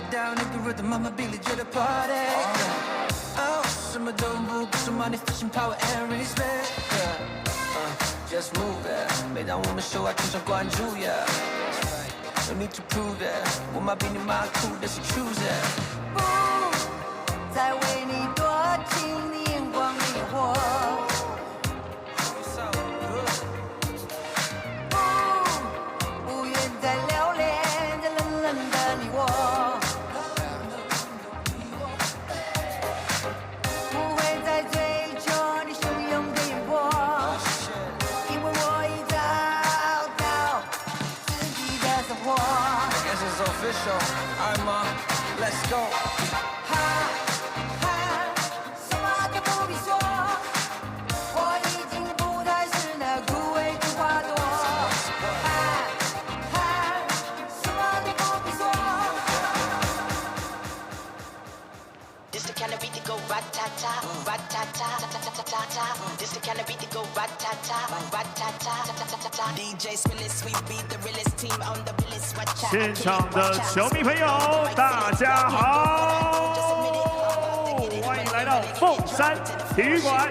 down那个 rhythm， 妈妈比利觉得 party。哦，什么都不顾，什么 money fashion power and respect。Just move it， 每当我们秀啊，全场关注 ，No need to prove it， 我妈比你妈酷，但是 choose it。不再为你多情，你眼光迷惑。不愿再留恋这冷冷的你我。不会再追求你汹涌的眼波，因为我已找到自己的生活。I guess it's official. Alright, mom, let's go. 什么都不必说，我已经不再是那枯萎的花朵。什么都不必说。This the kind of beat that go rat-ta-ta, rat-ta-ta, ta-ta-ta-ta-ta. This the kind of beat that go rat-ta-ta, rat-ta-ta, ta-ta-ta-ta-ta. DJ Spillis, we beat the realest team on the realest. Watch out. 现场的球迷朋友，大家好，欢迎来到凤山体育馆。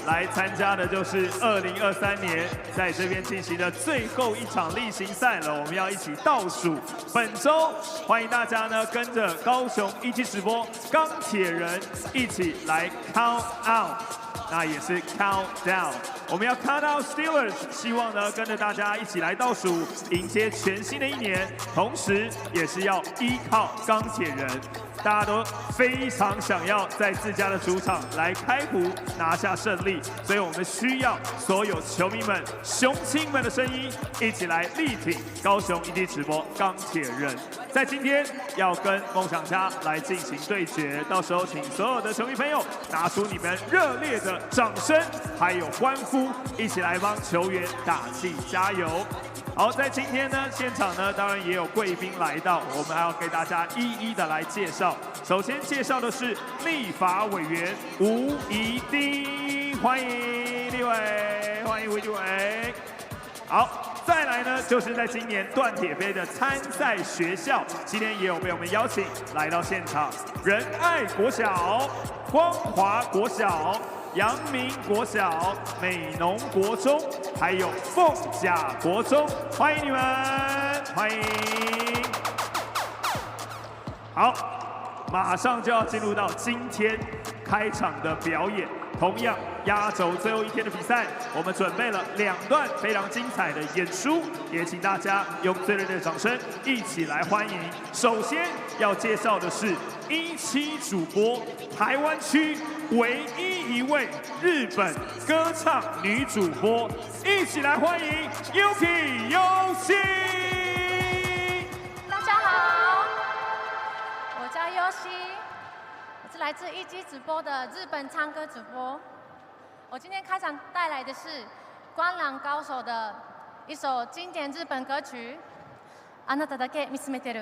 来参加的就是2023年在这边进行的最后一场例行赛了，我们要一起倒数本周，欢迎大家呢跟着高雄一期直播钢铁人一起来 count out。那也是 count down， 我们要 count out Steelers， 希望呢跟着大家一起来倒数，迎接全新的一年，同时也是要依靠钢铁人。大家都非常想要在自家的主场来开壶拿下胜利，所以我们需要所有球迷们、雄亲们的声音，一起来力挺高雄一地直播钢铁人。在今天要跟梦想家来进行对决，到时候请所有的球迷朋友拿出你们热烈的掌声还有欢呼，一起来帮球员打气加油。好，在今天呢，现场呢当然也有贵宾来到，我们还要给大家一一的来介绍。首先介绍的是立法委员吴宜丁，欢迎立委，欢迎吴立委。好，再来呢就是在今年断铁杯的参赛学校，今天也有被我们邀请来到现场，仁爱国小、光华国小、阳明国小、美浓国中，还有凤甲国中，欢迎你们，欢迎。好，马上就要进入到今天开场的表演。同样，压轴最后一天的比赛，我们准备了2段非常精彩的演出，也请大家用最热烈的掌声一起来欢迎。首先要介绍的是17主播，台湾区唯一一位日本歌唱女主播，一起来欢迎 Yuki 优希。大家好，我叫优希。我是来自一机直播的日本唱歌主播。我今天开场带来的是《灌篮高手》的一首经典日本歌曲《あなただけ見つめてる》。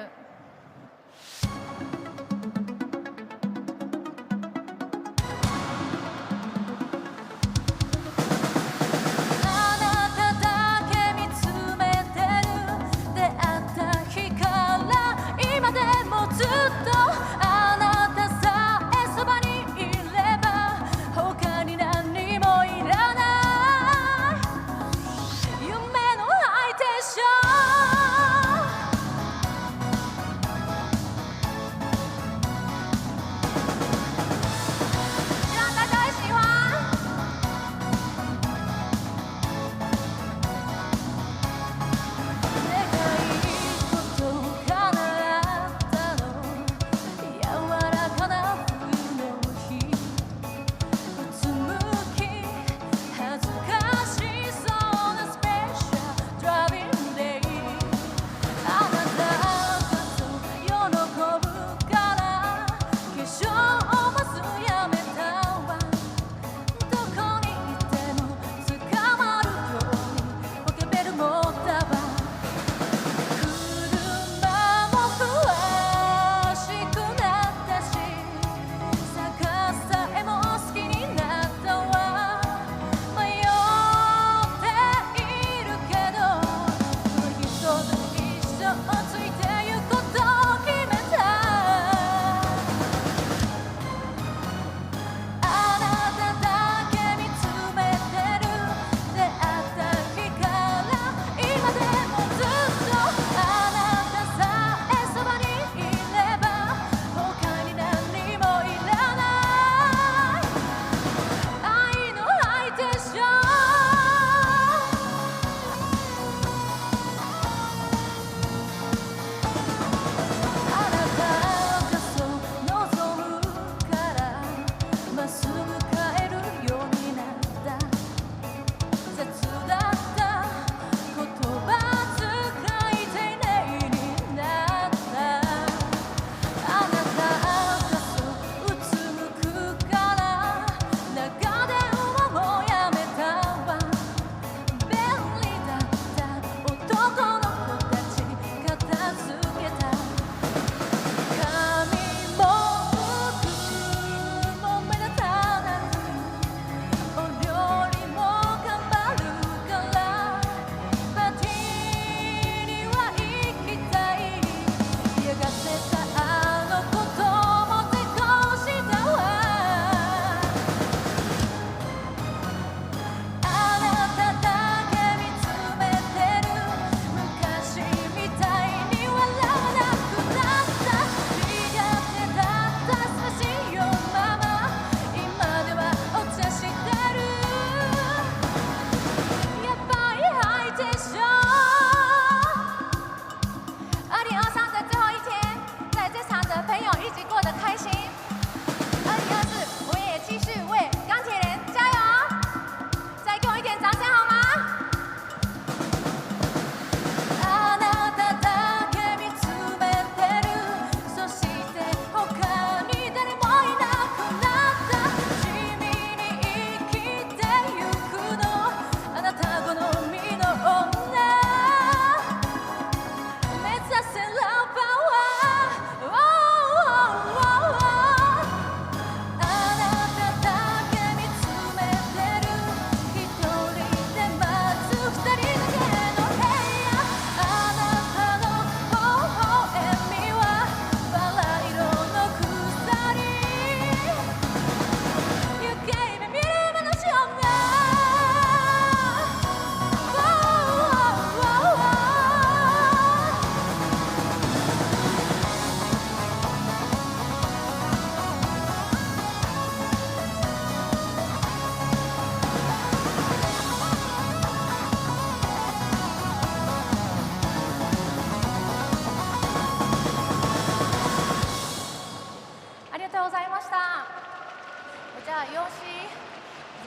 尤西，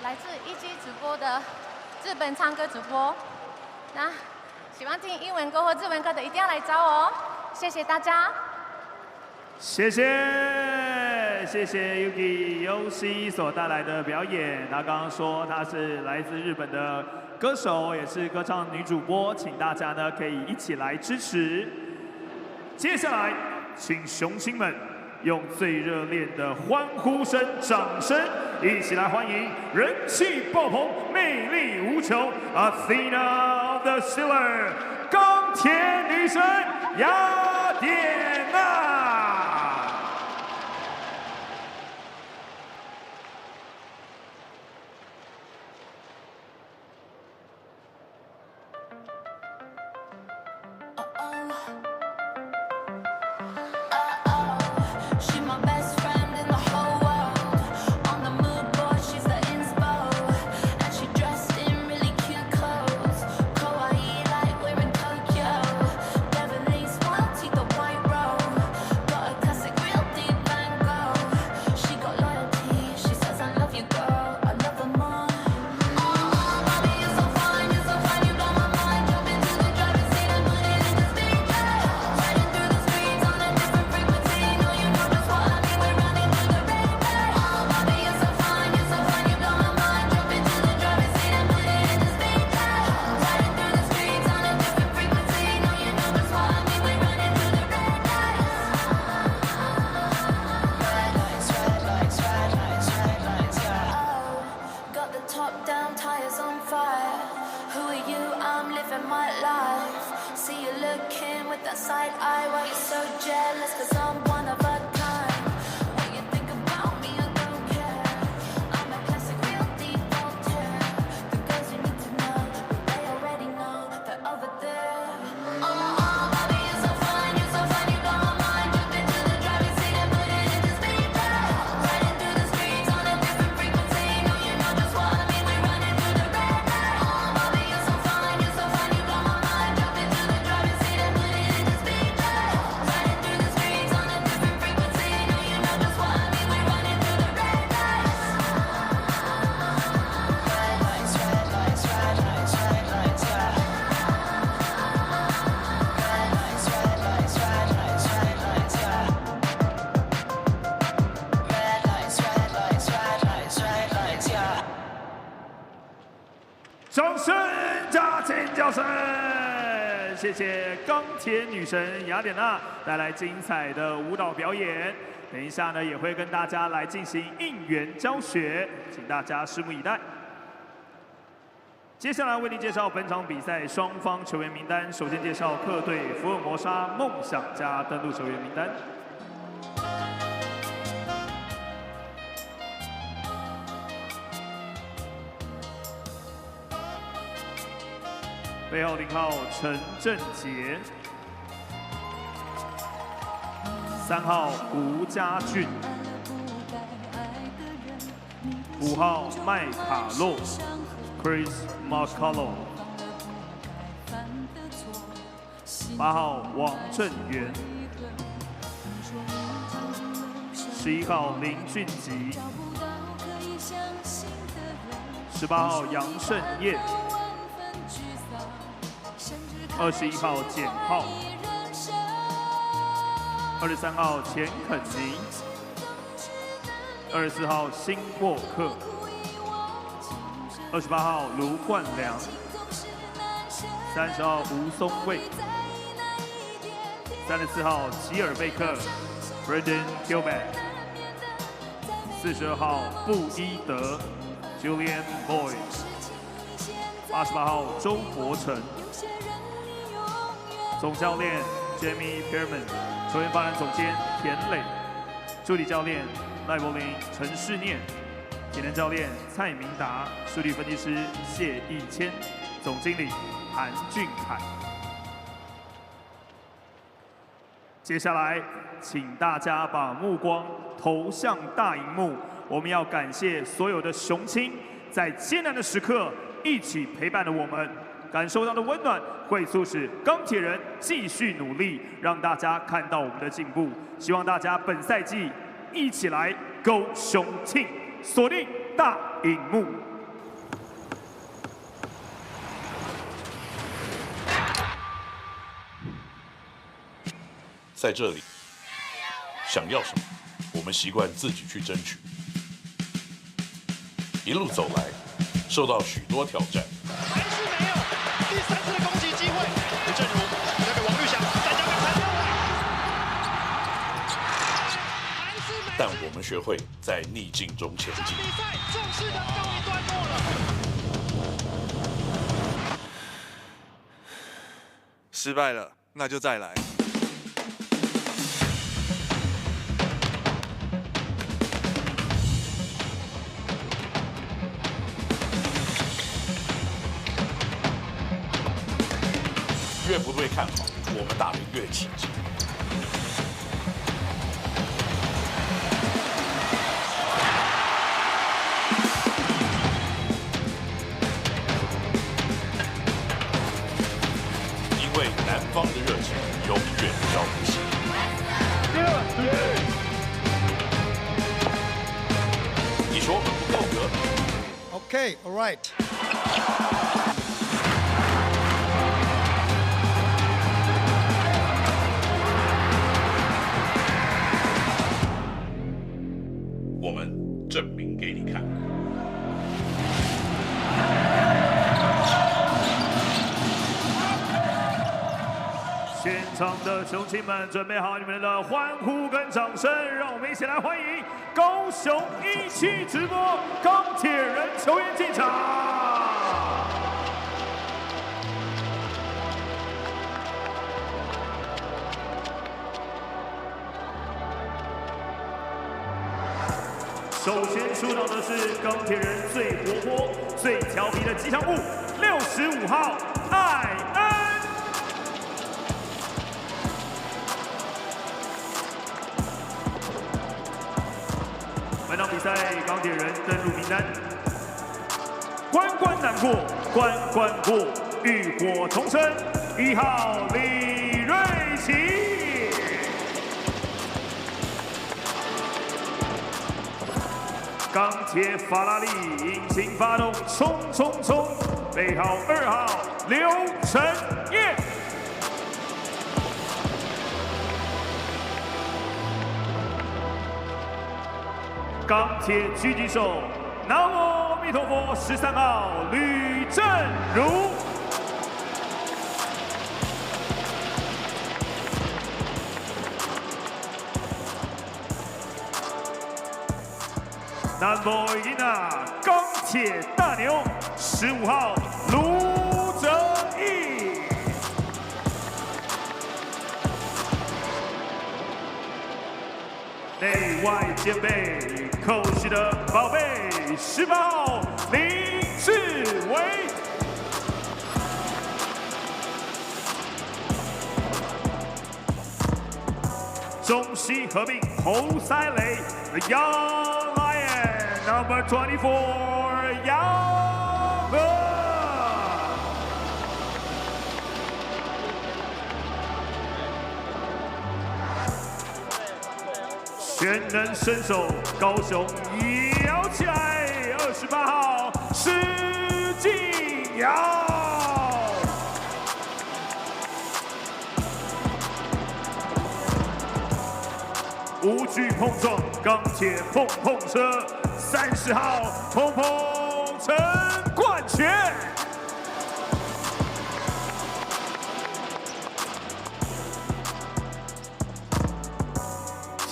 来自一机直播的日本唱歌主播。那喜欢听英文歌或日文歌的，一定要来找我哦！谢谢大家。谢谢 Yuki 尤西所带来的表演。他刚刚说他是来自日本的歌手，也是歌唱女主播，请大家呢可以一起来支持。接下来，请雄亲们用最热烈的欢呼声、掌声，一起来欢迎人气爆棚、魅力无穷 Athena of the Steeler 钢铁女神雅典娜。掌声加尖叫声！谢谢钢铁女神雅典娜带来精彩的舞蹈表演。等一下呢，也会跟大家来进行应援教学，请大家拭目以待。接下来为您介绍本场比赛双方球员名单。首先介绍客队福尔摩沙梦想家登陆球员名单。背号0号陈正杰，3号吴家俊，5号麦卡洛 Chris Marcalo， 8号王正源，11号林俊吉，18号杨胜彦，21号简浩，23号钱肯尼，24号辛沃克，28号卢冠良，30号吴松蔚，34号吉尔贝克 Braden Gilbert，42号布伊德 Julian Boyd，88号周伯成。总教练 Jamie Pierman， 球员发展总监田磊，助理教练赖柏林、陈世念，体能教练蔡明达，数据分析师谢义谦，总经理韩俊凯。接下来，请大家把目光投向大荧幕，我们要感谢所有的雄亲，在艰难的时刻一起陪伴了我们。感受到的温暖会促使钢铁人继续努力，让大家看到我们的进步。希望大家本赛季一起来 Go 雄庆！锁定大荧幕。在这里，想要什么，我们习惯自己去争取。一路走来，受到许多挑战。还是没有第3次的攻击机会。吴正如交给王玉祥，再交给陈佑伟。但我们学会在逆境中前进。比赛正式的告一段落了。失败了，那就再来。越不被看好，我们打得越起劲。因为南方的热情永远烧不熄。你说不够格 Okay, all right. 我们证明给你看。现场的雄亲们，准备好你们的欢呼跟掌声，让我们一起来欢迎高雄一期直播钢铁人球员进场。首先出场的是钢铁人最活泼、最调皮的吉祥物，65号艾恩。本场比赛钢铁人登陆名单：关关难过，关关过，浴火重生，1号李瑞奇。钢铁法拉利引擎发动，冲冲冲！背号2号刘承业。钢铁狙击手，南无阿弥陀佛，13号吕正如。Number 1钢铁大牛，15号卢哲义。内外兼备，扣系的宝贝，18号林志伟。中西合并侯赛雷 ，The Young Lion，Number 24杨和。全能身手，高雄摇起来，28号施晋尧。无惧碰撞，钢铁碰碰车，30号碰碰陈冠全。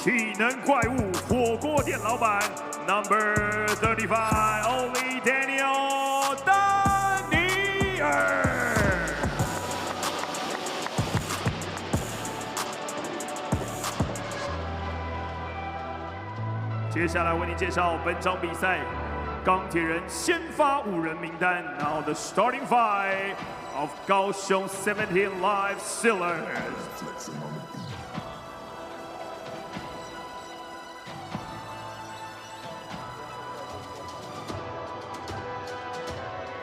体能怪物，火锅店老板 ，Number 35 Only Daniel 丹尼尔。接下来为您介绍本场比赛钢铁人先发5人名单。Now the starting five of 高雄17 Live Steelers。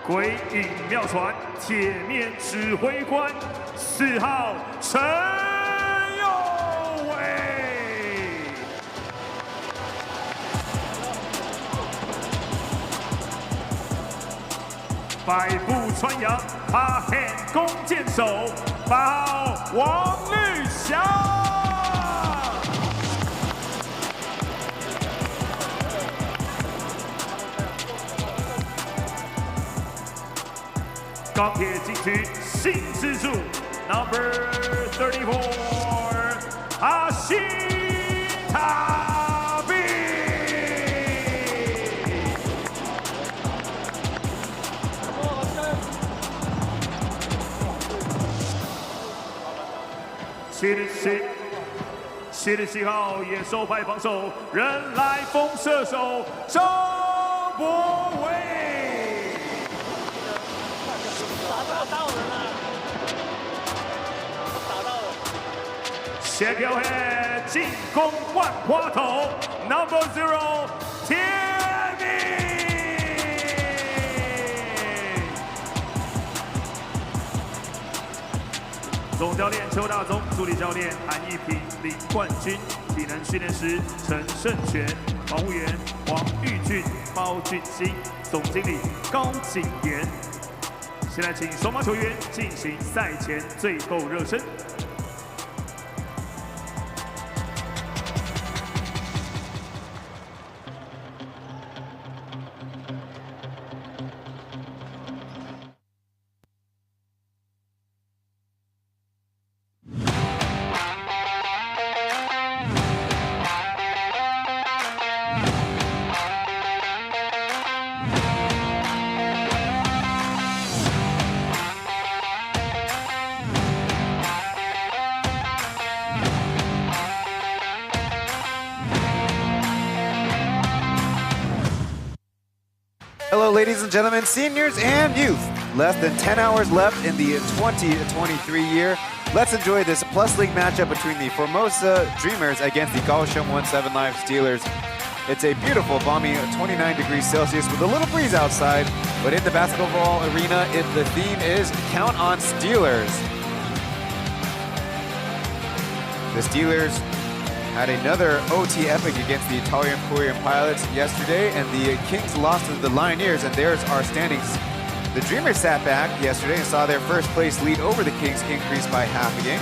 鬼影妙传，铁面指挥官，4号陈佑伟。百步穿杨，8 hand 弓箭手，8号王绿翔。钢铁禁区新支柱 ，Number 34，阿西塔比。77号野兽派防守，人来疯射手张博伟。 斜跳黑进攻万花筒 ，Number 0天明。总教练邱大宗，助理教练韩一平、林冠军，体能训练师陈胜全，防护员黄玉俊、包俊兴，总经理高景言。现在请双方球员进行赛前最后热身。 Hello, ladies and gentlemen, seniors and youth. Less than 10 hours left in the 2023 year. Let's enjoy this Plus League matchup between the Formosa Dreamers against the Kaohsiung 17 Live Steelers. It's a beautiful, balmy 29 degrees Celsius with a little breeze outside, but in the basketball arena, the theme is Count on Steelers. The Steelers had another OT epic against the Italian Korean Pilots yesterday, and the Kings lost to the Lioneers, and there's our standings. The Dreamers sat back yesterday and saw their first place lead over the Kings increase by half a game.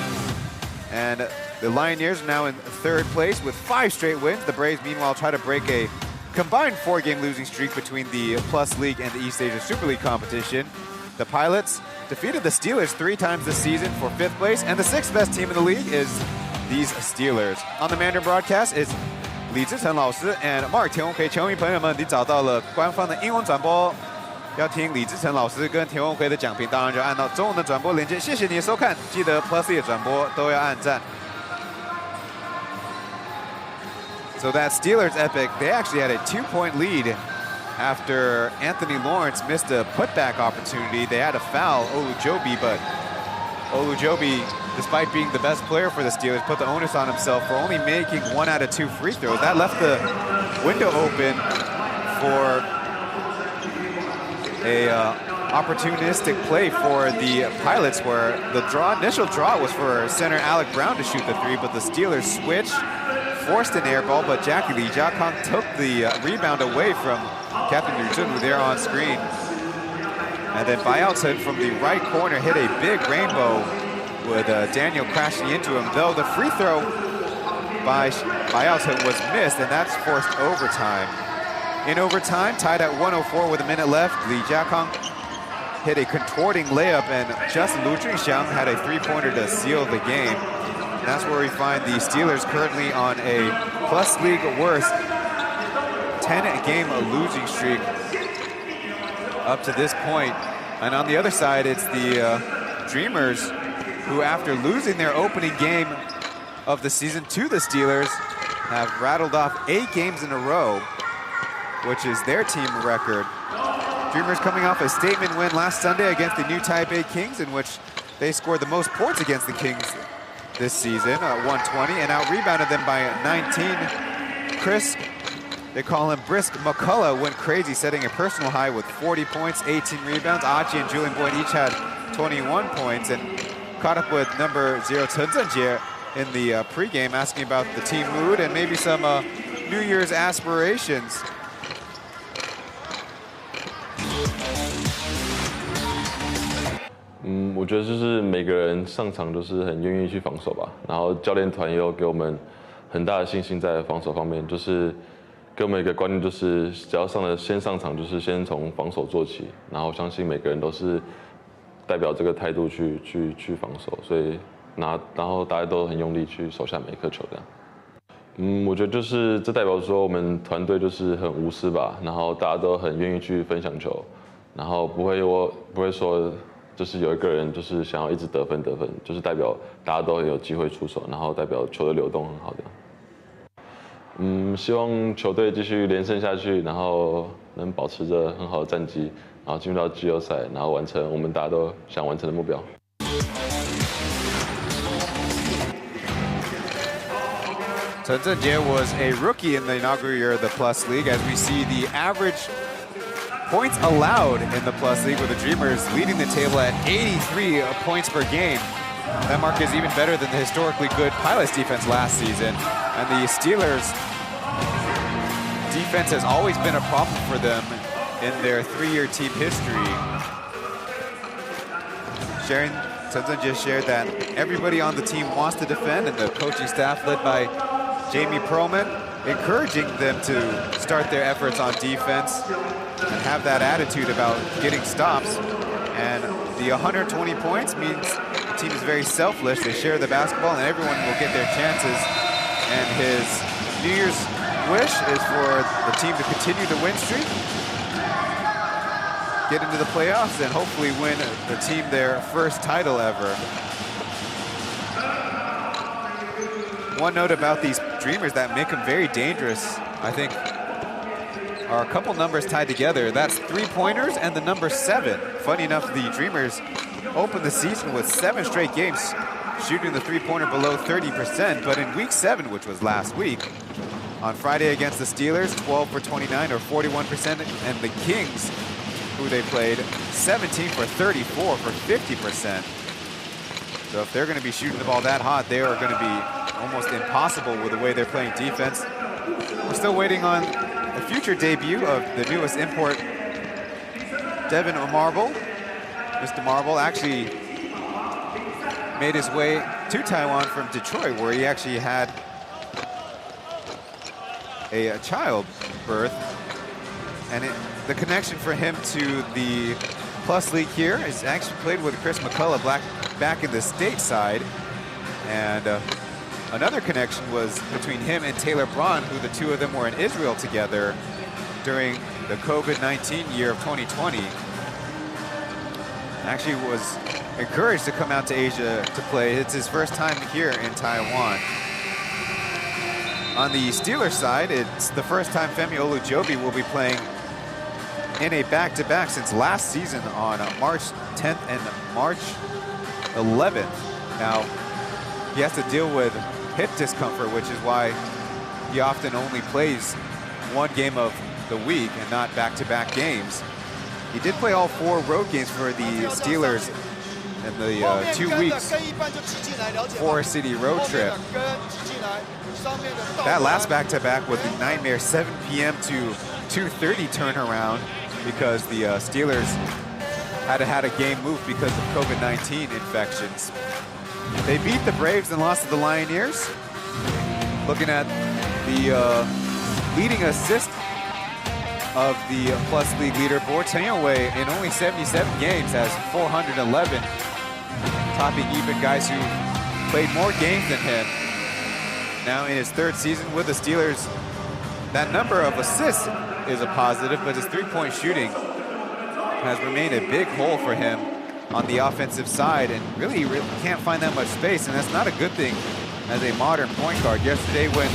And the Lioneers are now in third place with 5 straight wins. The Braves, meanwhile, try to break a combined 4-game losing streak between the Plus League and the East Asia Super League competition. The Pilots defeated the Steelers 3 times this season for 5th place, and the 6th best team in the league is these Steelers. On the Mandarin broadcast is 李志成老师 and Mark 田文奎球迷朋友们，你找到了官方的英文转播，要听李志成老师跟田文奎的讲评，当然就按到中文的转播连接。谢谢你的收看，记得 Plus E 的转播都要按赞。So that Steelers epic, they actually had a 2-point lead after Anthony Lawrence missed a putback opportunity. They had a foul, Olujobi, but Olujobi, despite being the best player for the Steelers, put the onus on himself for only making 1 out of 2 free throws. That left the window open for a opportunistic play for the Pilots, where the initial draw was for center Alec Brown to shoot the 3, but the Steelers switched, forced an air ball, but Jackie Lee Jiakang took the rebound away from Captain Liu Zhun, who there on screen. And then Bayao Chen from the right corner hit a big rainbow with Daniel crashing into him, though the free throw by Bayao Chen was missed, and that's forced overtime. In overtime, tied at 104 with a minute left, Li Jiakang hit a contorting layup, and Justin Lu Junxiang had a 3-pointer to seal the game. And that's where we find the Steelers currently on a Plus League worst 10-game losing streak up to this point. And on the other side, it's the Dreamers, who after losing their opening game of the season to the Steelers, have rattled off 8 games in a row, which is their team record. Dreamers coming off a statement win last Sunday against the New Taipei Kings, in which they scored the most points against the Kings this season, 120, and out-rebounded them by 19. Chris, they call him Brisk McCullough, went crazy, setting a personal high with 40 points, 18 rebounds. Aji and Julian Boyd each had 21 points, and caught up with number 0 Chen Zhenjie in the pregame, asking about the team mood and maybe some New Year's aspirations. 我觉得就是每个人上场都是很愿意去防守吧，然后教练团也有给我们很大的信心在防守方面，就是给我们一个观念，就是只要先上场，就是先从防守做起，然后相信每个人都是代表这个态度去防守，所以然后大家都很用力去守下每一颗球这样。我觉得就是这代表说我们团队就是很无私吧，然后大家都很愿意去分享球，然后不会说就是有一个人就是想要一直得分，就是代表大家都很有机会出手，然后代表球的流动很好的。希望球队继续连胜下去，然后能保持着很好的战绩，然后进入到季后赛，然后完成我们大家都想完成的目标。Chen Zhenjie was a rookie in the inaugural year of the Plus League, as we see the average points allowed in the Plus League, with the Dreamers leading the table at 83 points per game. That mark is even better than the historically good Pilots defense last season. And the Steelers' defense has always been a problem for them in their 3-year team history. Chen Zhenjie shared that everybody on the team wants to defend, and the coaching staff led by Jamie Perlman encouraging them to start their efforts on defense and have that attitude about getting stops. And the 120 points means the team is very selfless. They share the basketball and everyone will get their chances. And his New Year's wish is for the team to continue the win streak, get into the playoffs, and hopefully win the team their first title ever. One note about these Dreamers that make them very dangerous, I think, are a couple numbers tied together. That's 3-pointers and the number 7. Funny enough, the Dreamers opened the season with 7 straight games shooting the 3-pointer below 30%, but in week 7, which was last week, on Friday against the Steelers, 12 for 29 or 41%, and the Kings, who they played, 17 for 34 for 50%. So if they're going to be shooting the ball that hot, they are going to be almost impossible with the way they're playing defense. We're still waiting on the future debut of the newest import, Devin Marble. Mr. Marble actually made his way to Taiwan from Detroit, where he actually had a child birth. And the connection for him to the Plus League here is actually played with Chris McCullough back in the stateside. And another connection was between him and Taylor Braun, who the two of them were in Israel together during the COVID-19 year of 2020. Actually was encouraged to come out to Asia to play. It's his first time here in Taiwan. On the Steelers side, it's the first time Femi Olujobi will be playing in a back-to-back since last season on March 10th and March 11th. Now, he has to deal with hip discomfort, which is why he often only plays one game of the week and not back-to-back games. He did play all 4 road games for the Steelers in the 2 weeks 4-city road trip. That last back-to-back was the nightmare 7 p.m. to 2:30 turnaround because the Steelers had a game moved because of COVID-19 infections. They beat the Braves and lost to the Lioneers. Looking at the leading assist of the Plus League leaderboard, Chen Yongwei in only 77 games has 411, topping even guys who played more games than him. Now in his 3rd season with the Steelers, that number of assists is a positive, but his 3-point shooting has remained a big hole for him on the offensive side, and really can't find that much space, and that's not a good thing as a modern point guard. Yesterday went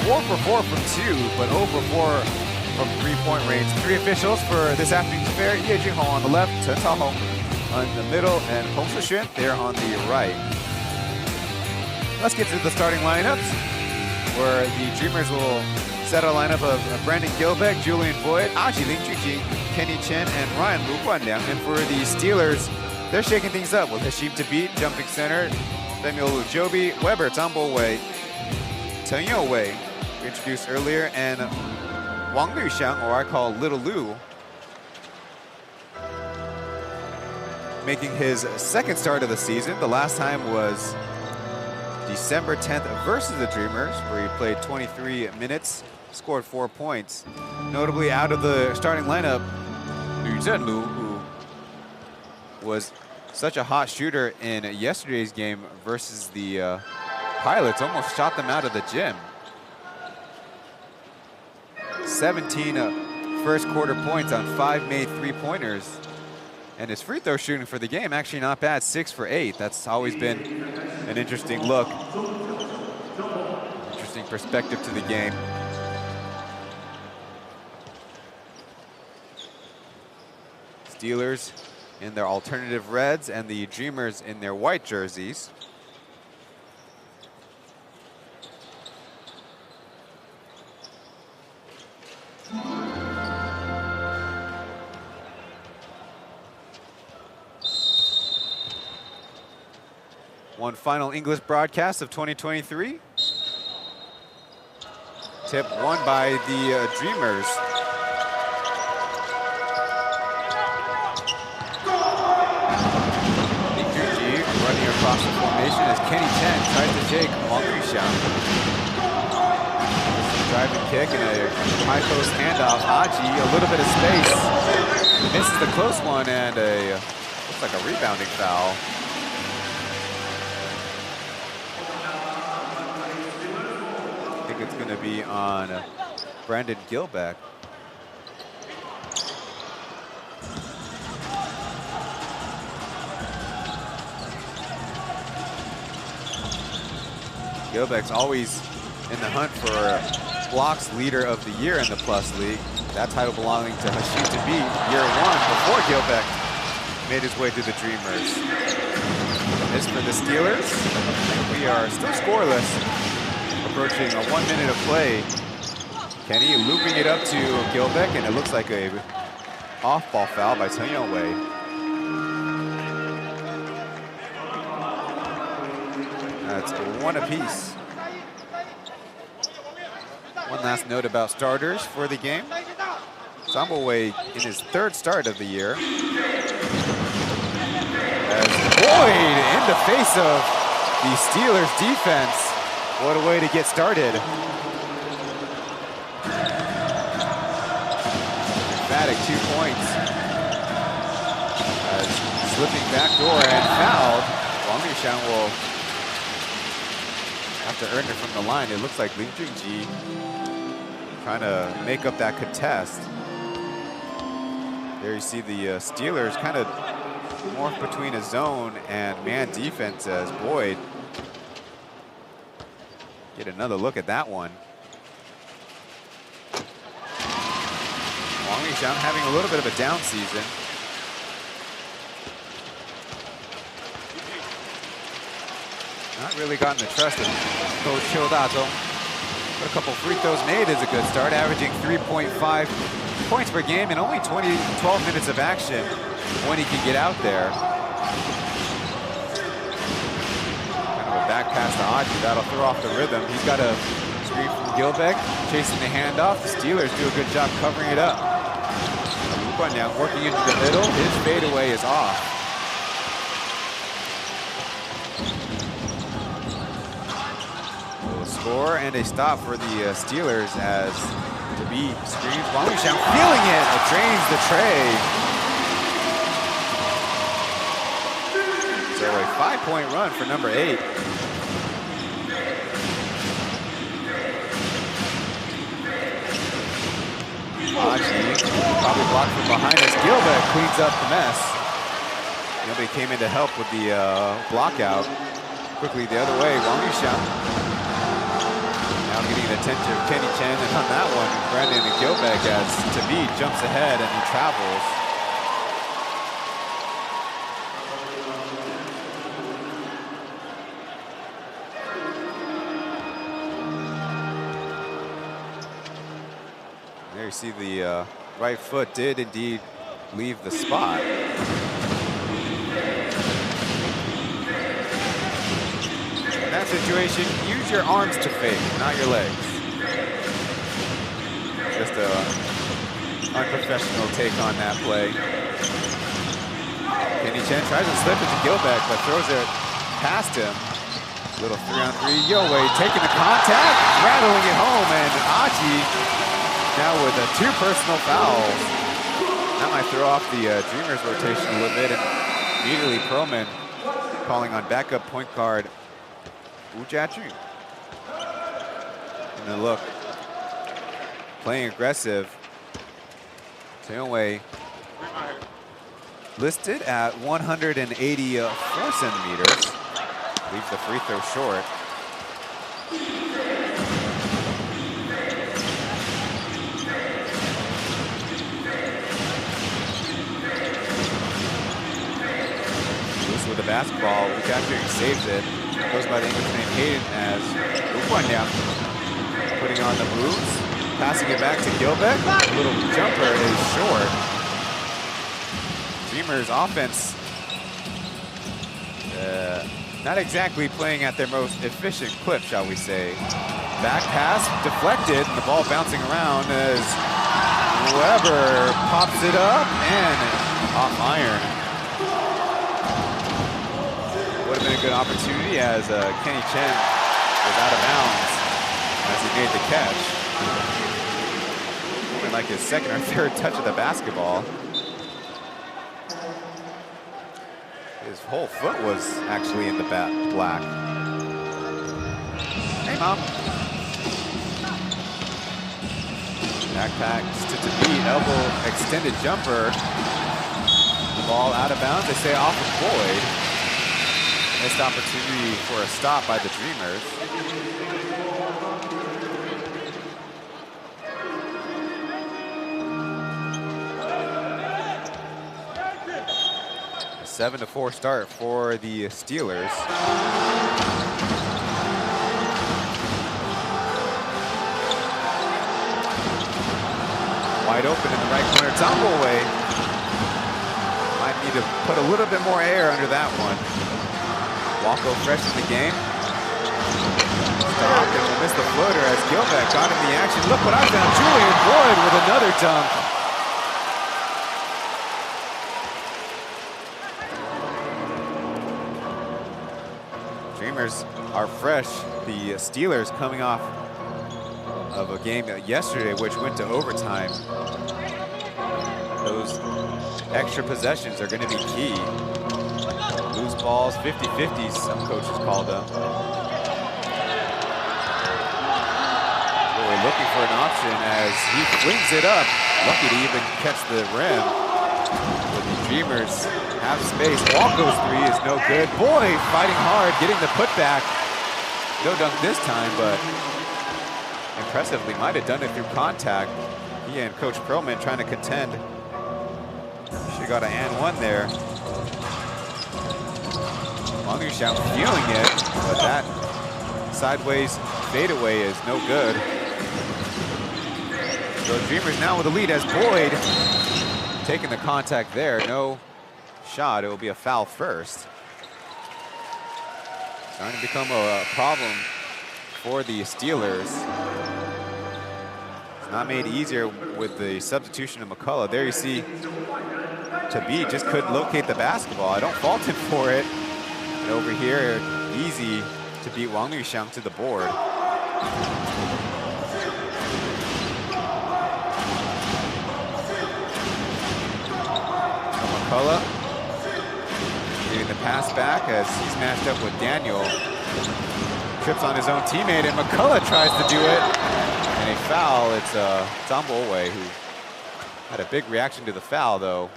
4 for 4 from 2, but 0 for 4 from 3-point range. 3 officials for this afternoon's affair: Ye Junhong on the left, Chen Caohsiung on the middle, and Hong Shuxuan there on the right. Let's get to the starting lineups, where the Dreamers will set a lineup of Brandon Gilbeck, Julian Boyd, Lin Jujing, Kenny Chen, and Ryan Lu Guanliang. And for the Steelers, they're shaking things up with Hashim Thabit, jumping center, Femi Olujobi, Weber Zhang Wei, Chen Yongwei, introduced earlier, and Wang Luxiang, or I call Little Lu, making his second start of the season. The last time was December 10th versus the Dreamers, where he played 23 minutes, scored 4 points. Notably out of the starting lineup, Liu Zhenlu, who was such a hot shooter in yesterday's game versus the Pilots, almost shot them out of the gym. 17 first quarter points on 5 made 3-pointers. And his free throw shooting for the game, actually not bad, 6 for 8. That's always been an interesting look. Interesting perspective to the game. Steelers in their alternative reds and the Dreamers in their white jerseys. One final English broadcast of 2023. Tip won by the Dreamers. Running across the formation as Kenny Chen tries to shake Kaohsiung. Driving kick and a high post handoff. Aji, a little bit of space. Misses the close one and looks like a rebounding foul. I think it's going to be on Brandon Gilbeck. Gilbeck's always in the hunt for blocks leader of the year in the Plus League. That title belonging to Hashim Tabi year 1 before Gilbeck made his way to the Dreamers. This for the Steelers. We are still scoreless, approaching 1 minute of play. Kenny looping it up to Gilbeck, and it looks like a off-ball foul by Chen Wei. That's 1 apiece. One last note about starters for the game. Wei in his 3rd start of the year. As Boyd in the face of the Steelers defense. What a way to get started. Emphatic 2 points. As slipping backdoor and fouled. Wang Yuxiang will have to earn it from the line. It looks like Lin Jingji trying to make up that contest. There you see the Steelers kind of morph between a zone and man defense as Boyd get another look at that one. Wang Yuxiang having a little bit of a down season. Not really gotten the trust of Coach Chiu Da-zhong. But a couple free throws made is a good start, averaging 3.5 points per game in only 12 minutes of action when he can get out there. Kind of a back pass to Aji, that'll throw off the rhythm. He's got a screen from Gilbeck, chasing the handoff. The Steelers do a good job covering it up. Now working into the middle, his fadeaway is off. Score and a stop for the Steelers as Tabi screams. Wang Yuxiang feeling it, drains the tray. So a 5-point run for number 8. Aji probably blocked from behind us. Gilbeck cleans up the mess. Nobody came in to help with the block out. Quickly the other way, Wang Yuxiang. Now getting the attention of Kenny Chen, and on that one, Brandon Gilbeck as Tabi jumps ahead and he travels. There you see the right foot did indeed leave the spot. In that situation, use your arms to fake, not your legs. Just a unprofessional take on that play. Kenny Chen tries to slip it to Gilbeck, but throws it past him. Little 3-on-3 Yowei taking the contact, rattling it home, and Aji now with 2 personal fouls. That might throw off the Dreamers rotation a little bit, and immediately Perlman calling on backup point guard Wu Jiajun. And the look, playing aggressive. Yowei listed at 184 centimeters. Leaves the free throw short. Loose with the basketball. Wu Jiajun saves it. Goes by the English name Hayden as Ukwanya putting on the moves. Passing it back to Gilbeck. A little jumper is short. Dreamers offense not exactly playing at their most efficient clip, shall we say. Back pass deflected, and the ball bouncing around as Weber pops it up and off iron. Would have been a good opportunity as Kenny Chen was out of bounds as he made the catch. Like his second or third touch of the basketball. His whole foot was actually in the black. Hey, Mom. Backpacks to beat, elbow extended jumper. The ball out of bounds, they say off of Boyd. Missed opportunity for a stop by the Dreamers. 7-4 start for the Steelers. Wide open in the right corner, Tumbleaway. Might need to put a little bit more air under that one. Walko fresh in the game. Stopped and will miss the floater as Gilbeck got in the action. Look what I found, Julian Boyd with another dunk. Dreamers are fresh. The Steelers coming off of a game yesterday which went to overtime. Those extra possessions are going to be key. Loose balls, 50-50s, some coaches call them. Boy, looking for an option as he flings it up. Lucky to even catch the rim. But the Dreamers have space. Walko's three is no good. Boy, fighting hard, getting the putback. No dunk this time, but impressively might have done it through contact. He and Coach Perlman trying to contend. Should have got an and one there. Kaohsiung feeling it, but that sideways fadeaway is no good. So Dreamers now with the lead as Boyd taking the contact there. No shot, it will be a foul first. Starting to become a problem for the Steelers. It's not made easier with the substitution of McCullough. There you see Tabit just couldn't locate the basketball. I don't fault him for it. And over here, easy to beat Kaohsiung to the board. McCullough getting the pass back as he's matched up with Daniel. Trips on his own teammate, and McCullough tries to do it. And a foul, it's Tumbleaway who had a big reaction to the foul, though.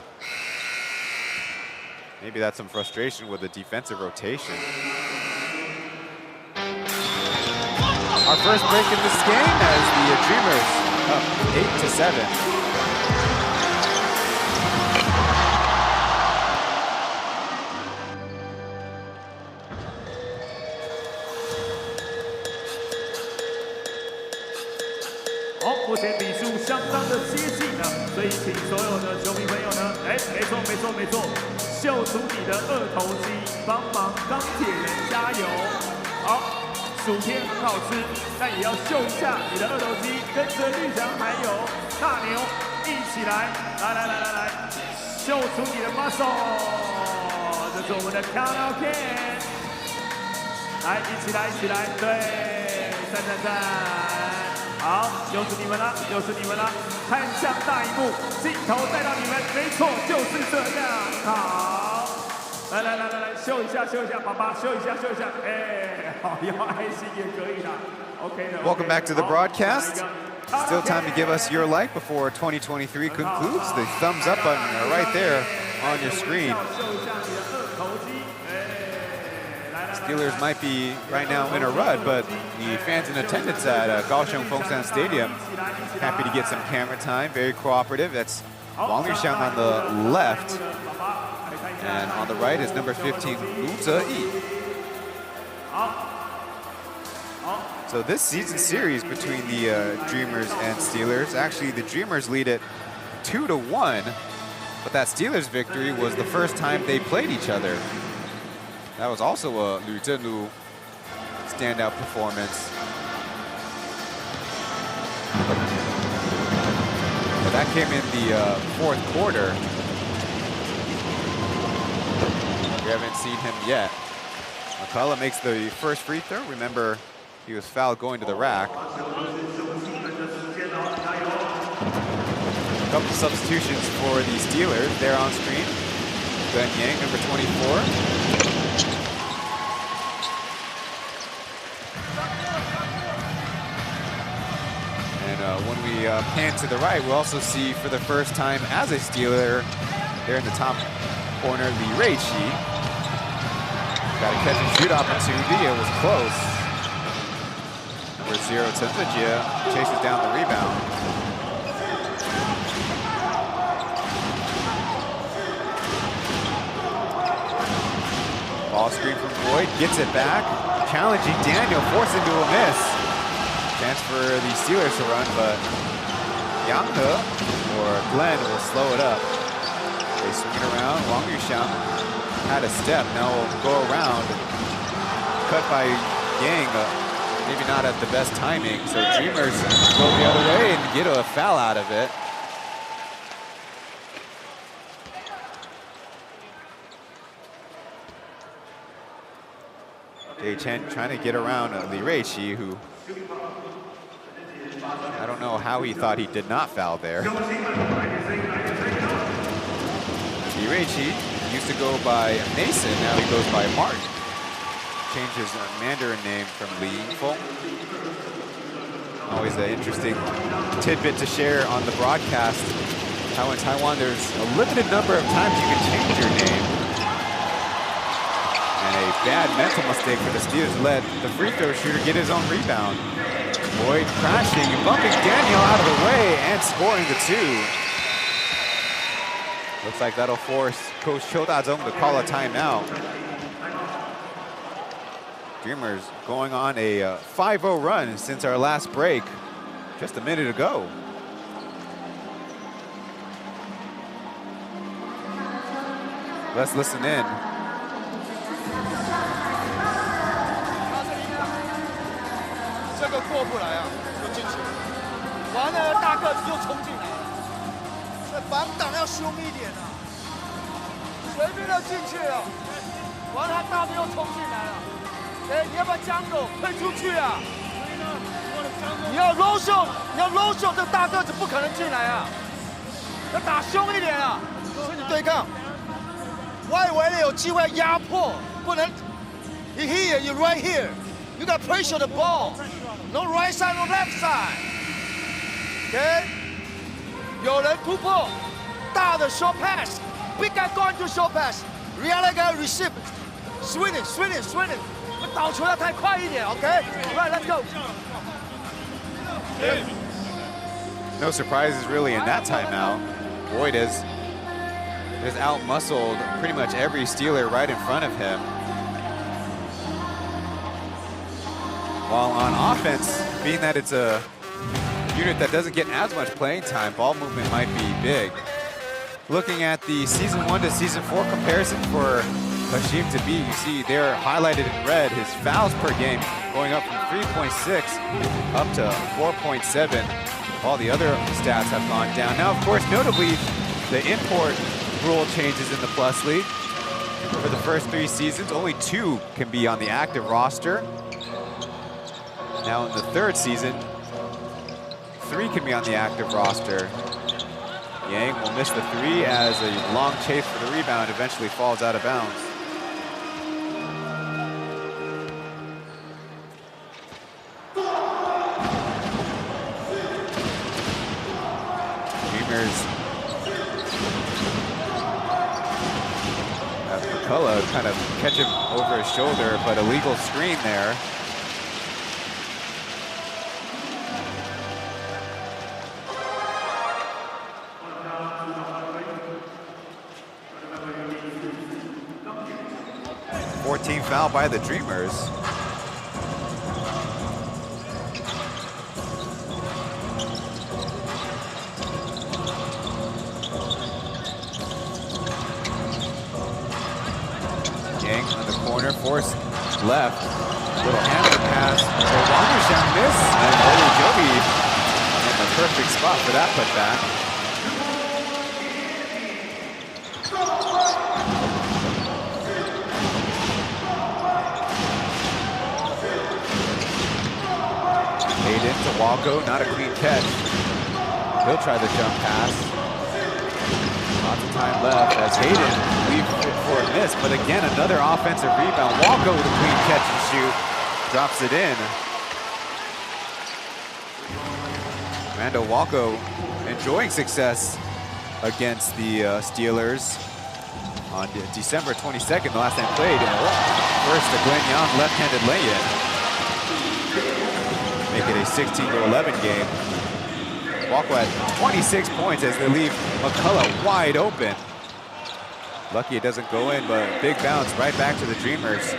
Maybe that's some frustration with the defensive rotation. Our first break in this game as the Dreamers up 8-7.目前比数相当的接近呢，所以请所有的球迷朋友呢，没错，秀出你的二头肌，帮忙钢铁人加油！好，薯片很好吃，但也要秀一下你的二头肌，跟着绿翔还有大牛一起来，来！秀出你的 muscle， 这是我们的 Countdown Ken， 来，一起来，一起来，对，赞赞赞，好，又是你们了，又是你们了，看向大荧幕，镜头带到你们，没错，就是这样，好，来来来来来，秀一下，秀一下，爸爸，秀一下，秀一下，哎，好，要爱心也可以啦 ，OK 的。Welcome back to the broadcast. Still time to give us your like before 2023 concludes. The thumbs up button right there on your screen. Steelers might be right now in a rut, but the fans in attendance at Kaohsiung Formosa Stadium happy to get some camera time. Very cooperative. That's Wang Yuxiang on the left, and on the right is number 15 Lu Zeyi. So this season series between the Dreamers and Steelers, actually the Dreamers lead it 2-1, but that Steelers victory was the first time they played each other. That was also a Lu Zhenlu standout performance. But that came in the fourth quarter. We haven't seen him yet. McCullough makes the first free throw. Remember, he was fouled going to the rack. A couple substitutions for the Steelers. They're on screen. Ben Yang, number 24. And when we pan to the right, we'll also see for the first time as a Steeler, there in the top corner, Li Ruiqi. Got a catch and shoot opportunity. It was close. Number 0, Chen chases down the rebound. Ball screen from Boyd, gets it back. Challenging Daniel, forced into a miss. Chance for the Steelers to run, but Yang He or Glenn will slow it up. They swing it around. Wang Yuxiang had a step, now will go around. Cut by Yang. Maybe not at the best timing, so Dreamers go the other way and get a foul out of it. Chen trying to get around Li Ruiqi, who I don't know how he thought he did not foul there. Li Ruiqi used to go by Mason, now he goes by Martin. Changed his Mandarin name from Li Yingfeng. Always an interesting tidbit to share on the broadcast. How in Taiwan there's a limited number of times you can change your name. And a bad mental mistake for the Steelers let the free throw shooter get his own rebound. Boyd crashing and bumping Daniel out of the way and scoring the 2. Looks like that'll force Coach Cho Da-zong to call a timeout. Dreamers going on a 5-0 run since our last break just a minute ago. Let's listen in. Hey, 你要把江狗推出去啊！你要 low shot， 你要 low shot， 这大个子不可能进来啊！要打凶一点啊！跟你对抗，外围的有机会压迫，不能。You here, you right here. You got pressure the ball. No right side, no left side. Okay? 有人突破，大的 short pass, big guy going to short pass. Real guy receive, swinging. 倒球要太快一点 ，OK？ Right, let's go. No surprises really in that timeout. Boyd has out-muscled pretty much every Steeler right in front of him. While on offense, being that it's a unit that doesn't get as much playing time, ball movement might be big. Looking at the Season 1 to Season 4 comparison for Kaohsiung to be, you see they're highlighted in red, his fouls per game going up from 3.6 up to 4.7. All the other stats have gone down. Now, of course, notably, the import rule changes in the Plus League. For the first 3 seasons, only 2 can be on the active roster. Now in the 3rd season, 3 can be on the active roster. Yang will miss the 3 as a long chase for the rebound eventually falls out of bounds. Dreamers have McCullough kind of catch him over his shoulder, but illegal screen there. Team foul by the Dreamers. Yang on the corner, force left. Little hammer pass. Kaohsiung miss, and Joby in the perfect spot for that putback. To Walko, not a clean catch. He'll try the jump pass. Lots of time left as Hayden leaves it for a miss, but again, another offensive rebound. Walko with a clean catch and shoot, drops it in. Randall Walko enjoying success against the Steelers on December 22nd, the last time played. First, the Glenn Young left-handed lay-in. Make it a 16-11 game. Walko at 26 points as they leave McCullough wide open. Lucky it doesn't go in, but big bounce right back to the Dreamers.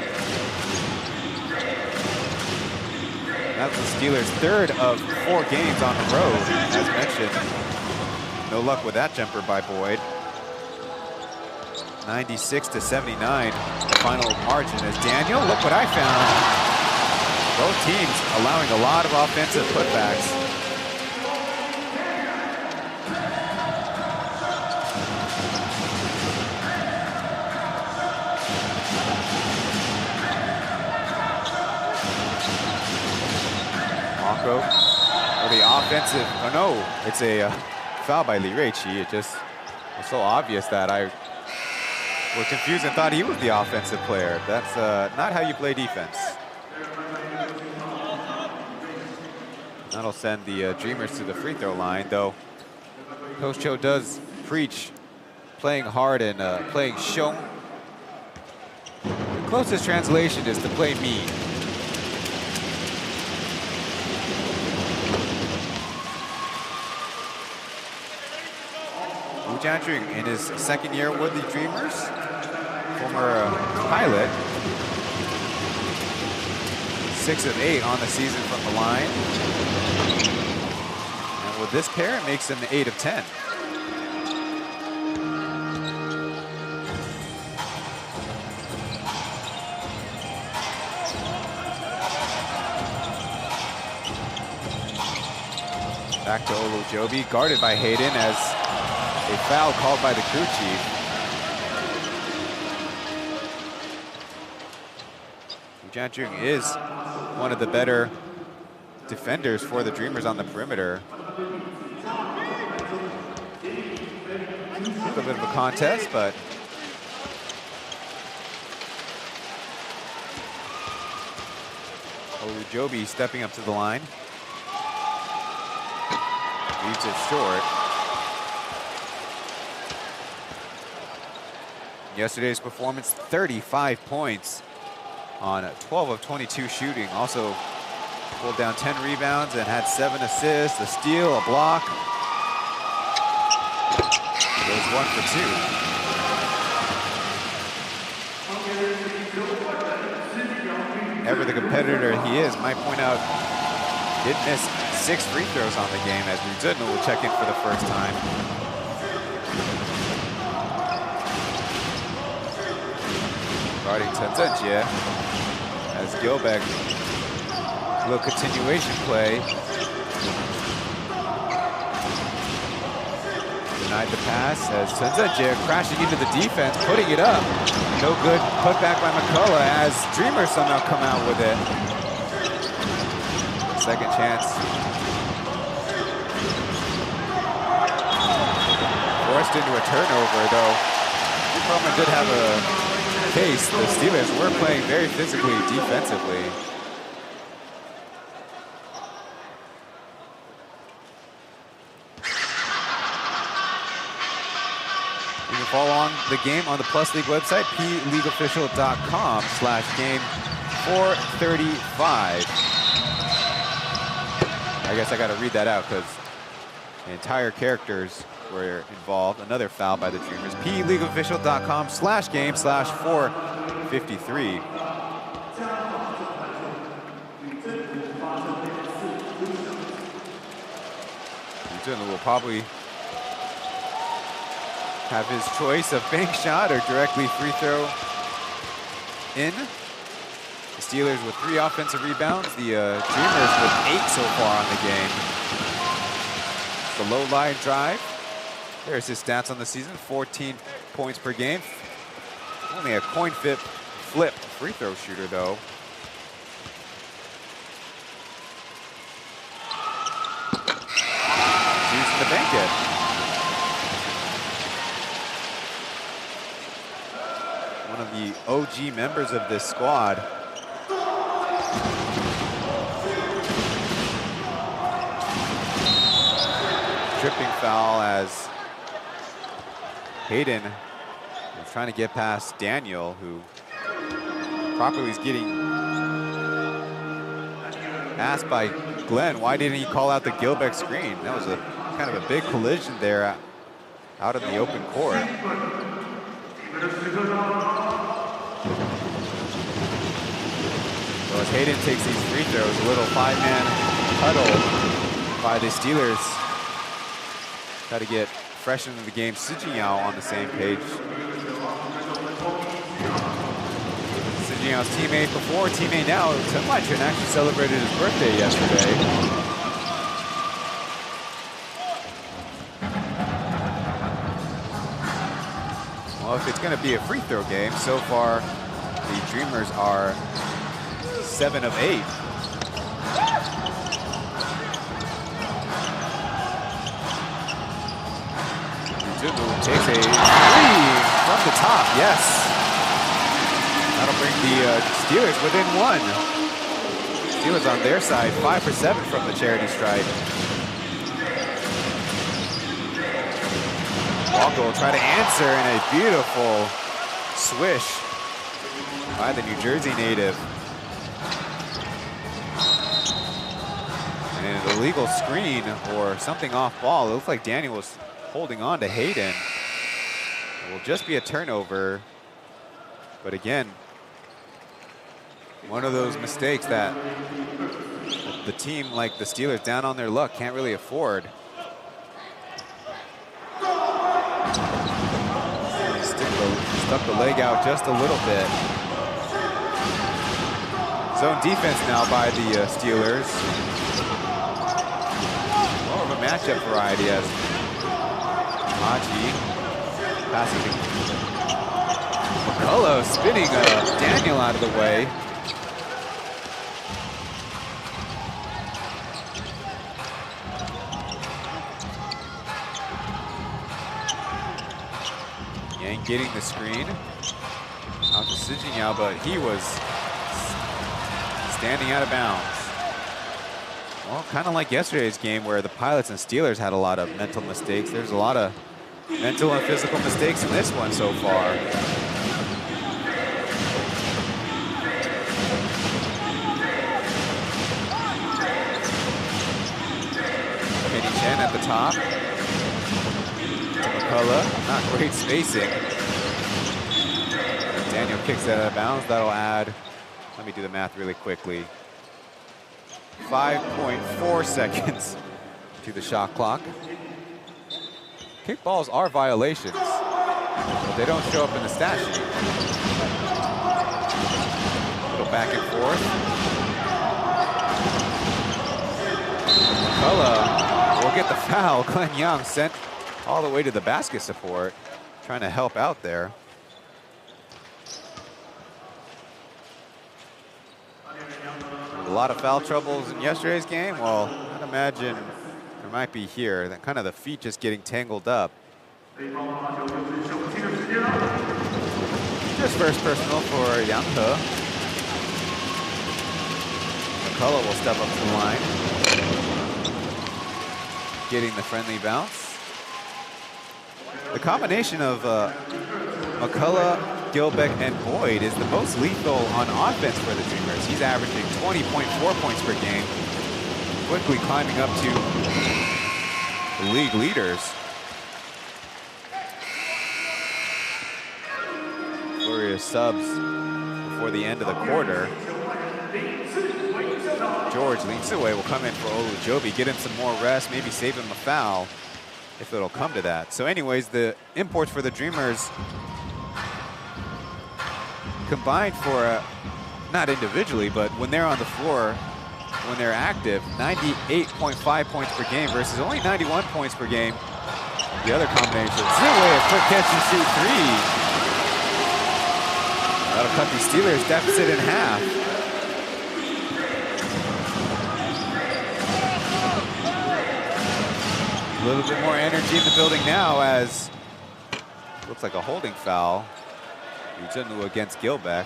That's the Steelers' 3rd of 4 games on the road, as mentioned. No luck with that jumper by Boyd. 96-79, the final margin as Daniel, look what I found. Both teams allowing a lot of offensive putbacks. Walko for the offensive, oh no, it's a foul by Lee Reichi. It just was so obvious that I was confused and thought he was the offensive player. That's not how you play defense. That'll send the Dreamers to the free throw line, though Coach Cho does preach playing hard and playing Xiong. The closest translation is to play mean. Wu Jianjun in his 2nd year with the Dreamers, former pilot. 6 of 8 on the season from the line. And with this pair, it makes him 8 of 10. Back to Olojobi, guarded by Hayden as a foul called by the crew chief. Jianjun is one of the better defenders for the Dreamers on the perimeter. A little bit of a contest, but Olojobi stepping up to the line. Leaves it short. Yesterday's performance, 35 points on 12 of 22 shooting. Also pulled down 10 rebounds and had 7 assists, a steal, a block. Goes 1 for 2. Ever the competitor he is, might point out, did miss 6 free throws on the game as Ruzudna will check in for the first time. Guarding Chen as Gilbeck, a little continuation play. Denied the pass as Chen crashing into the defense, putting it up. No good putback by McCullough as Dreamers somehow come out with it. Second chance. Forced into a turnover, though. Perlman did have a case. The Steelers were playing very physically, defensively. You can follow on the game on the Plus League website, pleagueofficial.com/game 435. I guess I got to read that out because the entire characters were involved. Another foul by the Dreamers. pleagueofficial.com/game/453. Will probably have his choice of bank shot or directly free throw in. The Steelers with 3 offensive rebounds. The Dreamers with 8 so far on the game. The low line drive. There's his stats on the season, 14 points per game. Only a coin flip free throw shooter, though. Using the bank it. One of the OG members of this squad. Tripping foul as Hayden was trying to get past Daniel, who properly is getting asked by Glenn, why didn't he call out the Gilbeck screen? That was a kind of a big collision there out in the open court. So as Hayden takes these free throws, a little 5-man huddle by the Steelers. Try to get fresh into the game. Sijiyao on the same page. Sijiyao's teammate before, teammate now. Chen actually celebrated his birthday yesterday. Well, if it's going to be a free throw game, so far the Dreamers are 7 of 8. Takes a 3 from the top, yes. That'll bring the Steelers within 1. Steelers on their side, 5 for 7 from the charity stripe. Walker will try to answer in a beautiful swish by the New Jersey native. And an illegal screen or something off ball. It looks like Daniel was holding on to Hayden. It will just be a turnover. But again, one of those mistakes that the team like the Steelers down on their luck can't really afford. Stuck the leg out just a little bit. Zone defense now by the Steelers. More of a matchup variety as Haji passing to McCullough, spinning Daniel out of the way. Yang getting the screen out to Sijiyao, but he was standing out of bounds. Well, kind of like yesterday's game where the Pilots and Steelers had a lot of mental mistakes. There's a lot of mental and physical mistakes in this one so far. Chen at the top. To McCullough, not great spacing. Daniel kicks that out of bounds. That'll add, let me do the math really quickly, 5.4 seconds to the shot clock. Kickballs are violations, but they don't show up in the stat sheet. A little back and forth. McCullough will get the foul. Glenn Young sent all the way to the basket support, trying to help out there. A lot of foul troubles in yesterday's game. Well, I'd imagine there might be here. That kind of the feet just getting tangled up. Just first personal for Yang He. McCullough will step up to the line, getting the friendly bounce. The combination of McCullough, Gilbeck, and Boyd is the most lethal on offense for the Dreamers. He's averaging 20.4 points per game, quickly climbing up to the league leaders. Glorious subs before the end of the quarter. George leads the way, will come in for Olujobi, get him some more rest, maybe save him a foul if it'll come to that. So anyways, the imports for the Dreamers combined for, not individually, but when they're on the floor, when they're active, 98.5 points per game versus only 91 points per game. The other combination, Ziwei, a quick catch and shoot three. That'll cut the Steelers' deficit in half. A little bit more energy in the building now as looks like a holding foul. Yuzhenlu against Gilbeck.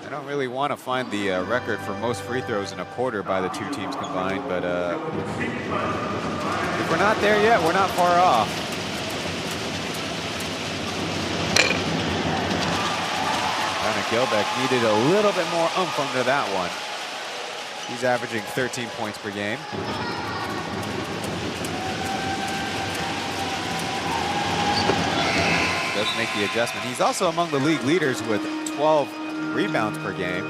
I don't really want to find the record for most free throws in a quarter by the two teams combined, but if we're not there yet, we're not far off. Gilbeck needed a little bit more oomph under that one. He's averaging 13 points per game. Does make the adjustment. He's also among the league leaders with 12 rebounds per game.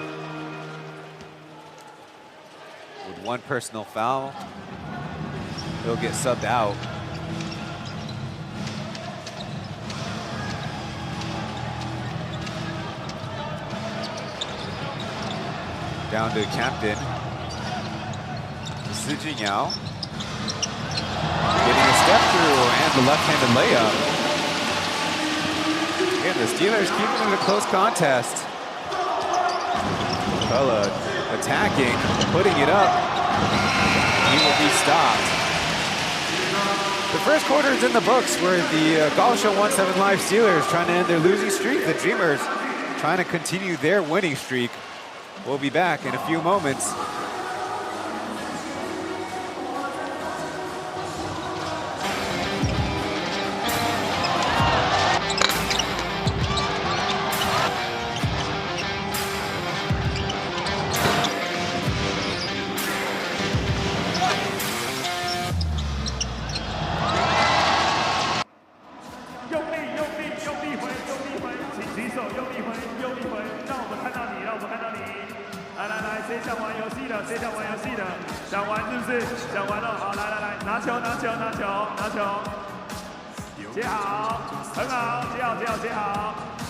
With one personal foul, he'll get subbed out. Down to Captain. Su Jinyao. Getting a step through and the left-handed layup. And the Steelers keeping it a close contest. McCullough attacking, putting it up. He will be stopped. The first quarter is in the books where the Kaohsiung 1-7 Live Steelers trying to end their losing streak. The Dreamers trying to continue their winning streak. We'll be back in a few moments.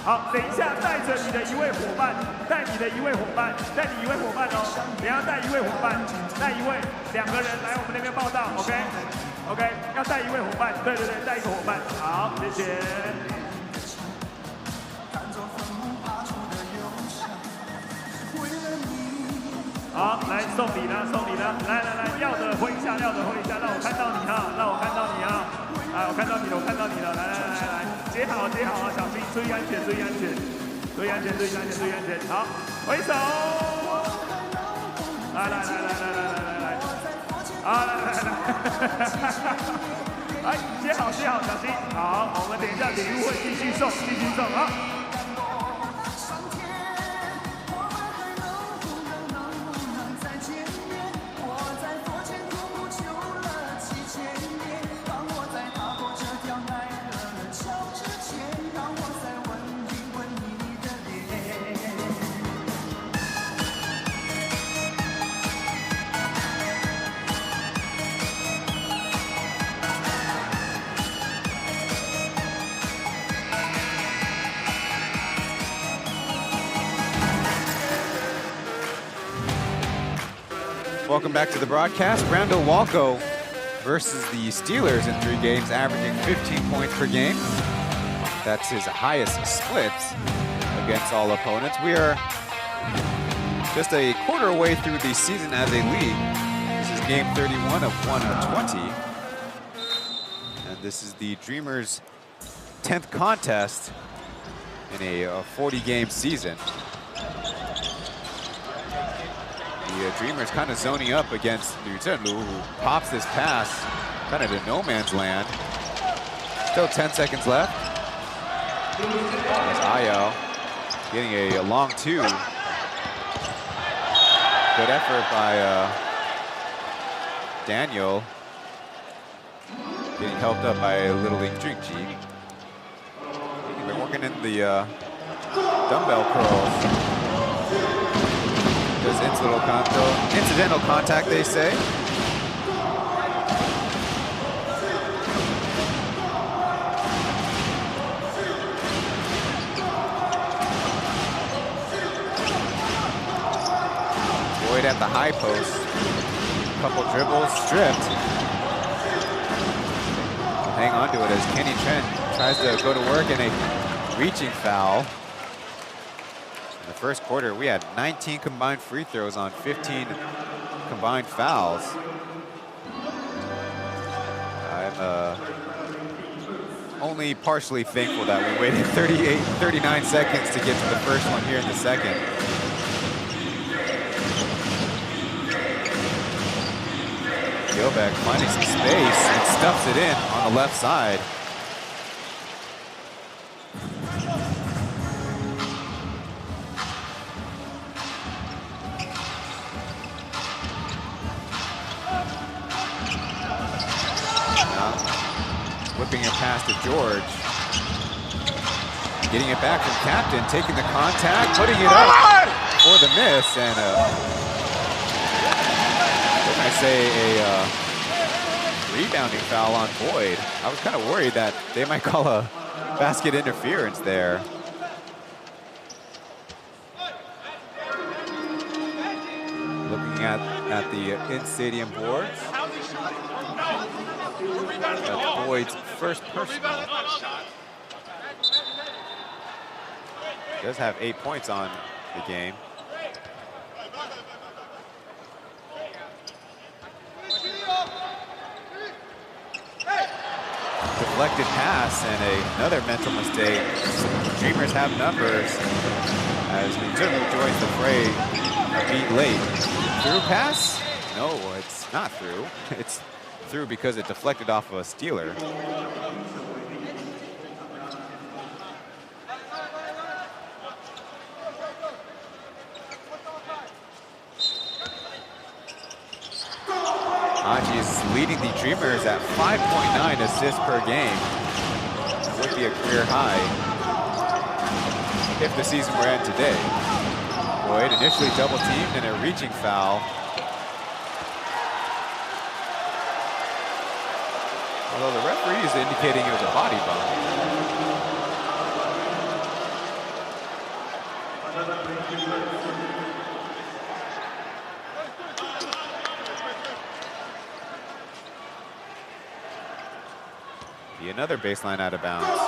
好，等一下，带着你的一位伙伴，带你的一位伙伴，带你一位伙伴哦，你要带一位伙伴，带一位，两个人来我们那边报道 ，OK， 要带一位伙伴，对，带一个伙伴，好，谢谢。好，来送礼了，来，要的挥一下，让我看到你哈，我看到你了，来，接好啊，小心，注意安全，好，挥手，来，好，来，接好，小心，好，我们等一下礼物会继续送，好。Welcome back to the broadcast. Brando Walco versus the Steelers in 3 games, averaging 15 points per game. That's his highest splits against all opponents. We are just a quarter away through the season as a league. This is game 31 of 120. And this is the Dreamers' 10th contest in a 40-game season. The Dreamers kind of zoning up against Chen, who pops this pass kind of to no man's land. Still 10 seconds left. There's Ayo getting a long 2. Good effort by Daniel. Getting helped up by Little League Jingji. They're working in the dumbbell curls. There's incidental contact, they say. Boyd at the high post. Couple dribbles, stripped. Hang on to it as Kenny Chen tries to go to work in a reaching foul. In the first quarter, we had 19 combined free throws on 15 combined fouls. I'm only partially thankful that we waited 39 seconds to get to the first one here in the second. Gilbeck finding some space and stuffs it in on the left side. Whipping it past to George. Getting it back from Captain, taking the contact, putting it up for the miss, and what can I say, a rebounding foul on Boyd. I was kind of worried that they might call a basket interference there. Looking at the in-stadium boards. That's Boyd's first personal. Does have 8 points on the game. Deflected pass and another mental mistake. Dreamers have numbers as Nutunu joins the fray a beat late. Through pass? No, it's not through. It's through because it deflected off of a Steeler. Aji is leading the Dreamers at 5.9 assists per game. That would be a career high if the season were end today. Boyd initially double teamed and a reaching foul. Although the referee is indicating it was a body bump. Be another baseline out of bounds.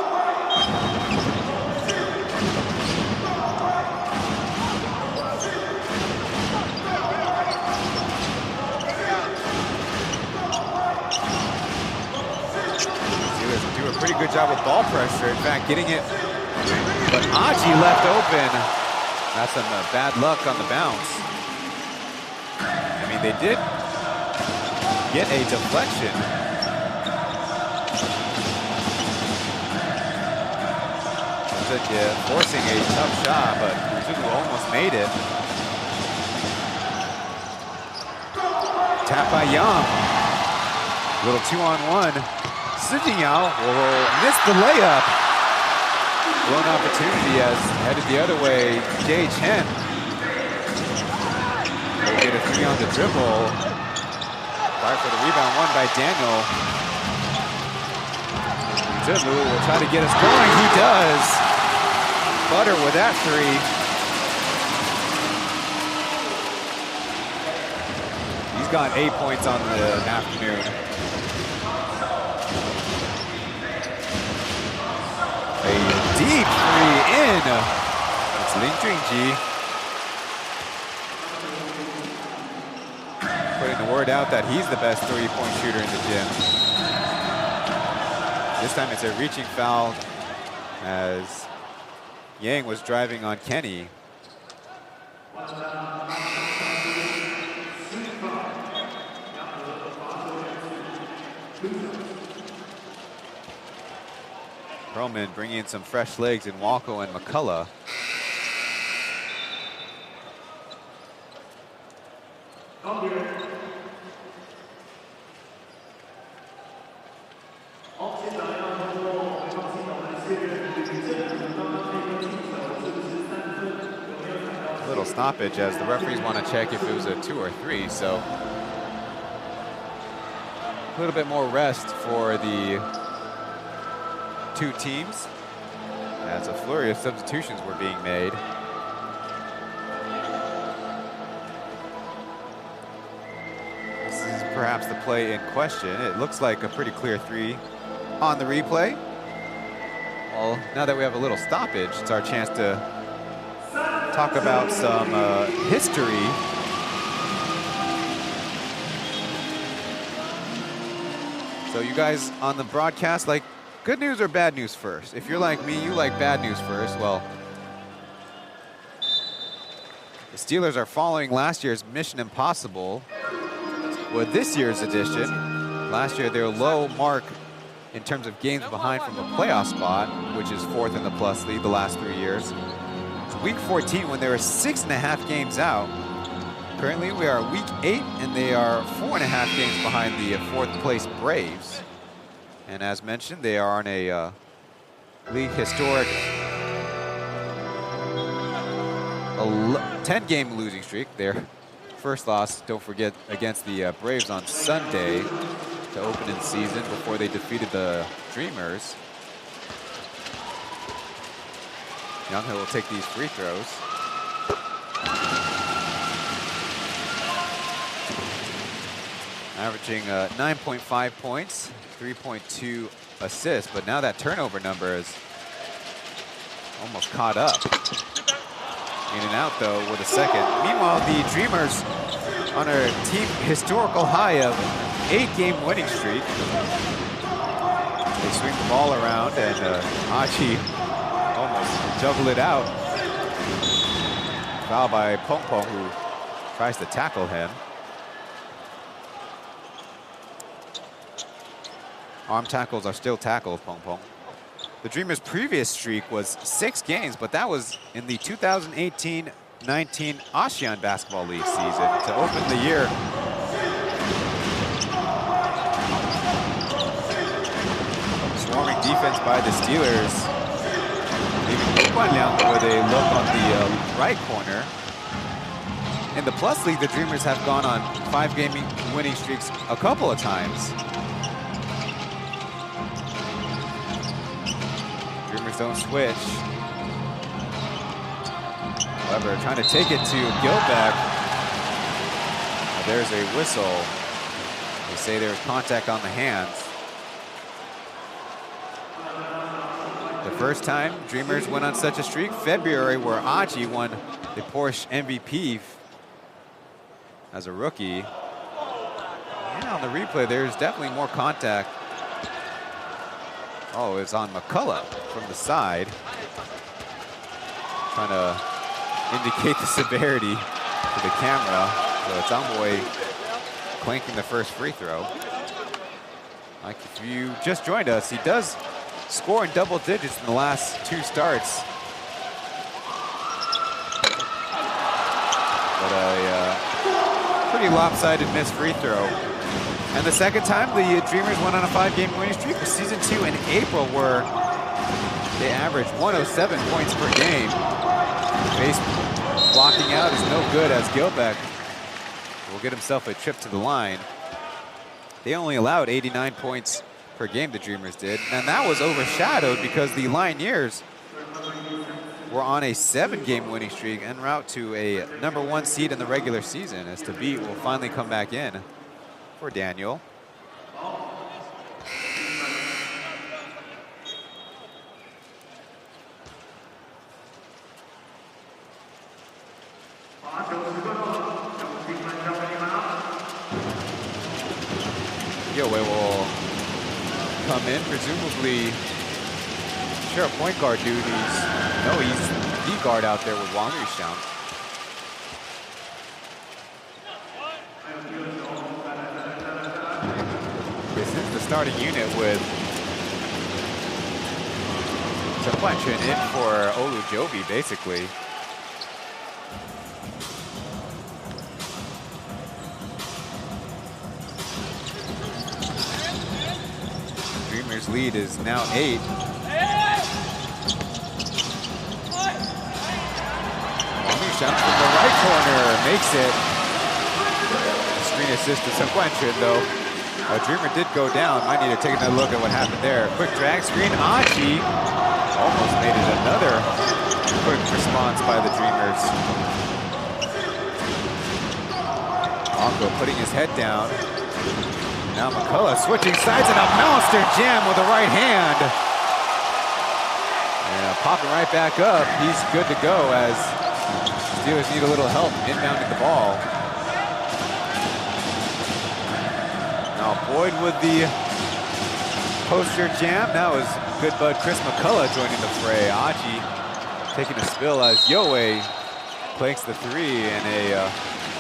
Do a pretty good job with ball pressure. In fact, getting it, but Aji left open. That's some bad luck on the bounce. I mean, they did get a deflection. Forcing a tough shot, but Zuzu almost made it. Tap by Young. Little 2-on-1. Sijingyao will miss the layup. Blown opportunity as headed the other way. Chen will get a 3 on the dribble. Fire for the rebound, won by Daniel. Zuzu will try to get us going. He does. Butter with that 3. These He's got 8 points on the afternoon. A deep three in. It's Lin Junji. Putting the word out that he's the best three-point shooter in the gym. This time it's a reaching foul as Yang was driving on Kenny. Perlman bringing in some fresh legs in Walko and McCullough. Little stoppage as the referees want to check if it was a 2 or 3, so a little bit more rest for the two teams as a flurry of substitutions were being made. This is perhaps the play in question. It looks like a pretty clear 3 on the replay. Well, now that we have a little stoppage, it's our chance to talk about some history. So you guys on the broadcast, like, good news or bad news first? If you're like me, you like bad news first. Well, the Steelers are following last year's Mission Impossible with this year's edition. Last year, their low mark in terms of games behind from a playoff spot, which is 4th in the plus lead the last 3 years. It's week 14 when they were 6.5 games out. Currently, we are week 8, and they are 4.5 games behind the 4th place Braves. And as mentioned, they are on a league historic 10-game losing streak. Their first loss, don't forget, against the Braves on Sunday to open in the season before they defeated the Dreamers. Younghill will take these free throws. Averaging 9.5 points, 3.2 assists, but now that turnover number is almost caught up. In and out, though, with a second. Meanwhile, the Dreamers on a team historical high of 8-game winning streak. They swing the ball around, and Achi almost juggled it out. Foul by Pong Pong, who tries to tackle him. Arm tackles are still tackles, Pong Pong. The Dreamers' previous streak was 6 games, but that was in the 2018-19 ASEAN Basketball League season to open the year. Swarming defense by the Steelers, leaving Guan Liang with a look on the right corner. In the Plus League, the Dreamers have gone on 5-game winning streaks a couple of times. Dreamers don't switch. However, trying to take it to Gilbeck. There's a whistle. They say there was contact on the hands. The first time Dreamers went on such a streak, February, where Achi won the Porsche MVP as a rookie. And on the replay, there's definitely more contact. Oh, it's on McCullough from the side. Trying to indicate the severity to the camera. So it's Amboy clanking the first free throw. Like, if you just joined us, he does score in double digits in the last 2 starts. But a pretty lopsided missed free throw. And the second time the Dreamers went on a 5-game winning streak was season 2 in April, where they averaged 107 points per game. Base blocking out is no good as Gilbeck will get himself a trip to the line. They only allowed 89 points per game, the Dreamers did, and that was overshadowed because the Lioneers were on a 7-game winning streak en route to a #1 seed in the regular season, as Tabit will finally come back in for Daniel. Yue will come in, presumably share point guard duties. No, he's the guard out there with Wang Yuxiang. This is the starting unit with Chen in for Olu Jobi, basically. Dreamers' lead is now 8. Shot from the right corner, makes it. Screen assist to Chen, though. Dreamer did go down. Might need to take another look at what happened there. Quick drag screen. Achi almost made it another quick response by the Dreamers. Ongo putting his head down. Now McCullough switching sides and a monster jam with the right hand. And popping right back up. He's good to go as Steelers need a little help inbounding the ball. Now Boyd with the poster jam. That was good bud Chris McCullough joining the fray. Achi taking a spill as Yue planks the 3 and a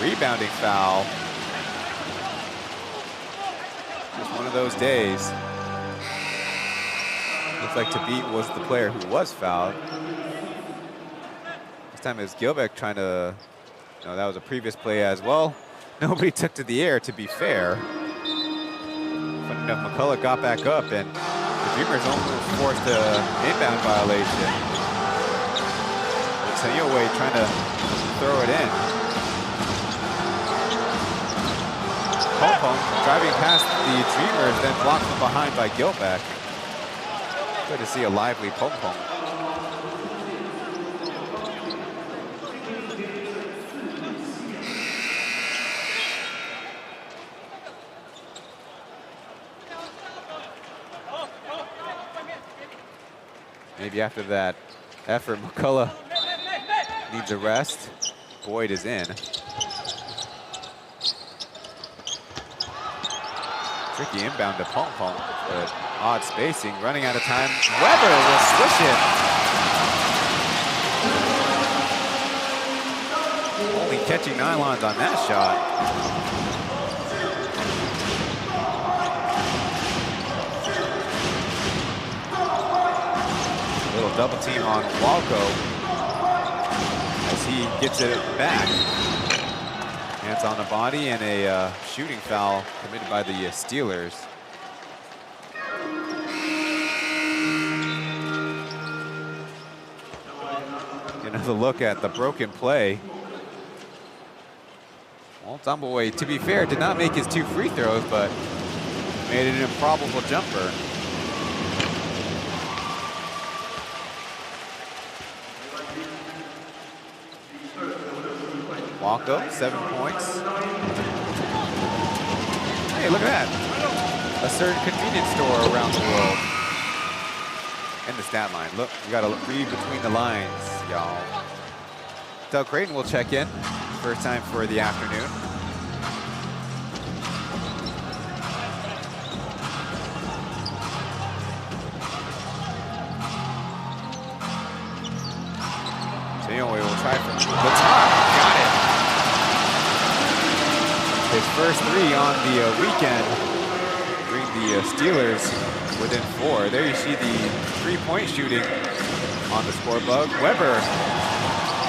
rebounding foul. Just one of those days. Looks like Tabit was the player who was fouled. This time it was Gilbeck trying to, no, that was a previous play as well. Nobody took to the air, to be fair. Funny enough, McCullough got back up and the Dreamers almost forced an inbound violation. Yue trying to throw it in. Pong driving past the Dreamers, then blocked from behind by Gilbeck. Good to see a lively Pong. Maybe after that effort, McCullough needs a rest. Boyd is in. Tricky inbound to Pong, but odd spacing, running out of time. Weber will swish it. Only catching nylons on that shot. Little double team on Walco as he gets it back. Hands on the body and a shooting foul committed by the Steelers. Another look at the broken play. Well, Tumbleweed, to be fair, did not make his 2 free throws, but made it an improbable jumper. Walko, 7 points. Hey, look at that. A certain convenience store around the world. And the stat line. Look, we gotta read between the lines, y'all. Doug Creighton will check in. First time for the afternoon. We will try from the top. Got it. His first 3 on the weekend bring the Steelers within 4. There you see the 3-point shooting on the scoreboard. Weber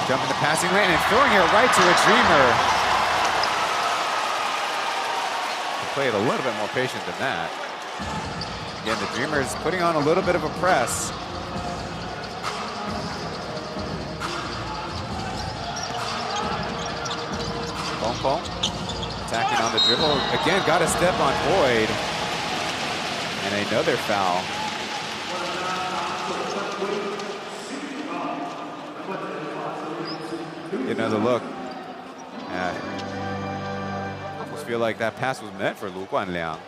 jumping the passing lane and throwing it right to a Dreamer. He played a little bit more patient than that. Again, the Dreamers putting on a little bit of a press. Pong attacking on the dribble. Again, got a step on Boyd. And another foul. Get another look. Almost feel like that pass was meant for Lu Guanliang.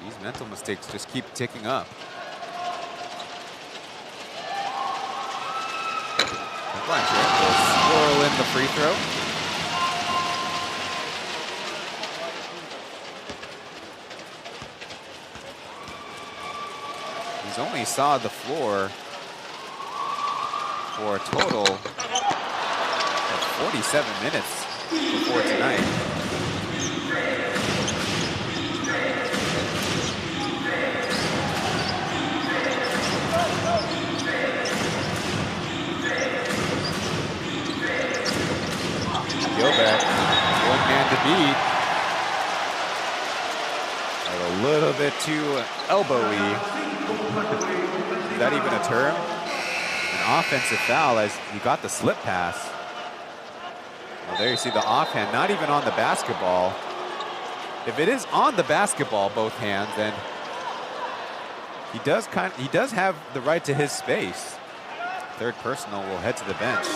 These mental mistakes just keep ticking up. Will swirl in the free throw. He's only saw the floor for a total of 47 minutes before tonight. Gilbert, one man to beat. A little bit too elbowy. Is that even a term? An offensive foul as he got the slip pass. Well, there you see the offhand, not even on the basketball. If it is on the basketball, both hands, then he does have the right to his space. Third personal will head to the bench.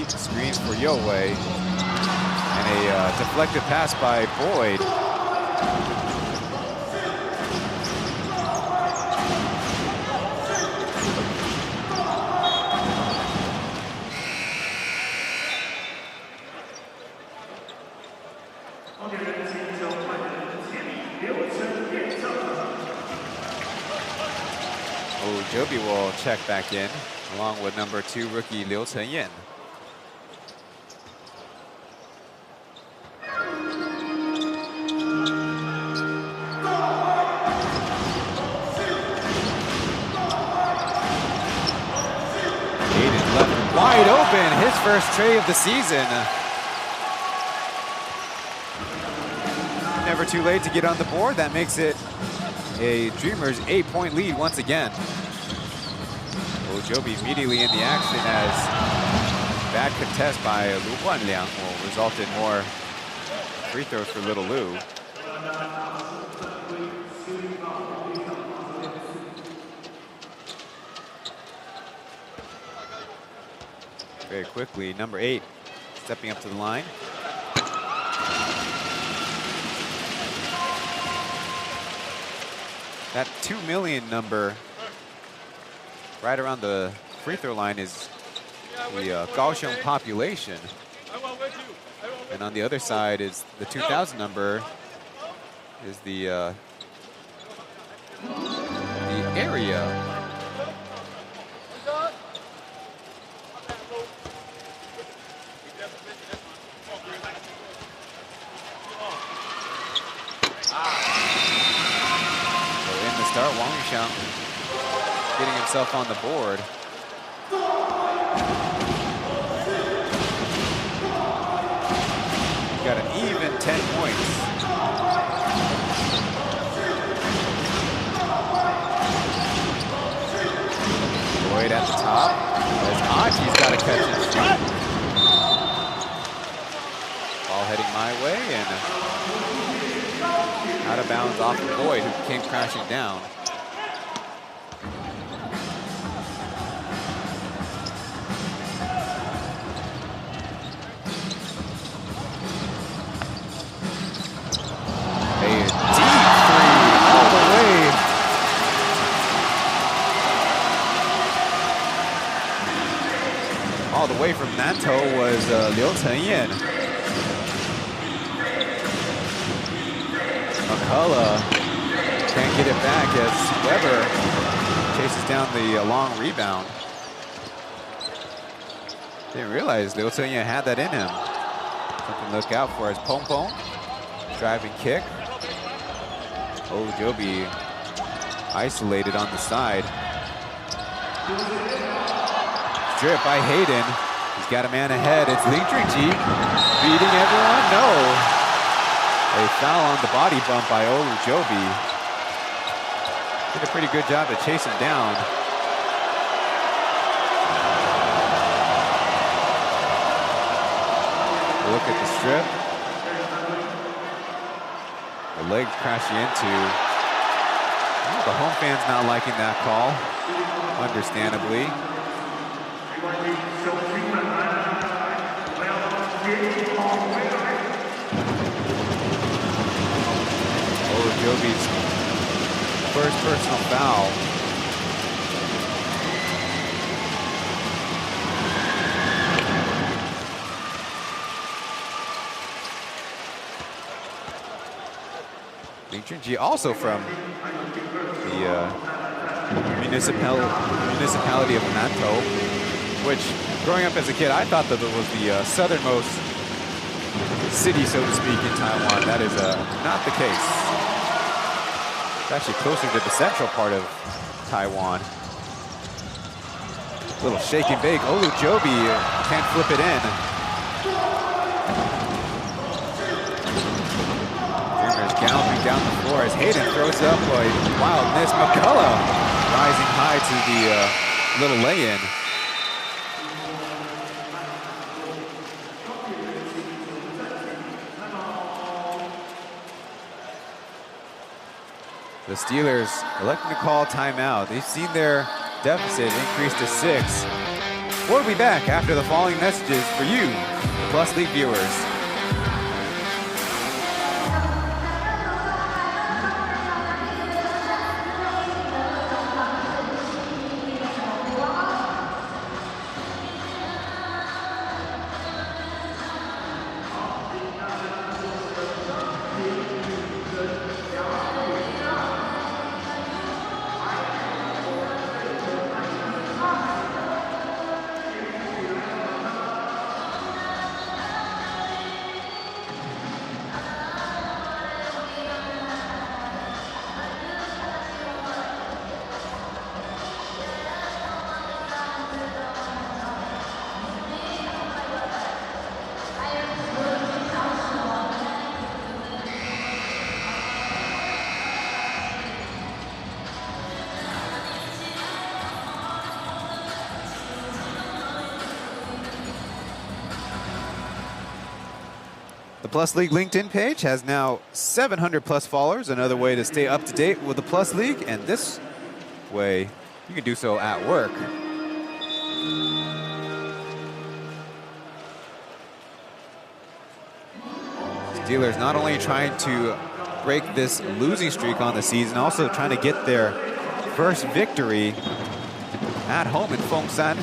Screens for Yowei, and a deflected pass by Boyd. Oh, Joby will check back in, along with number 2 rookie Liu Chenyan. Wide open, his first tray of the season. Never too late to get on the board. That makes it a Dreamers 8-point lead once again. Joby immediately in the action as bad contest by Lu Guanliang will result in more free throws for Little Lu. Very quickly, number 8 stepping up to the line. That 2 million number right around the free throw line is the Kaohsiung population. And on the other side is the 2,000 number is the area. Start Wang Yuxiang getting himself on the board. He's got an even 10 points. Boyd at the top. As Aji's got to catch and shoot. Ball heading my way and out of bounds off of Boyd, who came crashing down. A deep three all the way. All the way from Nantou was Liu Chenyan. McCullough can't get it back as Weber chases down the long rebound. Didn't realize Liu Chenyan had that in him. Something to look out for as Pong Pong. Driving kick. Oh, Joby isolated on the side. Strip by Hayden. He's got a man ahead. It's Ling Jingji beating everyone. No. A foul on the body bump by Olu Joby. Did a pretty good job to chase him down. strip. The leg crashing into. Well, the home fans not liking that call, understandably. Jovi's first personal foul. Lee Junji also from the municipality of Nantou, which growing up as a kid, I thought that it was the southernmost city, so to speak, in Taiwan. That is not the case. It's actually closer to the central part of Taiwan. Little shake and bake. Olu Jobi can't flip it in. Dreamers galloping down the floor as Hayden throws up a wild miss. McCullough rising high to the little lay-in. The Steelers electing to call timeout. They've seen their deficit increase to 6. We'll be back after the following messages for you, the Plus League viewers. The Plus League LinkedIn page has now 700 plus followers, another way to stay up to date with the Plus League, and this way you can do so at work. Steelers not only trying to break this losing streak on the season, also trying to get their first victory at home in Formosa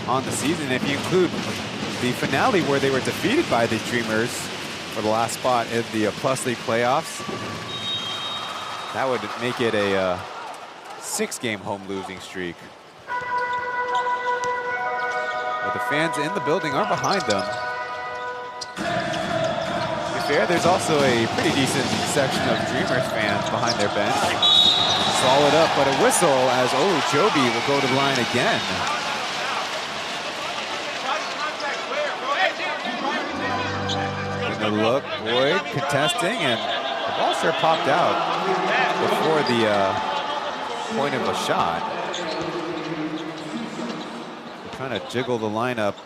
on the season. If you include the finale where they were defeated by the Dreamers for the last spot in the Plus League playoffs, that would make it a 6-game home losing streak. But the fans in the building are behind them. To be fair, there's also a pretty decent section of Dreamers fans behind their bench. Solid up, but a whistle as Olu Jobi will go to the line again. A look, Boyd contesting, and the ball sure popped out before the point of a shot. They're trying to jiggle the lineup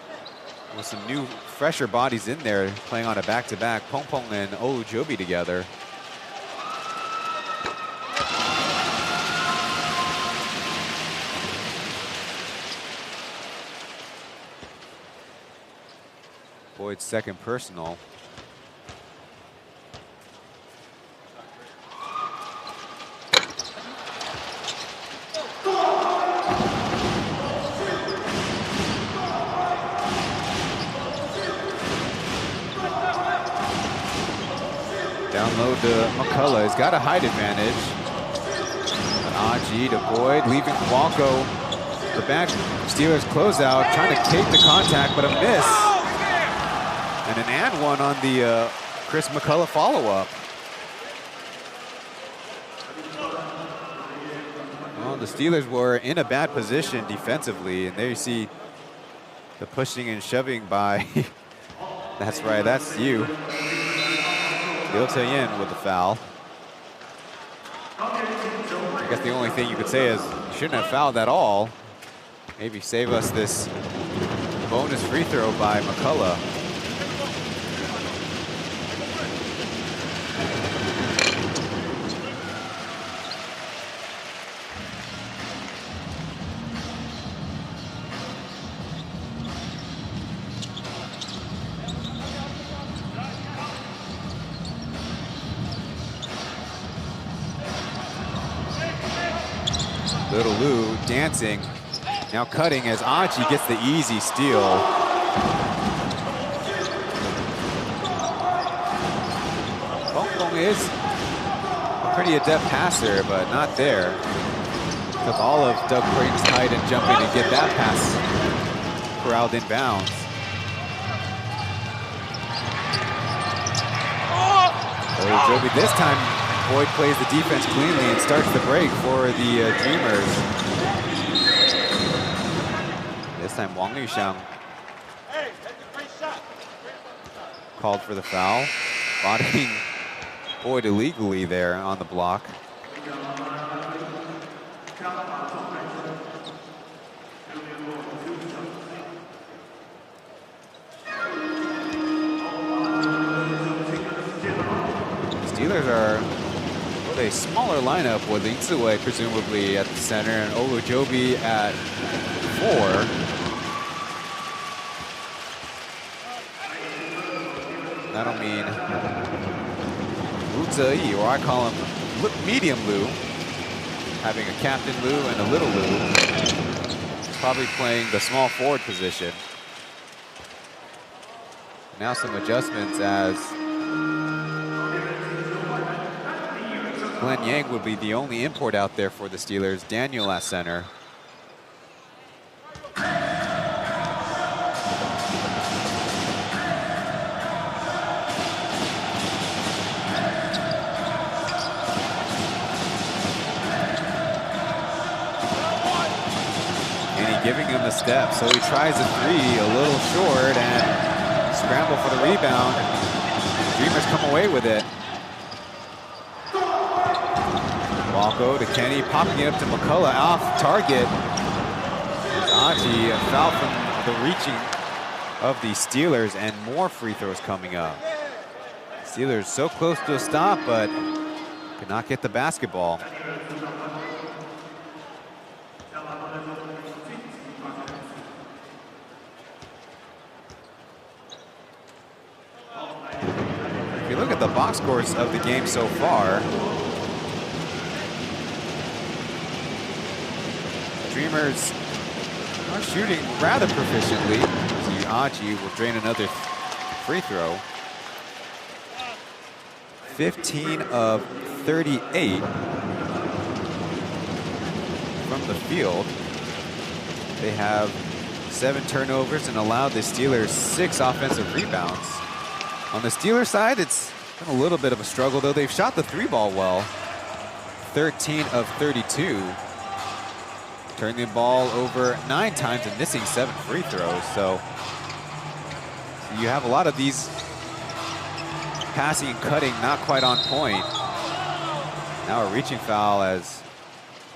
with some new, fresher bodies in there, playing on a back-to-back. Pong Pong and Olu Jobi together. Boyd's second personal. Download to McCullough. He's got a height advantage. Aji to Boyd, leaving Walko. The back Steelers closeout, trying to take the contact, but a miss. And an and one on the Chris McCullough follow-up. Well, the Steelers were in a bad position defensively, and there you see the pushing and shoving by, that's right, that's you. Liu Taeyin with the foul. I guess the only thing you could say is you shouldn't have fouled at all. Maybe save us this bonus free throw by McCullough. Little Lou dancing, now cutting as Achi gets the easy steal. Bong is a pretty adept passer, but not there. Took all of Doug Creighton's height and jumping to get that pass corralled in bounds. Joby this time, Boyd plays the defense cleanly and starts the break for the Dreamers. This time Wang Yuxiang called for the foul, bodying Boyd illegally there on the block. Steelers are with a smaller lineup with Lin Ziwei presumably at the center and Olujobi at 4. That'll mean Wu Ziyi, or I call him Medium Lu, having a Captain Lu and a Little Lu. Probably playing the small forward position. Now some adjustments as Glenn Yang would be the only import out there for the Steelers. Daniel at center. Giving him the step, so he tries a 3, a little short, and scramble for the rebound. Dreamers come away with it. Walko to Kenny, popping it up to McCullough, off target. Achi, a foul from the reaching of the Steelers, and more free throws coming up. Steelers so close to a stop, but could not get the basketball. Look at the box scores of the game so far. Dreamers are shooting rather proficiently. Achi will drain another free throw. 15 of 38 from the field. They have 7 turnovers and allowed the Steelers 6 offensive rebounds. On the Steelers side, it's been a little bit of a struggle, though. They've shot the 3-ball well. 13 of 32. Turning the ball over 9 times and missing 7 free throws. So you have a lot of these passing and cutting not quite on point. Now a reaching foul as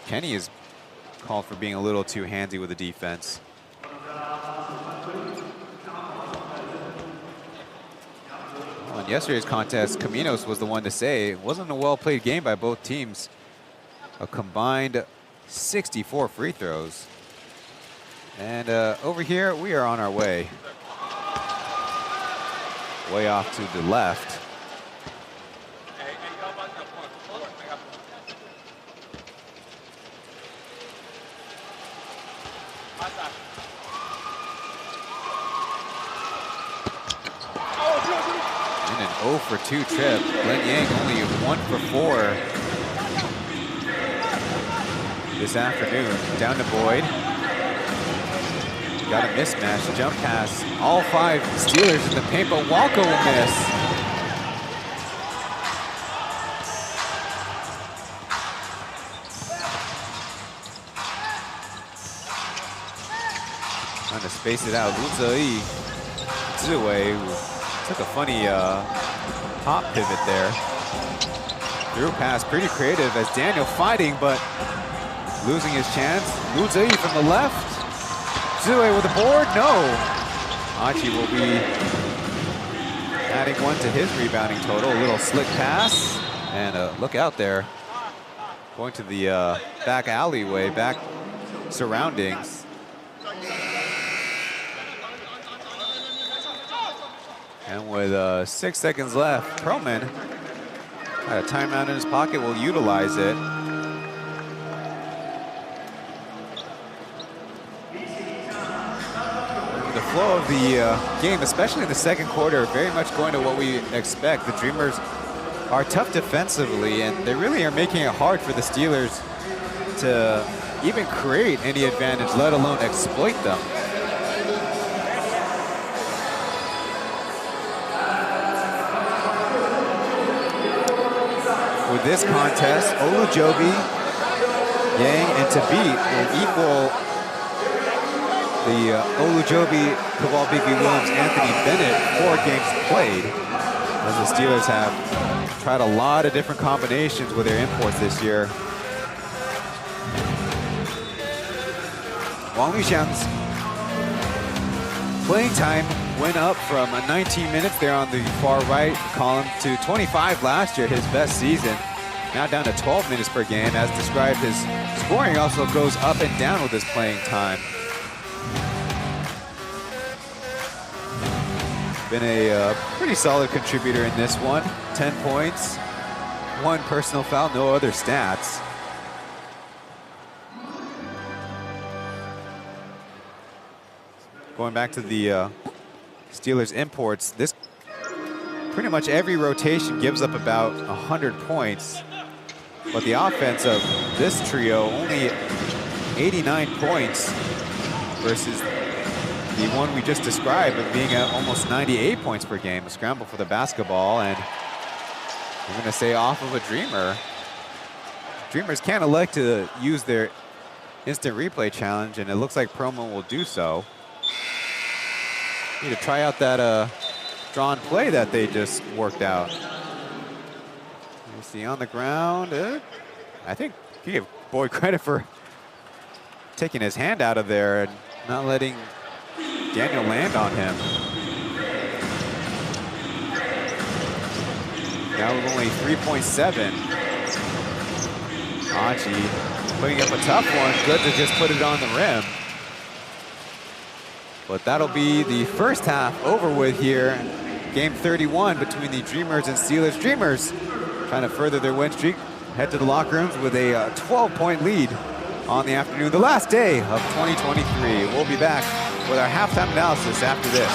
Kenny is called for being a little too handsy with the defense. In yesterday's contest, Caminos was the one to say it wasn't a well-played game by both teams. A combined 64 free throws. And over here, we are on our way. Way off to the left. In an 0 for 2 trip. Glenn Yang only 1 for 4 this afternoon. Down to Boyd. Got a mismatch, jump pass. All 5 Steelers in the paint, but Walko will miss. Trying to space it out. Wu Ziwei took a funny hop pivot there. Through pass, pretty creative as Daniel fighting, but losing his chance. Wu Ziyi from the left. Ziwei with the board, no. Achi will be adding 1 to his rebounding total. A little slick pass, and look out there. Going to the back alleyway, back surroundings. And with 6 seconds left, Perlman got a timeout in his pocket, will utilize it. The flow of the game, especially in the second quarter, very much going to what we expect. The Dreamers are tough defensively, and they really are making it hard for the Steelers to even create any advantage, let alone exploit them. With this contest, Olujobi, Yang, and Tabit will equal the Olujobi, Kaval Bigby Williams, Anthony Bennett 4 games played, as the Steelers have tried a lot of different combinations with their imports this year. Wang Lixiang's playing time went up from 19 minutes there on the far right column to 25 last year, his best season. Now down to 12 minutes per game. As described, his scoring also goes up and down with his playing time. Been a pretty solid contributor in this one. 10 points, 1 personal foul, no other stats. Going back to the Steelers imports, this pretty much every rotation gives up about 100 points, but the offense of this trio only 89 points versus the one we just described of being at almost 98 points per game. A scramble for the basketball, and I'm gonna say off of a Dreamer. Dreamers can't elect to use their instant replay challenge, and it looks like Perlman will do so. Need to try out that drawn play that they just worked out. You see on the ground. I think he gave Boyd credit for taking his hand out of there and not letting Daniel land on him. Now with only 3.7. Achi putting up a tough one. Good to just put it on the rim. But that'll be the first half over with here. Game 31 between the Dreamers and Steelers. Dreamers trying to further their win streak. Head to the locker rooms with a 12-point lead on the afternoon, the last day of 2023. We'll be back with our halftime analysis after this.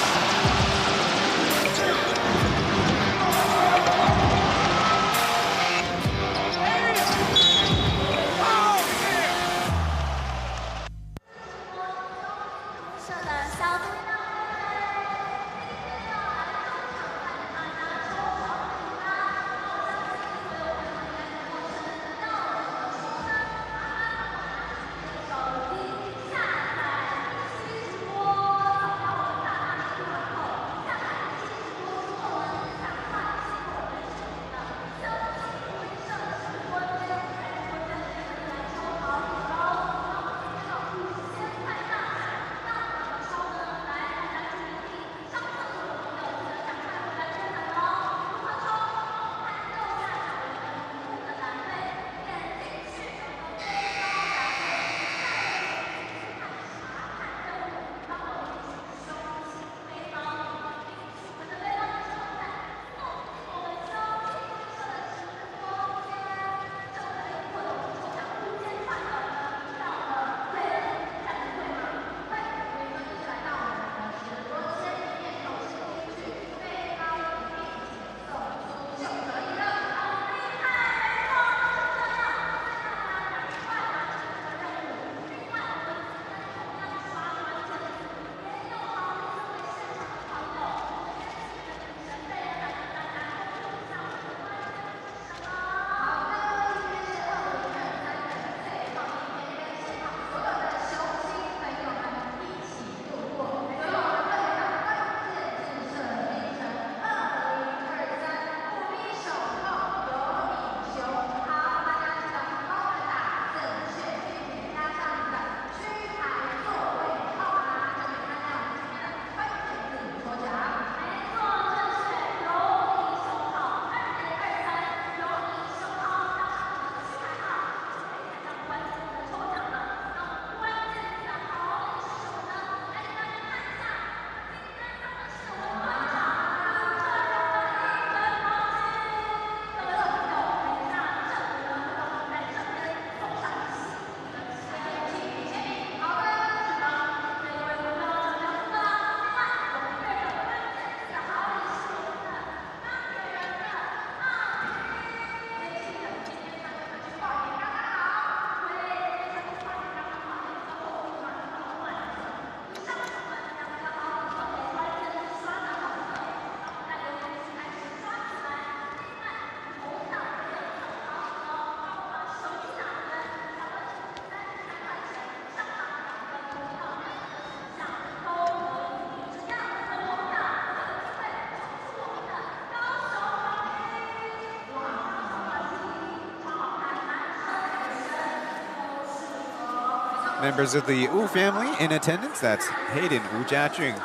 members of the Wu family in attendance. That's Hayden Wu Jiajun,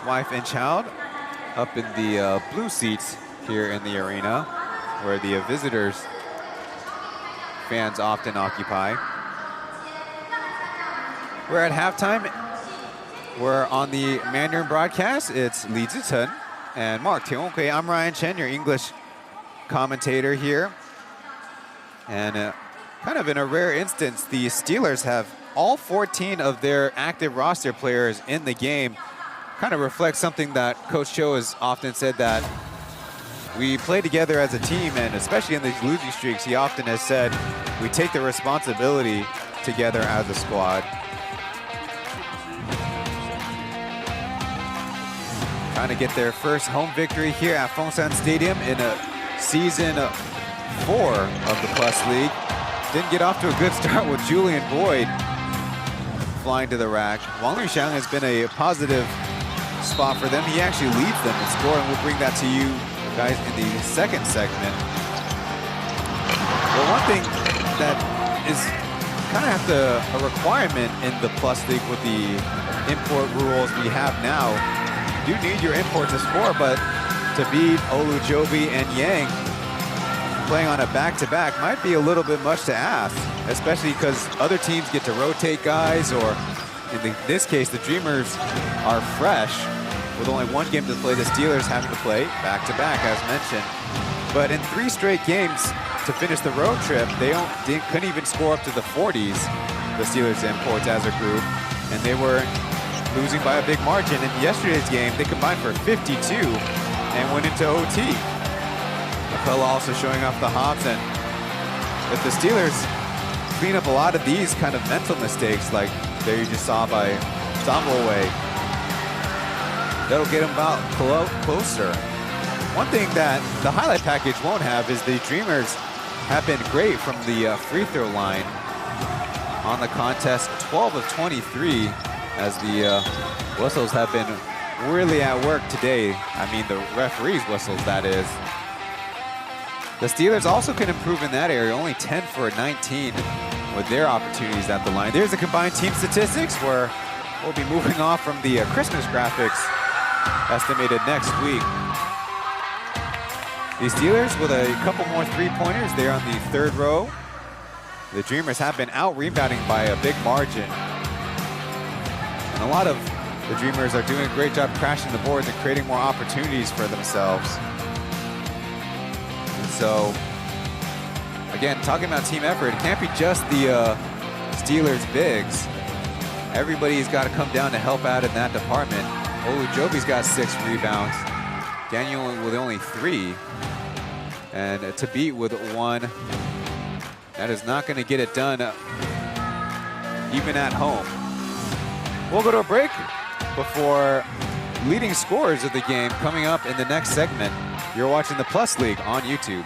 wife and child, up in the blue seats here in the arena, where the visitors fans often occupy. We're at halftime. We're on the Mandarin broadcast. It's Li Zichen and Mark Tionghui. I'm Ryan Chen, your English commentator here. And kind of in a rare instance, the Steelers have all 14 of their active roster players in the game. Kind of reflects something that Coach Cho has often said, that we play together as a team, and especially in these losing streaks, he often has said, we take the responsibility together as a squad. Trying to get their first home victory here at Formosa Stadium in a season 4 of the Plus League. Didn't get off to a good start with Julian Boyd flying to the rack. Wang Luxiang has been a positive spot for them. He actually leads them in scoring. We'll bring that to you guys in the second segment. Well, one thing that is kind of a requirement in the Plus League with the import rules we have now, you do need your import to score, but to beat Olu Jobi and Yang playing on a back-to-back might be a little bit much to ask, especially because other teams get to rotate guys, or in this case, the Dreamers are fresh with only one game to play. The Steelers having to play back-to-back, as mentioned. But in 3 straight games to finish the road trip, they couldn't even score up to the 40s, the Steelers imports as a group, and they were losing by a big margin. In yesterday's game, they combined for 52 and went into OT. Capella also showing off the hops, and if the Steelers clean up a lot of these kind of mental mistakes, like there you just saw by Samway, that'll get them about closer. One thing that the highlight package won't have is the Dreamers have been great from the free throw line on the contest, 12 of 23, as the whistles have been really at work today. I mean, the referees' whistles, that is. The Steelers also can improve in that area, only 10 for 19 with their opportunities at the line. There's the combined team statistics, where we'll be moving off from the Christmas graphics estimated next week. The Steelers with a couple more three-pointers. They're on the 3rd row. The Dreamers have been out-rebounding by a big margin. And a lot of the Dreamers are doing a great job crashing the boards and creating more opportunities for themselves. And so, again, talking about team effort, it can't be just the Steelers bigs. Everybody's got to come down to help out in that department. Olu Jobi's got 6 rebounds. Daniel with only 3. And Tabit with 1. That is not going to get it done even at home. We'll go to a break before leading scorers of the game coming up in the next segment. You're watching the Plus League on YouTube.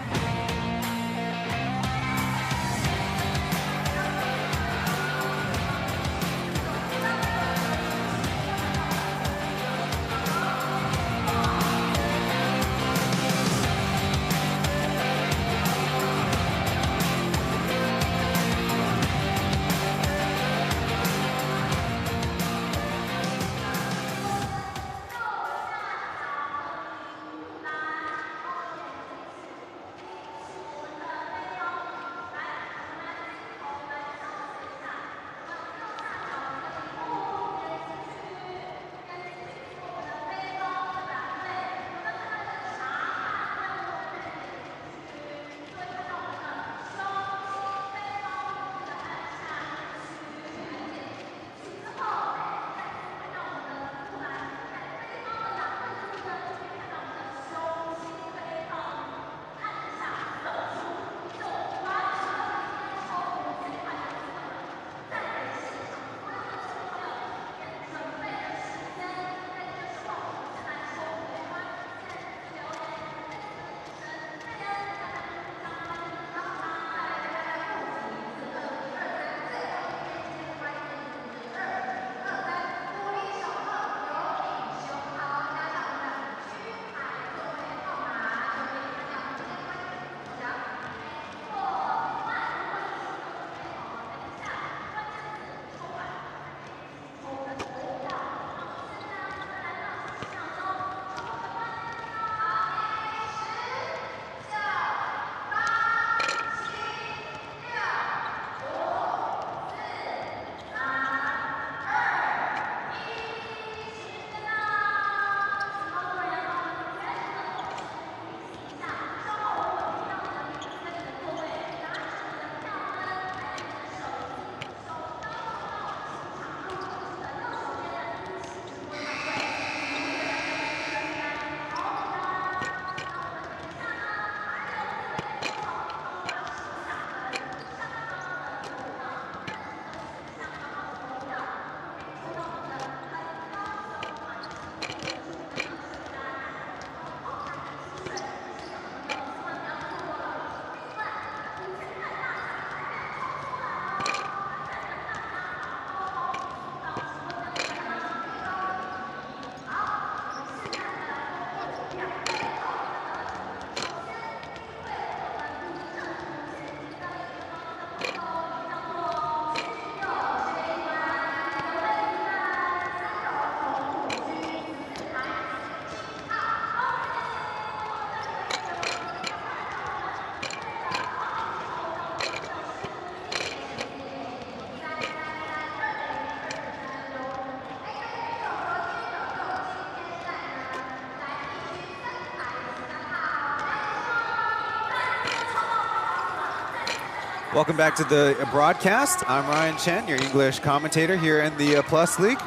Welcome back to the broadcast. I'm Ryan Chen, your English commentator here in the Plus League.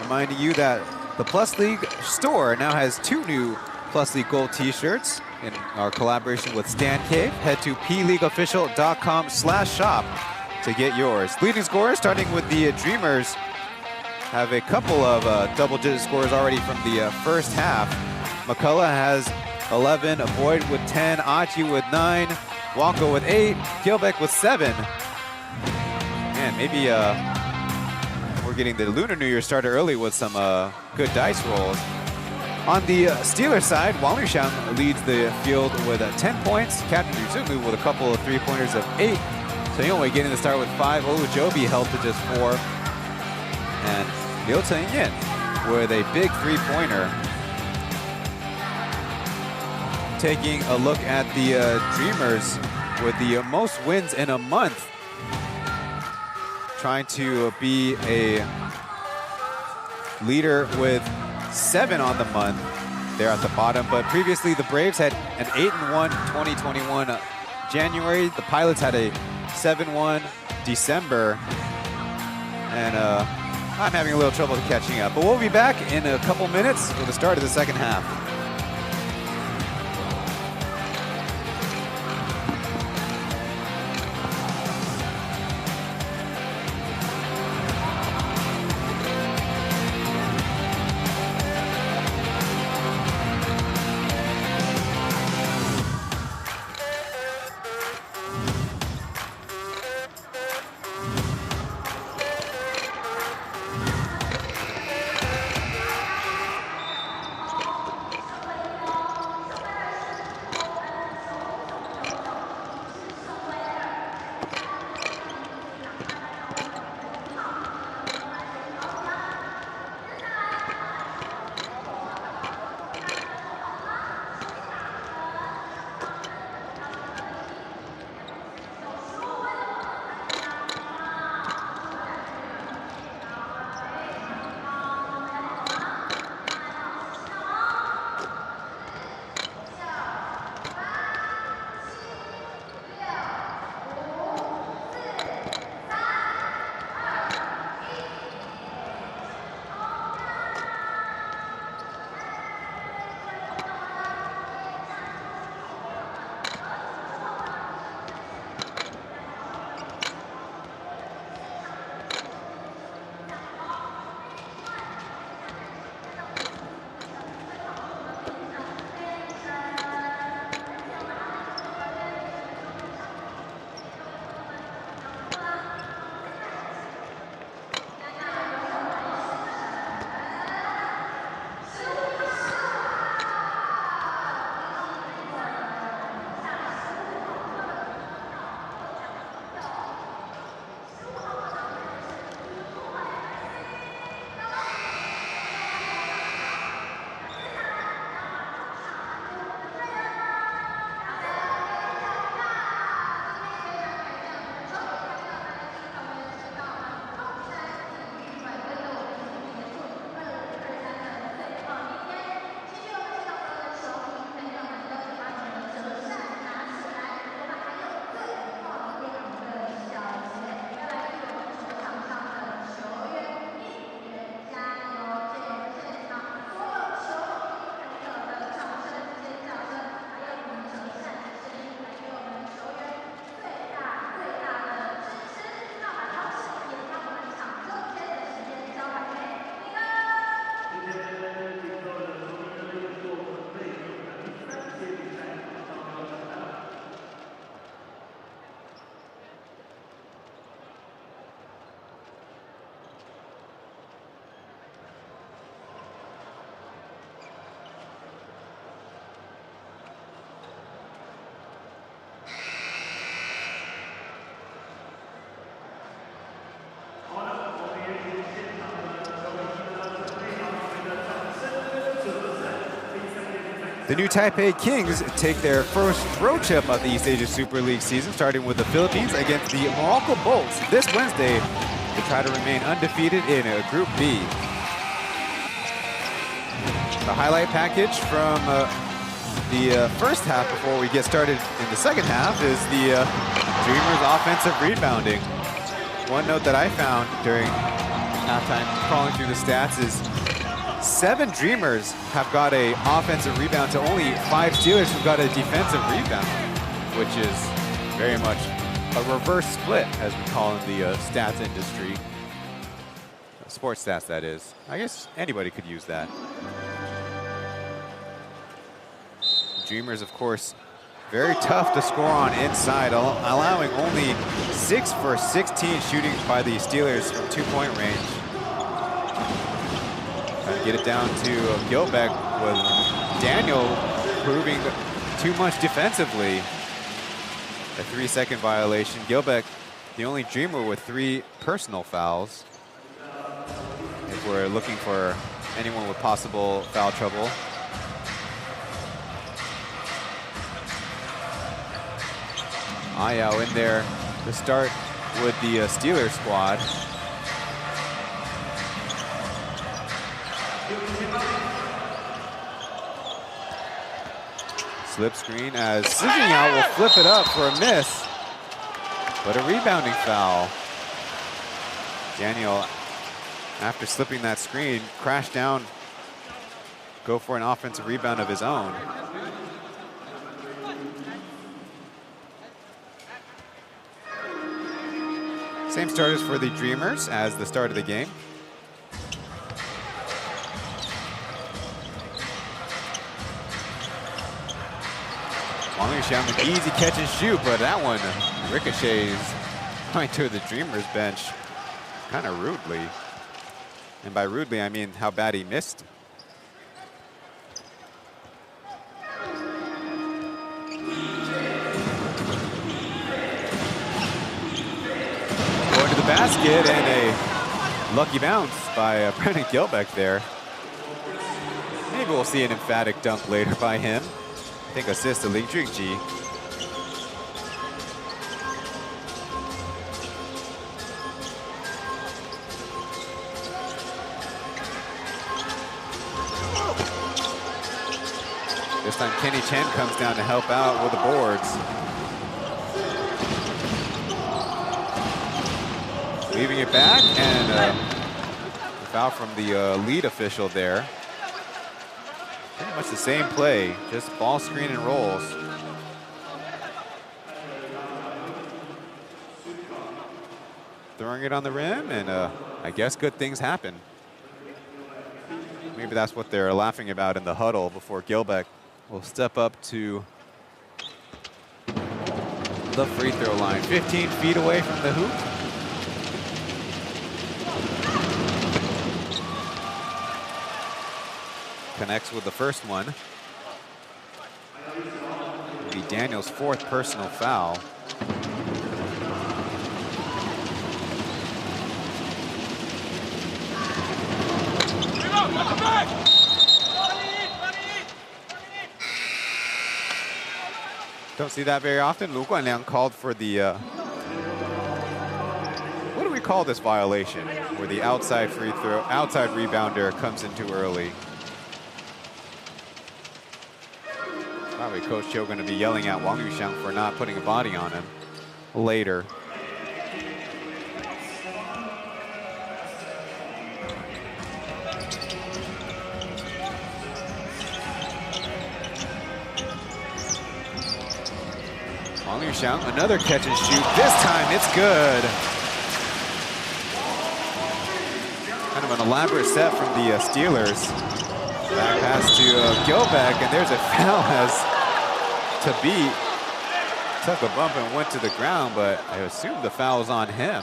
Reminding you that the Plus League store now has 2 new Plus League Gold t-shirts in our collaboration with Stan Cave. Head to pleagueofficial.com/shop to get yours. Leading scorers, starting with the Dreamers, have a couple of double-digit scores already from the first half. McCullough has 11, Boyd with 10, Achi with 9, Walko with 8, Gilbeck with 7. Man, maybe we're getting the Lunar New Year started early with some good dice rolls. On the Steelers side, Wang Luxiang leads the field with 10 points. Captain Yuzugu with a couple of 3-pointers of 8. So Yongwei getting the start with 5. Olujobi held to just 4. And Liu Chenyin with a big 3-pointer. Taking a look at the Dreamers with the most wins in a month. Trying to be a leader with 7 on the month. They're at the bottom, but previously the Braves had an 8-1 2021 January. The Pilots had a 7-1 December. And I'm having a little trouble catching up. But we'll be back in a couple minutes for the start of the second half. The new Taipei Kings take their first road trip of the East Asia Super League season, starting with the Philippines against the Morocco Bolts this Wednesday to try to remain undefeated in Group B. The highlight package from the first half before we get started in the second half is the Dreamers' offensive rebounding. One note that I found during halftime crawling through the stats is 7 Dreamers have got a offensive rebound to only 5 Steelers who've got a defensive rebound, which is very much a reverse split, as we call in the stats industry. Sports stats, that is. I guess anybody could use that. Dreamers, of course, very tough to score on inside, allowing only 6 for 16 shooting by the Steelers from 2-point range. Trying to get it down to Gilbeck with Daniel proving too much defensively. A 3-second violation. Gilbeck, the only Dreamer with 3 personal fouls. If we're looking for anyone with possible foul trouble. Ayao in there to start with the Steelers squad. Slip screen as Signial will flip it up for a miss, but a rebounding foul. Daniel, after slipping that screen, crashed down, go for an offensive rebound of his own. Same starters for the Dreamers as the start of the game. Wang Yuxiang, an easy catch and shoot, but that one ricochets right to the Dreamers bench kind of rudely. And by rudely, I mean how bad he missed. Going to the basket and a lucky bounce by Brennan Gilbeck there. Maybe we'll see an emphatic dunk later by him. I think assist to Li Jingji. This time Kenny Chen comes down to help out with the boards. Leaving it back, and a foul from the lead official there. Pretty much the same play, just ball screen and rolls. Throwing it on the rim, and I guess good things happen. Maybe that's what they're laughing about in the huddle before Gilbeck will step up to the free throw line. 15 feet away from the hoop. Connects with the first one. It'll be Daniel's 4th personal foul. Don't see that very often. Lu Guanliang called for the, what do we call this violation? Where the outside rebounder comes in too early. Probably Coach Cho going to be yelling at Wang Yuxiang for not putting a body on him later. Wang Yuxiang, another catch and shoot. This time it's good. Kind of an elaborate set from the Steelers. Back pass to Gilbeck, and there's a foul as Tabit took a bump and went to the ground, but I assume the foul's on him.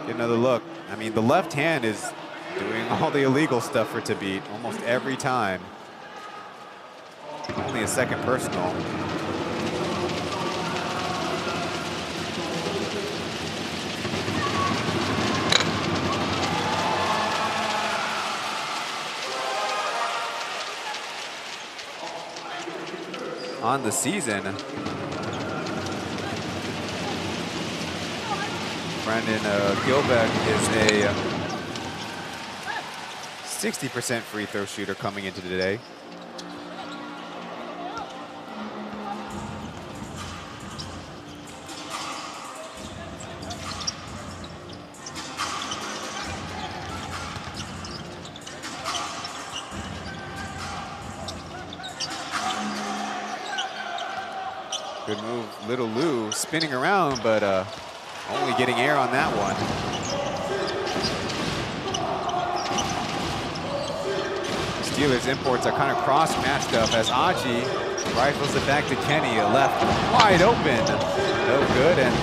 Get another look. I mean, the left hand is doing all the illegal stuff for Tabit almost every time. Only a 2nd personal. On the season, Brandon Gilbeck is a 60% free throw shooter coming into today. Good move, Little Lou spinning around, but only getting air on that one. Steelers imports are kind of cross-matched up as Aji rifles it back to Kenny, a left wide open. No good, and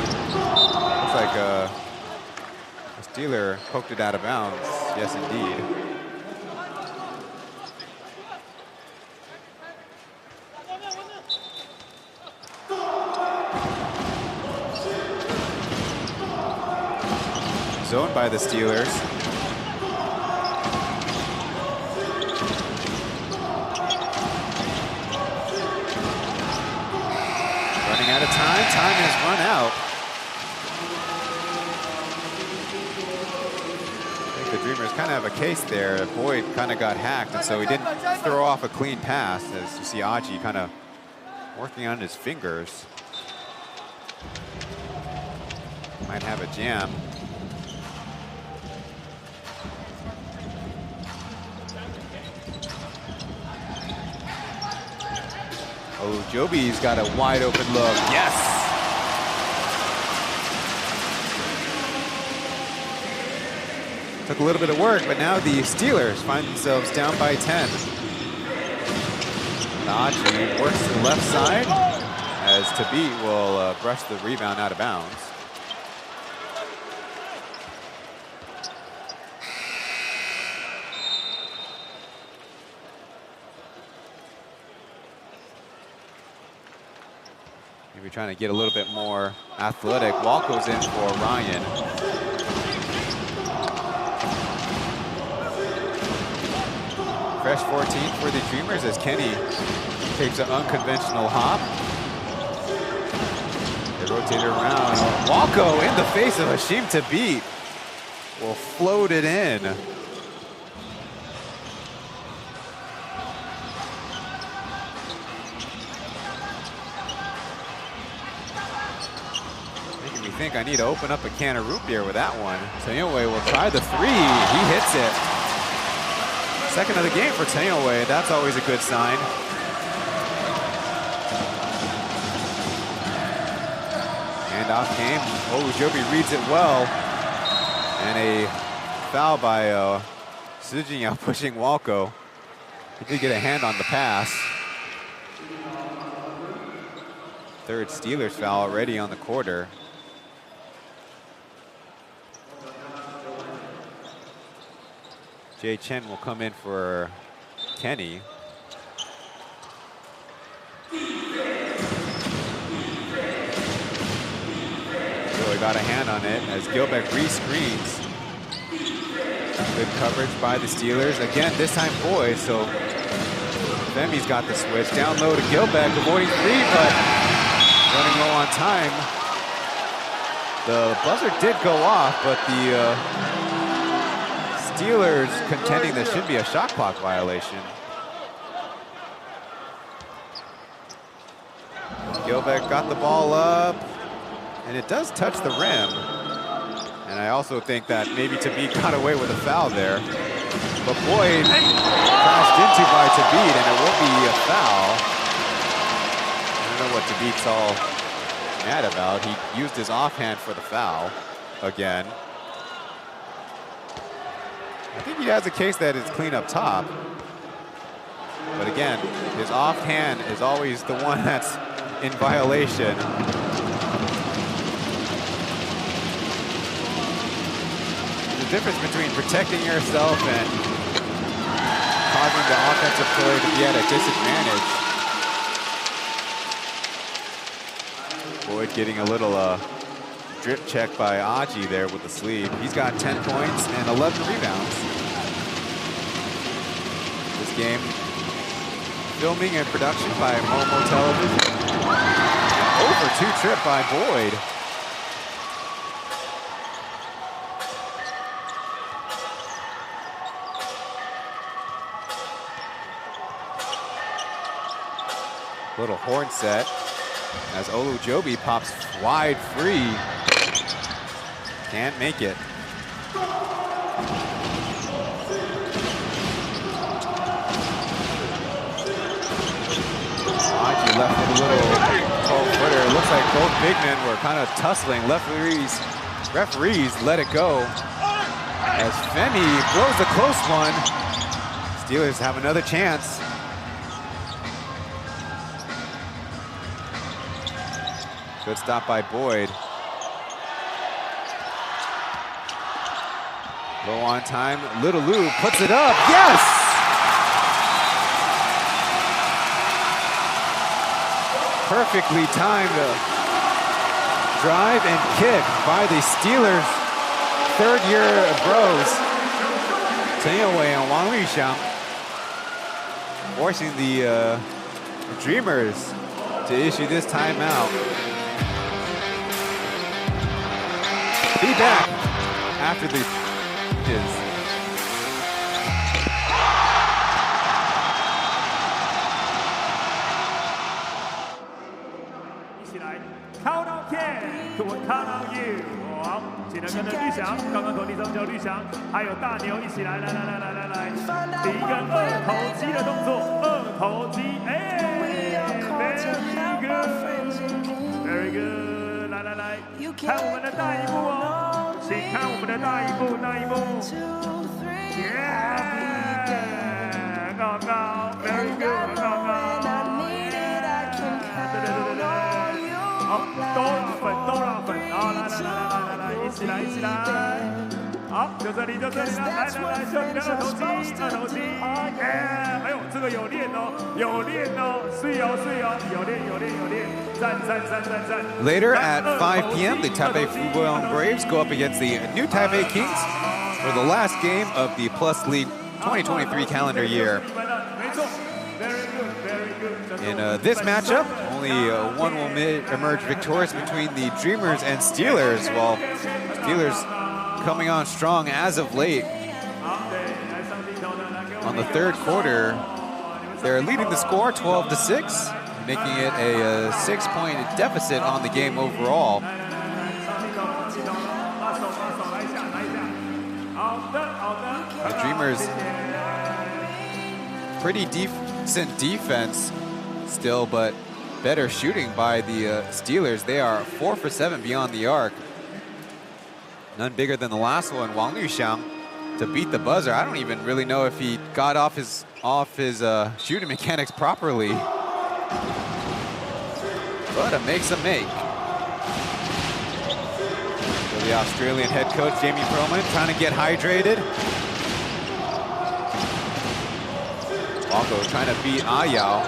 looks like a Steeler poked it out of bounds. Yes, indeed. Zoned by the Steelers. Running out of time. Time has run out. I think the Dreamers kind of have a case there. Boyd kind of got hacked, and so he didn't throw off a clean pass. As you see Aji kind of working on his fingers. Might have a jam. Oh, Joby's got a wide open look. Yes! Took a little bit of work, but now the Steelers find themselves down by 10. Aji works to the left side as Tabit will brush the rebound out of bounds. Maybe trying to get a little bit more athletic. Walko's in for Ryan. Fresh 14 for the Dreamers as Kenny takes an unconventional hop. They rotate it around. Walko in the face of Hashim Tabit will float it in. I think I need to open up a can of root beer with that one. Tenyoway will try the three. He hits it. Second of the game for Tenyoway. That's always a good sign. Handoff came. Oh, Joby reads it well. And a foul by Sujinya pushing Walko. He did get a hand on the pass. Third Steelers foul already on the quarter. Chen will come in for Kenny. Really got a hand on it as Gilbeck re-screens. Good coverage by the Steelers. Again, this time Boyd, so Femi's got the switch. Down low to Gilbeck, avoiding three, but running low on time. The buzzer did go off, but the Steelers contending there should be a shot clock violation. Gilbeck got the ball up, and it does touch the rim. And I also think that maybe Tabit got away with a foul there. But Boyd crashed into by Tabit, and it will be a foul. I don't know what Tabit's all mad about. He used his offhand for the foul again. I think he has a case that is clean up top. But again, his offhand is always the one that's in violation. The difference between protecting yourself and causing the offensive player to be at a disadvantage. Boyd getting a little drip check by Aji there with the sleeve. He's got 10 points and 11 rebounds. This game, filming and production by Momo Television. Over 2 trip by Boyd. Little horn set as Olujobi pops wide free. Can't make it. Aji left with a little 12-footer. It looks like both big men were kind of tussling. Referees let it go. As Femi blows a close one. Steelers have another chance. Good stop by Boyd. Low on time. Little Lou puts it up. Yes! Perfectly timed drive and kick by the Steelers' third-year bros, Chen and Wang Luxiang, forcing the Dreamers to issue this timeout. Be back after the pitches. Count on Ken， 我 count on you。好，请来跟着绿翔，刚刚投地上叫绿翔，还有大牛一起来，来，第一个二头肌的动作，二头肌，哎 ，very good，very good， 来，看我们的大一步哦，请看我们的大一步，yeah， 高，very good， 很高。好，都让粉，好，来，一起来，好，就这里了，来，秀你的二头肌，哎呦，这个有练哦，是有练，赞。Later at 5 p.m., the Taipei Fubon Braves go up against the New Taipei Kings for the last game of the Plus League 2023 calendar year. In this matchup, only one will emerge victorious between the Dreamers and Steelers, while Steelers coming on strong as of late. On the third quarter, they're leading the score 12-6, making it a 6-point deficit on the game overall. The Dreamers, pretty decent defense still, but better shooting by the Steelers. They are 4 for 7 beyond the arc. None bigger than the last one, Wang Luxiang, to beat the buzzer. I don't even really know if he got off his shooting mechanics properly. But it makes a make. So the Australian head coach, Jamie Perlman, trying to get hydrated. Walko trying to beat Ayao.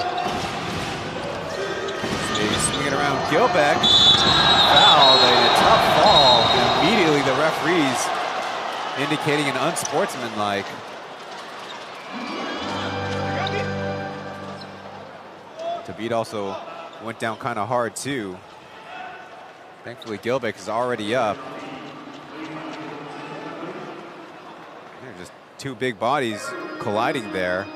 Swing it around Gilbeck. Fouled, a tough ball. Immediately the referees indicating an unsportsmanlike. Tabit also went down kind of hard too. Thankfully Gilbeck is already up. They're just two big bodies colliding there.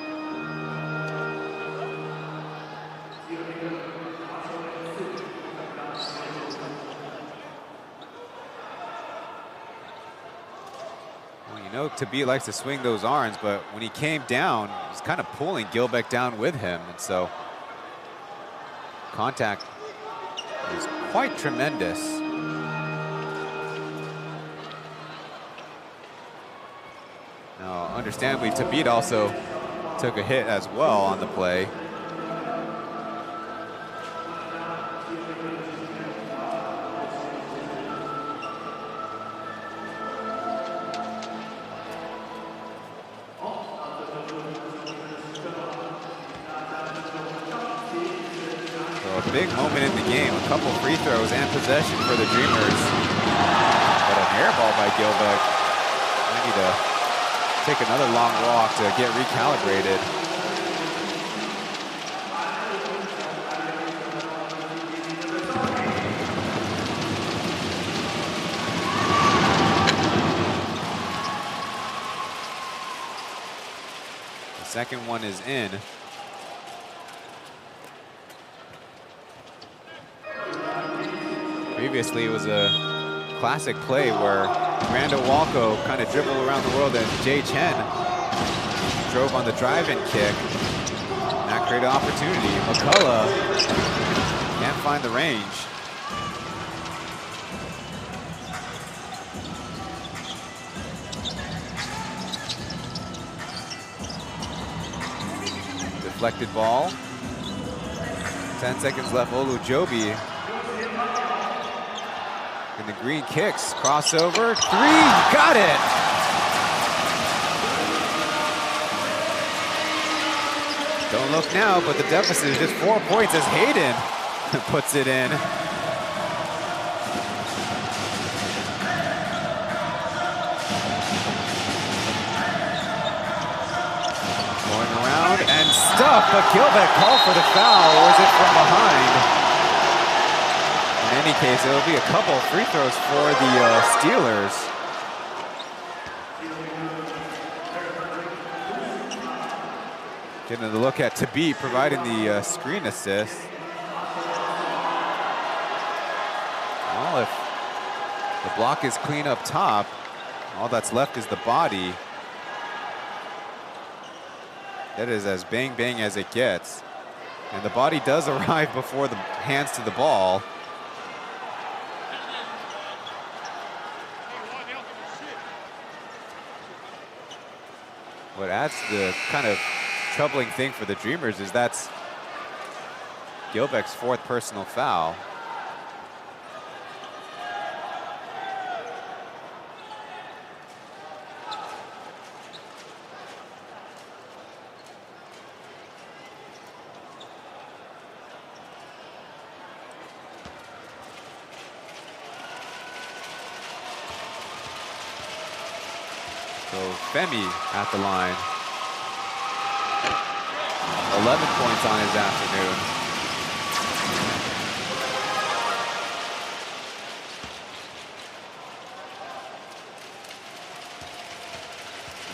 Tabit likes to swing those arms, but when he came down, he's kind of pulling Gilbeck down with him, and so contact is quite tremendous. Now, understandably, Tabit also took a hit as well on the play. Big moment in the game, a couple free throws and possession for the Dreamers. But an air ball by Gilbeck. I need to take another long walk to get recalibrated. The second one is in. Previously, it was a classic play where Randall Walco kind of dribbled around the world and Jay Chen drove on the drive-in kick. And that created an opportunity. McCullough can't find the range. Deflected ball. 10 seconds left. Olujobi in the green kicks. Crossover. 3. Got it. Don't look now, but the deficit is just 4 points as Hayden puts it in. Going around and stuffed, but Gilbeck called for the foul, or is it from behind? In any case, it'll be a couple free throws for the Steelers. Getting a look at Tabit providing the screen assist. Well, if the block is clean up top, all that's left is the body. That is as bang-bang as it gets. And the body does arrive before the hands to the ball. What adds the kind of troubling thing for the Dreamers is that's Gilbeck's 4th personal foul. So Femi at the line. 11 points on his afternoon.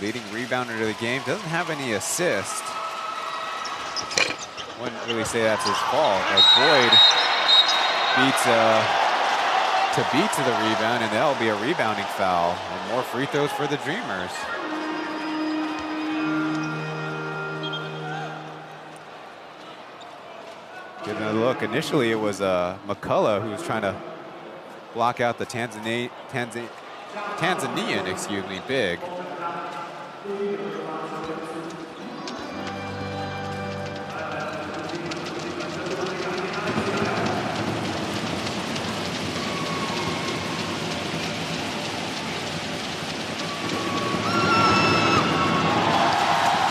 Leading rebounder of the game, doesn't have any assist. Wouldn't really say that's his fault, as Boyd beats Tabit to the rebound, and that'll be a rebounding foul. And more free throws for the Dreamers. Give another look. Initially, it was McCullough who was trying to block out the Tanzanian, big.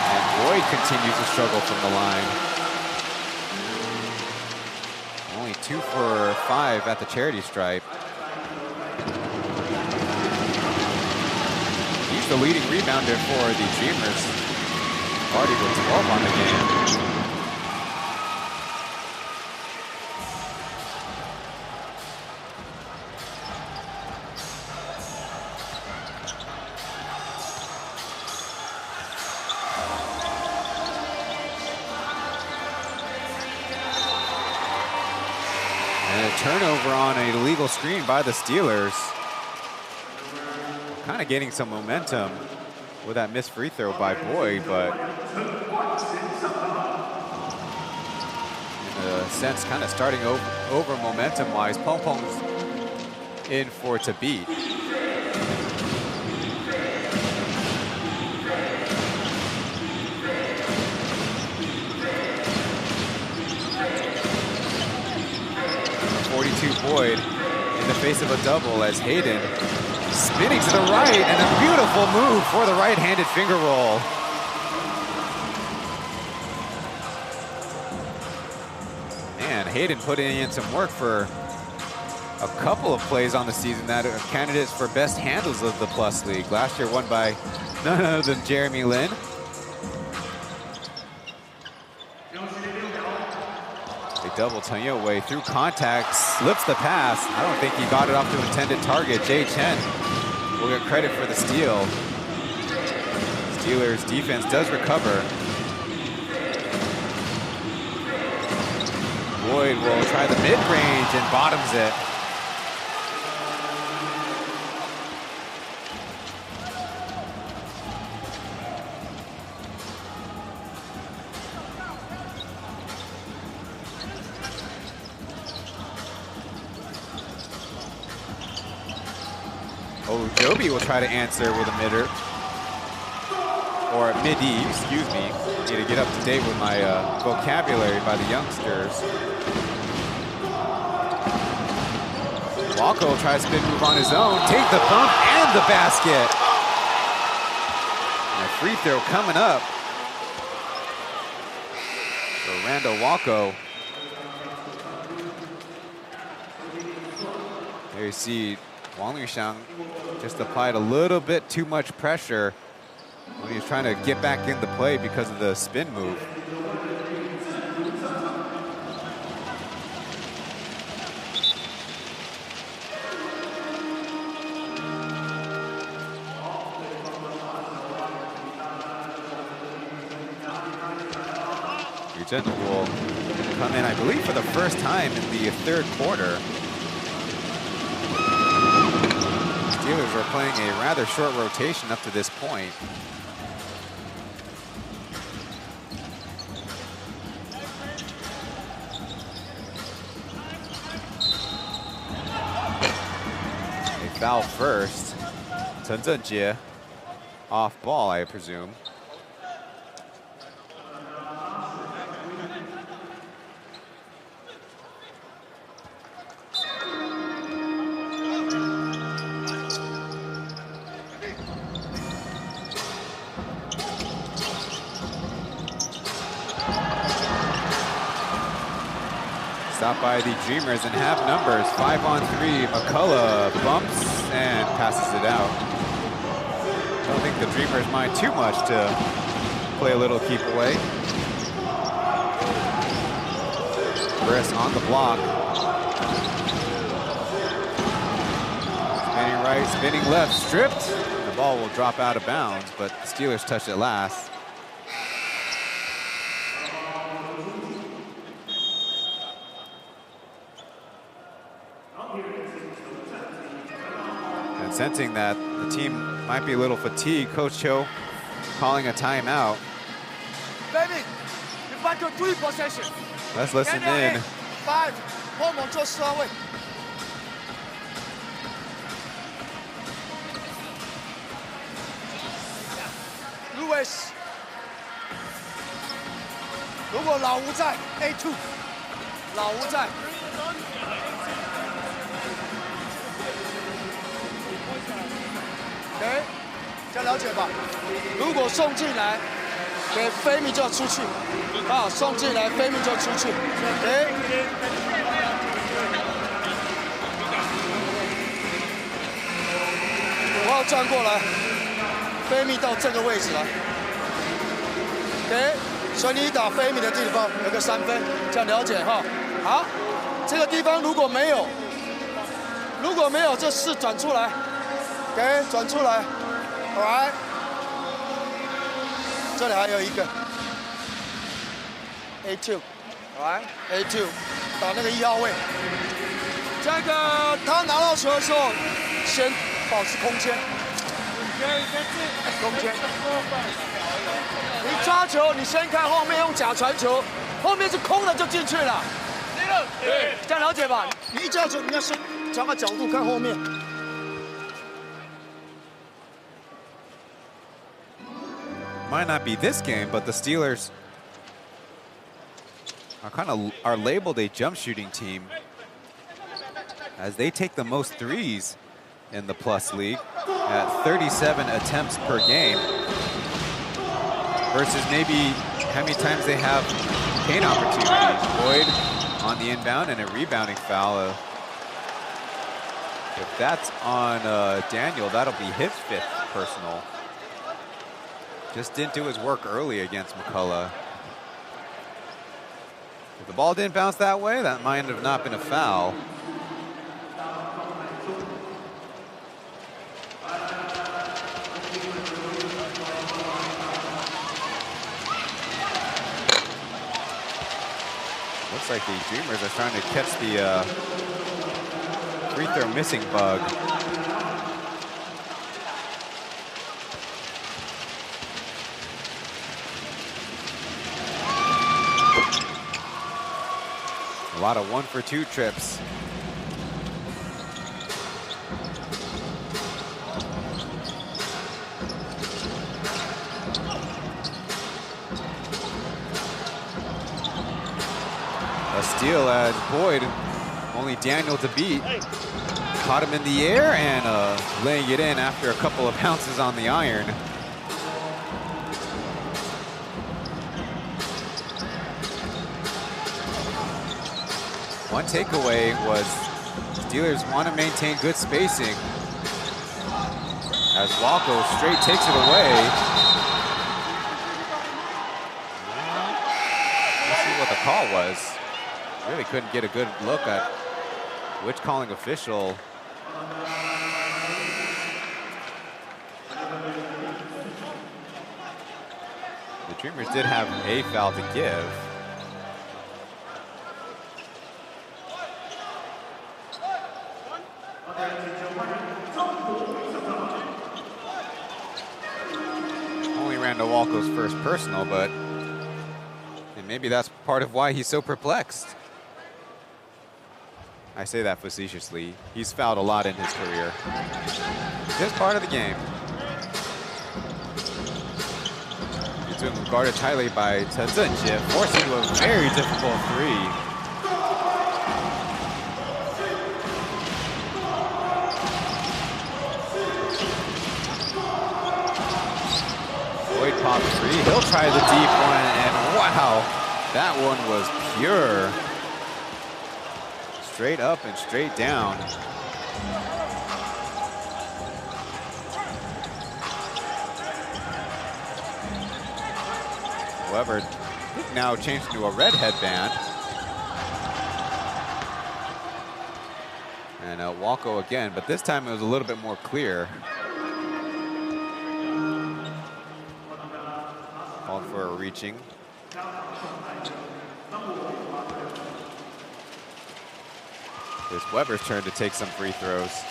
And Boyd continues to struggle from the line. 2 for 5 at the charity stripe. He's the leading rebounder for the Dreamers. Already with 12 on the game. Turnover on an illegal screen by the Steelers. Kind of gaining some momentum with that missed free throw by Boyd, but in a sense, kind of starting over momentum-wise. Pong-Pong's in for Tabit. Boyd in the face of a double as Hayden spinning to the right, and a beautiful move for the right-handed finger roll. Man, Hayden putting in some work for a couple of plays on the season that are candidates for best handles of the Plus League. Last year won by none other than Jeremy Lin. Double Tonyo way through contact, slips the pass. I don't think he got it off to intended target. Jay Chen will get credit for the steal. Steelers defense does recover. Boyd will try the mid-range and bottoms it. Ojobi will try to answer with a midder. Or midi, excuse me. Need to get up to date with my vocabulary by the youngsters. Walko will try to spin move on his own. Take the bump and the basket. And a free throw coming up. So Randall Walko. There you see Wang Liuxiang just applied a little bit too much pressure when he was trying to get back into play because of the spin move. Chen will come in, I believe, for the first time in the third quarter. Steelers are playing a rather short rotation up to this point. A foul first. Chen Zhenjie off ball, I presume. Stopped by the Dreamers and have numbers. 5-on-3, McCullough bumps and passes it out. Don't think the Dreamers mind too much to play a little keep away. Briss on the block. Spinning right, spinning left, stripped. The ball will drop out of bounds, but the Steelers touched it last. And sensing that the team might be a little fatigued, Coach Cho calling a timeout. Baby, you back to 3 possession. Let's listen in. 5, 后猛做4号位。Lewis， 如果老吴在 A2， 老吴在。OK， 这样了解吧。如果送进来，给菲米就要出去。啊，送进来，菲米就出去。OK。我要转过来，菲米到这个位置来。OK， 所以你打菲米的地方有个3分，这样了解哈。好，这个地方如果没有，这4转出来。OK， 转出来 ，Alright， 这里还有一个 A2，Alright， A2， 打那个1号位。这个他拿到球的时候，先保持空间，空间。你抓球，你先看后面用假传球，后面是空的就进去了。对，这样了解吧？你一抓球，你要先找个角度看后面。Might not be this game, but the Steelers are labeled a jump shooting team as they take the most threes in the Plus League at 37 attempts per game versus maybe how many times they have paint opportunities. Boyd on the inbound and a rebounding foul. If that's on Daniel, that'll be his 5th personal. Just didn't do his work early against McCullough. If the ball didn't bounce that way, that might have not been a foul. Looks like the Dreamers are trying to catch the free throw missing bug. A lot of 1-for-2 trips. steal as Boyd, only Daniel to beat. Caught him in the air and laying it in after a couple of bounces on the iron. One takeaway was Steelers want to maintain good spacing. As Walko straight takes it away. Let's see what the call was. Really couldn't get a good look at which calling official. The Dreamers did have a foul to give. Only ran to Walko's first personal, but and maybe that's part of why he's so perplexed. I say that facetiously. He's fouled a lot in his career. Just part of the game. It's been guarded tightly by Chen, forcing to a very difficult three. Boyd popped three. He'll try the deep one, and wow, that one was pure. Straight up and straight down. However, now changed into a red headband. And Walko again, but this time it was a little bit more clear. Called for a reaching. It's Weber's turn to take some free throws.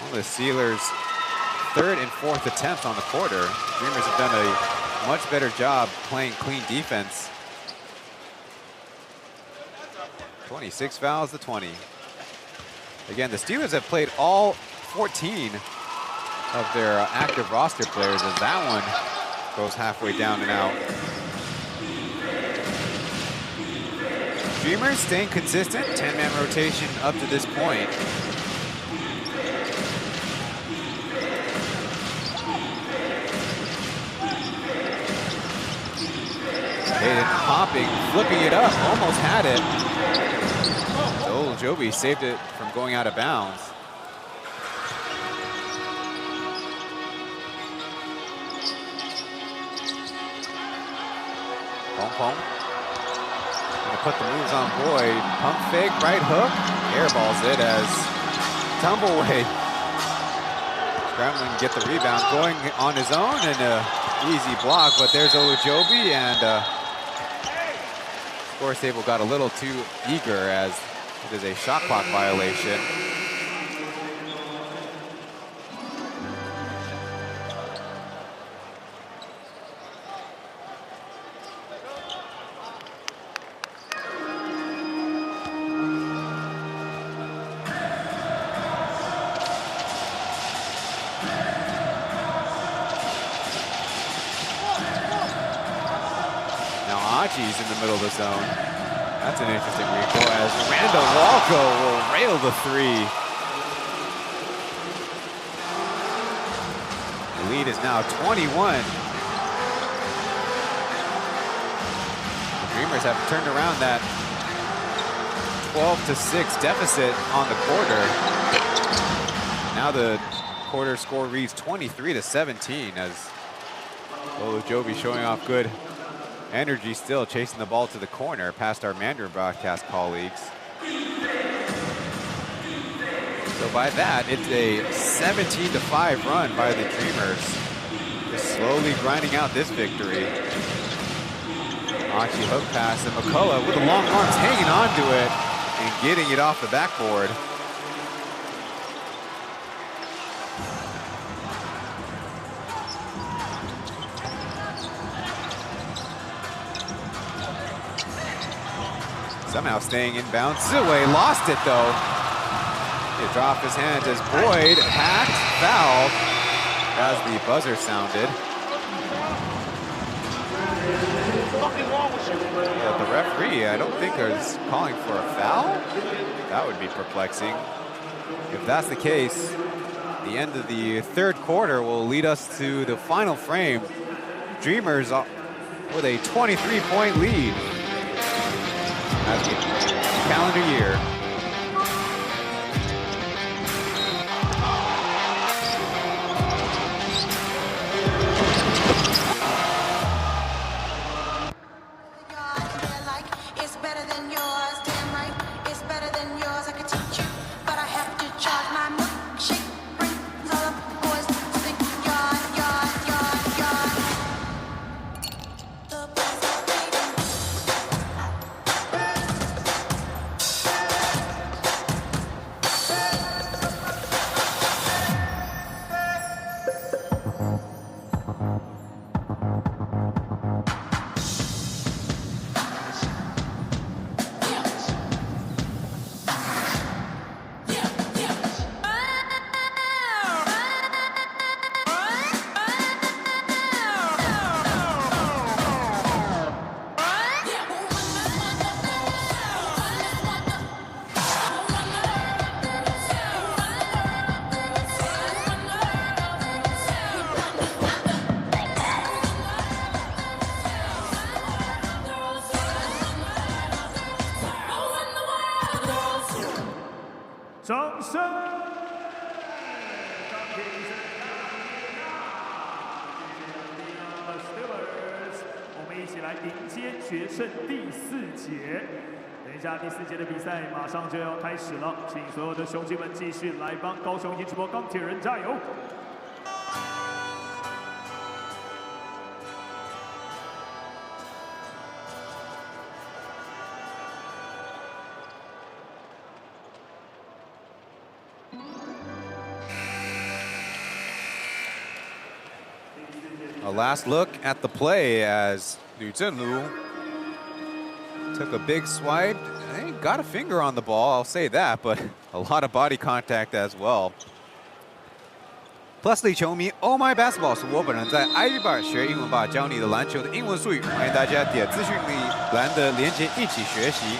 Well, the Steelers' third and fourth attempts on the quarter. Dreamers have done a much better job playing clean defense. 26 fouls to 20. Again, the Steelers have played all 14 of their active roster players as that one goes halfway down and out. Dreamers staying consistent, 10-man rotation up to this point. Hayden popping, flipping it up, almost had it. Oh, Joby saved it from going out of bounds. Pong Pong. Gonna put the moves on Boyd. Pump fake, right hook. Airballs it as Tumbleway scrambling to get the rebound. Going on his own and easy block, but there's Olujobi, and Scores table got a little too eager as it is a shot clock violation. He's in the middle of the zone. That's an interesting recall as Randall Walko will rail the three. The lead is now 21. The Dreamers have turned around that 12-6 deficit on the quarter. Now the quarter score reads 23-17 as Olujobi showing off good energy still, chasing the ball to the corner past our Mandarin broadcast colleagues. So by that, it's a 17-5 run by the Dreamers. Just slowly grinding out this victory. Achi hook pass, and McCullough with the long arms hanging on to it and getting it off the backboard. Somehow staying inbounds. Ziwei lost it though. It dropped his hands as Boyd hacked, fouled as the buzzer sounded. Yeah, the referee, I don't think is calling for a foul. That would be perplexing. If that's the case, the end of the third quarter will lead us to the final frame. Dreamers with a 23-point lead at the calendar year.掌声！我们一起来迎接决胜第4节。等一下，第4节的比赛马上就要开始了，请所有的兄弟们继续来帮高雄一直播钢铁人加油！ A last look at the play as Liu Zhenlu took a big swipe. He got a finger on the ball, I'll say that, but a lot of body contact as well. Plus 球迷 ，Oh My Basketball 是我本人在 ID Bar 学英文吧，教你的篮球的英文术语，欢迎大家点资讯栏的连接一起学习。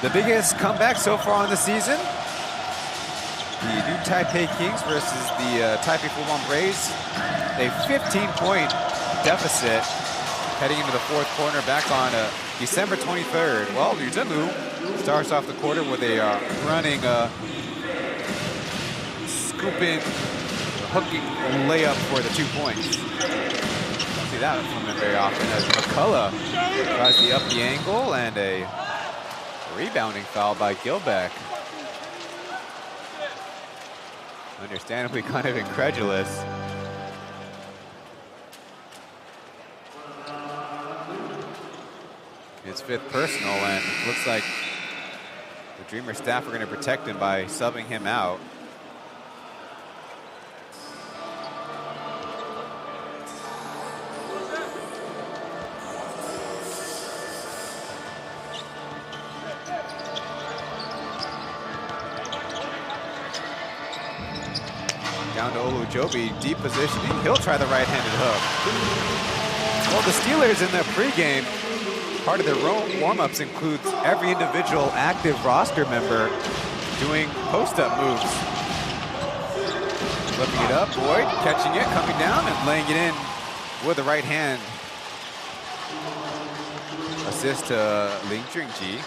The biggest comeback so far on the season. The new Taipei Kings versus the Taipei Fubon Braves. A 15-point deficit heading into the fourth quarter back on December 23rd. Well, Liu Zhenlu starts off the quarter with a running, scooping, hooking layup for the 2 points. Don't see that from him very often as McCullough tries to up the angle and a rebounding foul by Gilbeck. Understandably kind of incredulous. His 5th personal, and it looks like the Dreamer staff are going to protect him by subbing him out. Down to Olujobi, deep positioning. He'll try the right-handed hook. Well, the Steelers in their pregame, part of their warm-ups includes every individual active roster member doing post-up moves. Flipping it up, Boyd catching it, coming down and laying it in with the right hand. Assist to Ling Jingji.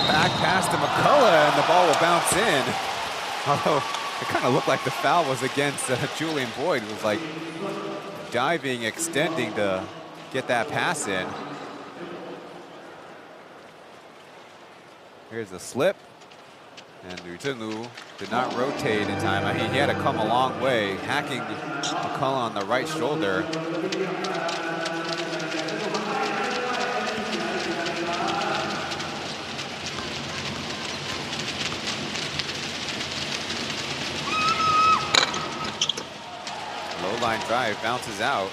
Back pass to McCullough, and the ball will bounce in. Although it kind of looked like the foul was against Julian Boyd. It was like diving, extending to get that pass in. Here's the slip. And Liu Zhenlu did not rotate in time. I mean, he had to come a long way, hacking McCullough on the right shoulder. line drive, bounces out.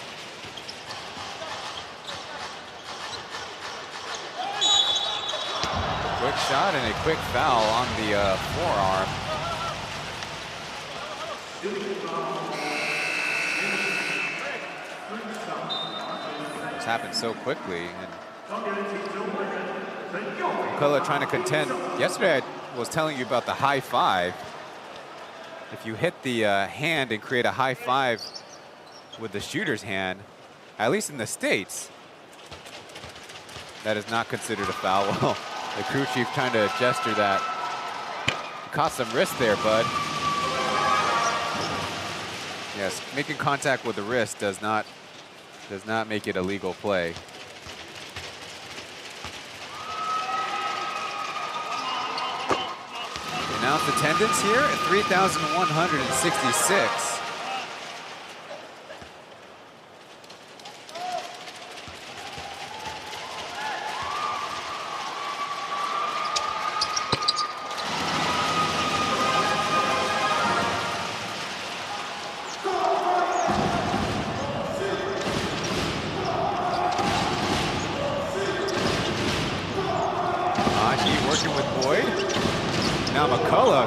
Quick shot and a quick foul on the forearm. It's happened so quickly. And McCullough trying to contend. Yesterday I was telling you about the high five. If you hit the hand and create a high five with the shooter's hand, at least in the States, that is not considered a foul. Well, the crew chief trying to gesture that. Caught some wrist there, bud. Yes, making contact with the wrist does not make it a legal play. Announced attendance here at 3,166.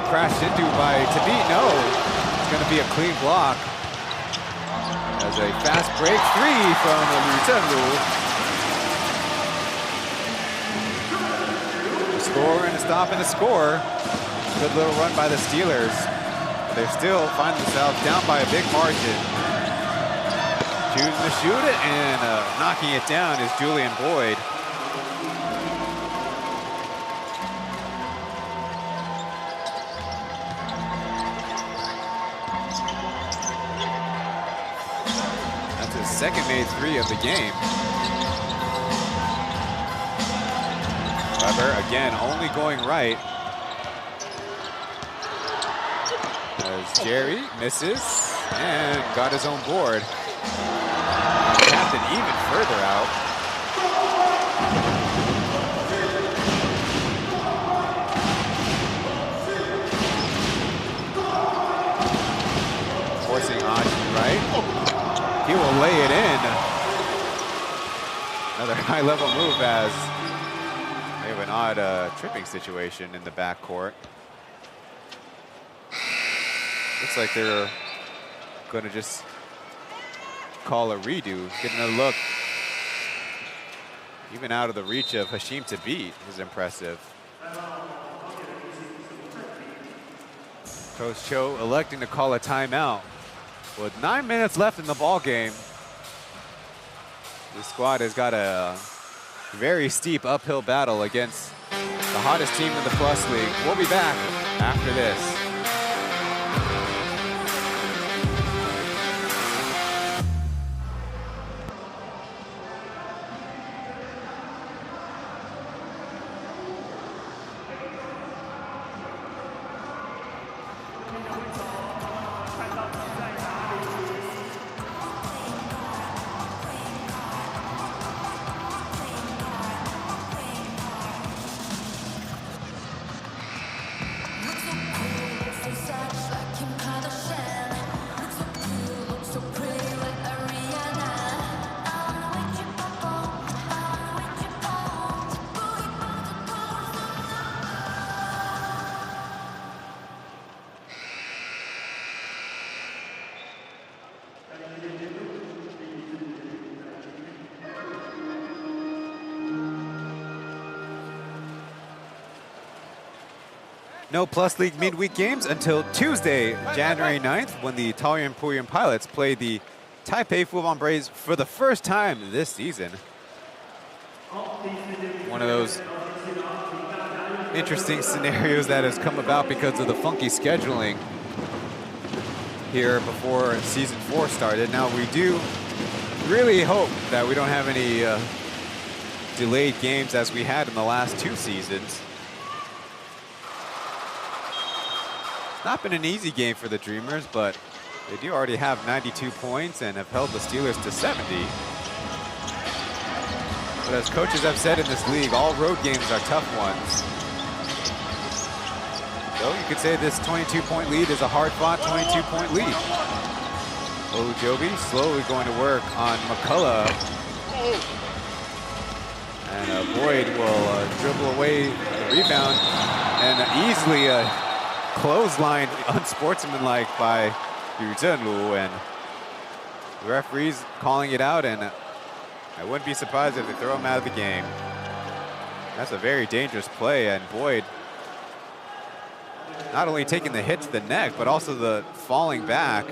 Crashed into by Tabit. No, it's going to be a clean block. As a fast break three from Liu Zhenlu. A score and a stop and a score. Good little run by the Steelers. They still find themselves down by a big margin. Choosing to shoot it and knocking it down is Julian Boyd. Second made three of the game. Weber again only going right. As Jerry misses and got his own board. Captain even further out. Forcing Aji right. He will lay it in. Another high-level move as they have an odd tripping situation in the backcourt. Looks like they're going to just call a redo. Getting a look even out of the reach of Hashim Tabit is impressive. Coach Cho electing to call a timeout. With 9 minutes left in the ball game, the squad has got a very steep uphill battle against the hottest team in the Plus League. We'll be back after this. No Plus League midweek games until Tuesday, January 9th, when the Taoyuan Puyuan Pilots play the Taipei Fubon Braves for the first time this season. One of those interesting scenarios that has come about because of the funky scheduling here before season 4 started. Now we do really hope that we don't have any delayed games as we had in the last 2 seasons. Not been an easy game for the Dreamers, but they do already have 92 points and have held the Steelers to 70. But as coaches have said in this league, all road games are tough ones. So you could say this 22-point lead is a hard-fought 22-point lead. Olujobi slowly going to work on McCullough. And Boyd will dribble away the rebound and easily clothesline unsportsmanlike by Yu Zhenlu, and the referee's calling it out, and I wouldn't be surprised if they throw him out of the game. That's a very dangerous play, and Boyd not only taking the hit to the neck, but also the falling back.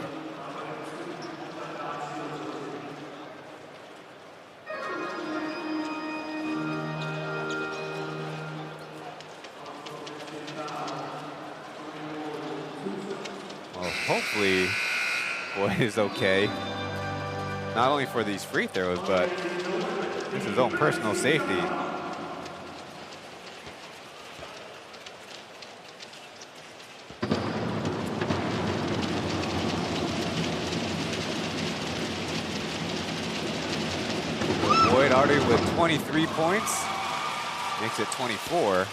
Well, hopefully Boyd is okay. Not only for these free throws, but it's his own personal safety. Boyd already with 23 points, makes it 24.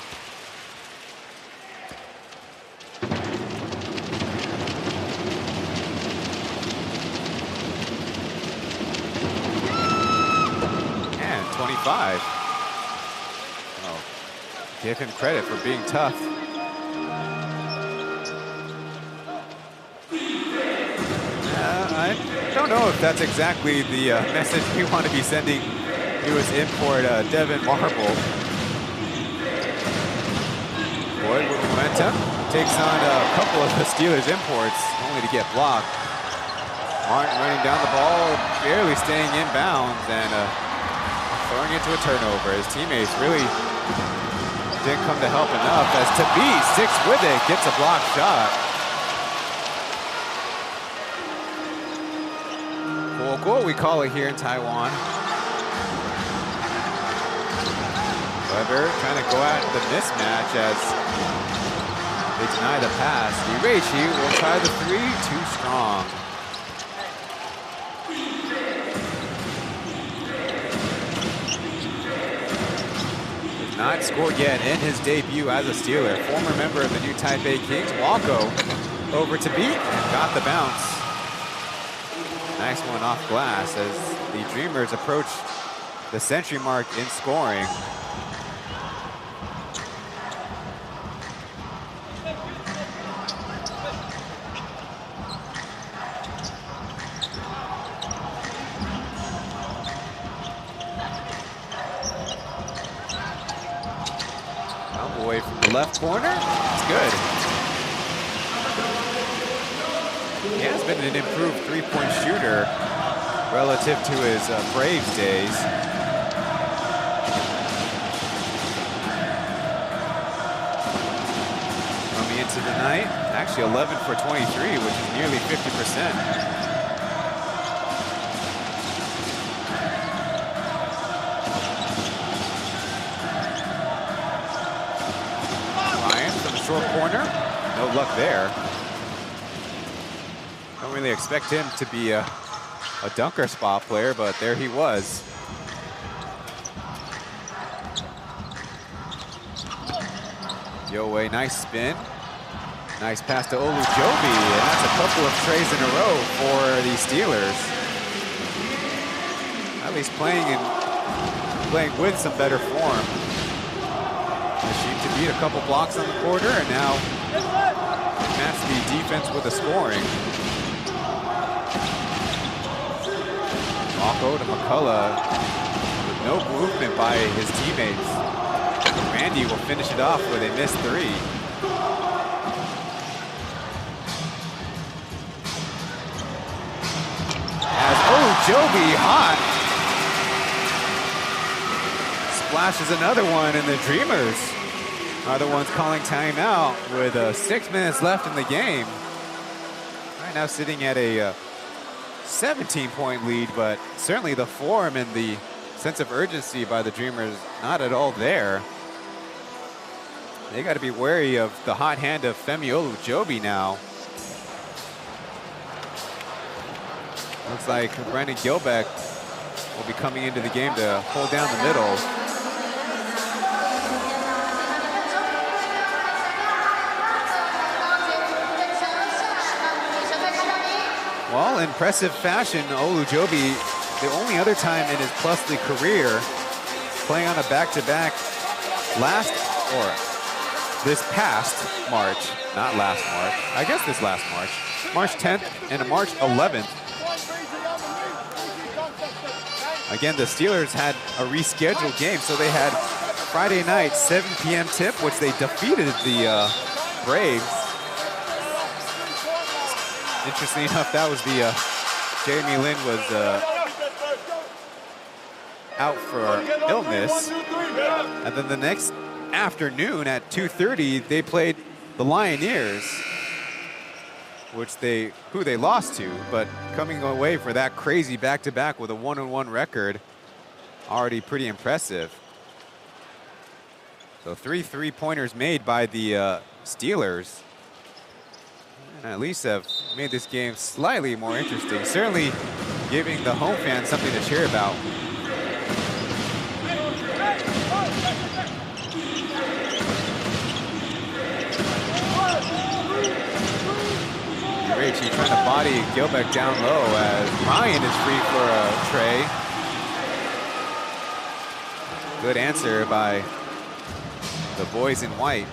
And 25. Oh, give him credit for being tough. I don't know if that's exactly the message we want to be sending U.S. import Devin Marble. Boyd with momentum, takes on a couple of the Steelers imports, only to get blocked. Martin running down the ball, barely staying in bounds, and throwing it to a turnover. His teammates really didn't come to help enough as Tabi sticks with it, gets a blocked shot. Guo, we call it here in Taiwan. Weber trying to go at the mismatch as they deny the pass. Ireichi will try the three, too strong. Did not scored yet in his debut as a Steeler. Former member of the new Taipei Kings, Walko, over to beat and got the bounce. Nice one off glass as the Dreamers approach the century mark in scoring. Away from the left corner, it's good. He has been an improved three-point shooter relative to his Braves days. Coming into the night, actually 11 for 23, which is nearly 50%. Short corner, no luck there. Don't really expect him to be a dunker spot player, but there he was. Yowei, nice spin. Nice pass to Olujobi, and that's a couple of trays in a row for the Steelers. At least playing with some better form. To beat a couple blocks on the quarter, and now match the defense with the scoring. Walko to McCullough with no movement by his teammates. Randy will finish it off with a missed three. As Olujobi hot splashes another one, and the Dreamers are the ones calling timeout with 6 minutes left in the game. Right now sitting at a 17-point lead, but certainly the form and the sense of urgency by the Dreamers not at all there. They got to be wary of the hot hand of Femi Olujobi now. Looks like Brandon Gilbeck will be coming into the game to hold down the middle. Well, impressive fashion, Olujobi, the only other time in his Plus League career playing on a back-to-back this past March, not last March, I guess this last March, March 10th and March 11th. Again, the Steelers had a rescheduled game, so they had Friday night, 7 p.m. tip, which they defeated the Braves. Interestingly enough, that was the Jeremy Lin was out for illness, and then the next afternoon at 2:30 they played the Lioneers, who they lost to, but coming away for that crazy back-to-back with a 1-1 record, already pretty impressive. So 3 3-pointers made by the Steelers, and at least have made this game slightly more interesting, certainly giving the home fans something to cheer about. He trying to body Gilbeck down low as Ryan is free for a tray. Good answer by the boys in white.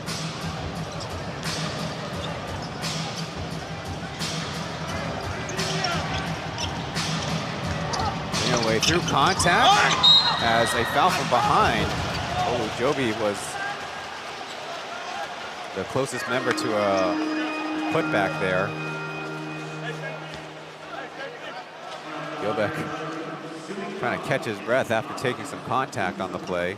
Away through contact as a foul from behind. Olujobi was the closest member to a putback there. Gilbeck trying to catch his breath after taking some contact on the play.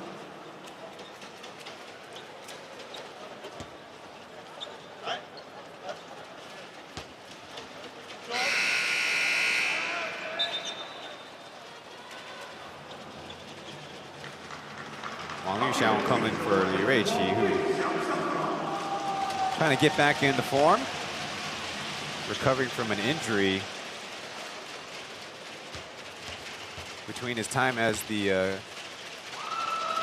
Wang Yuxiao coming for Li Ruiqi, who trying to get back into form, recovering from an injury between his time as the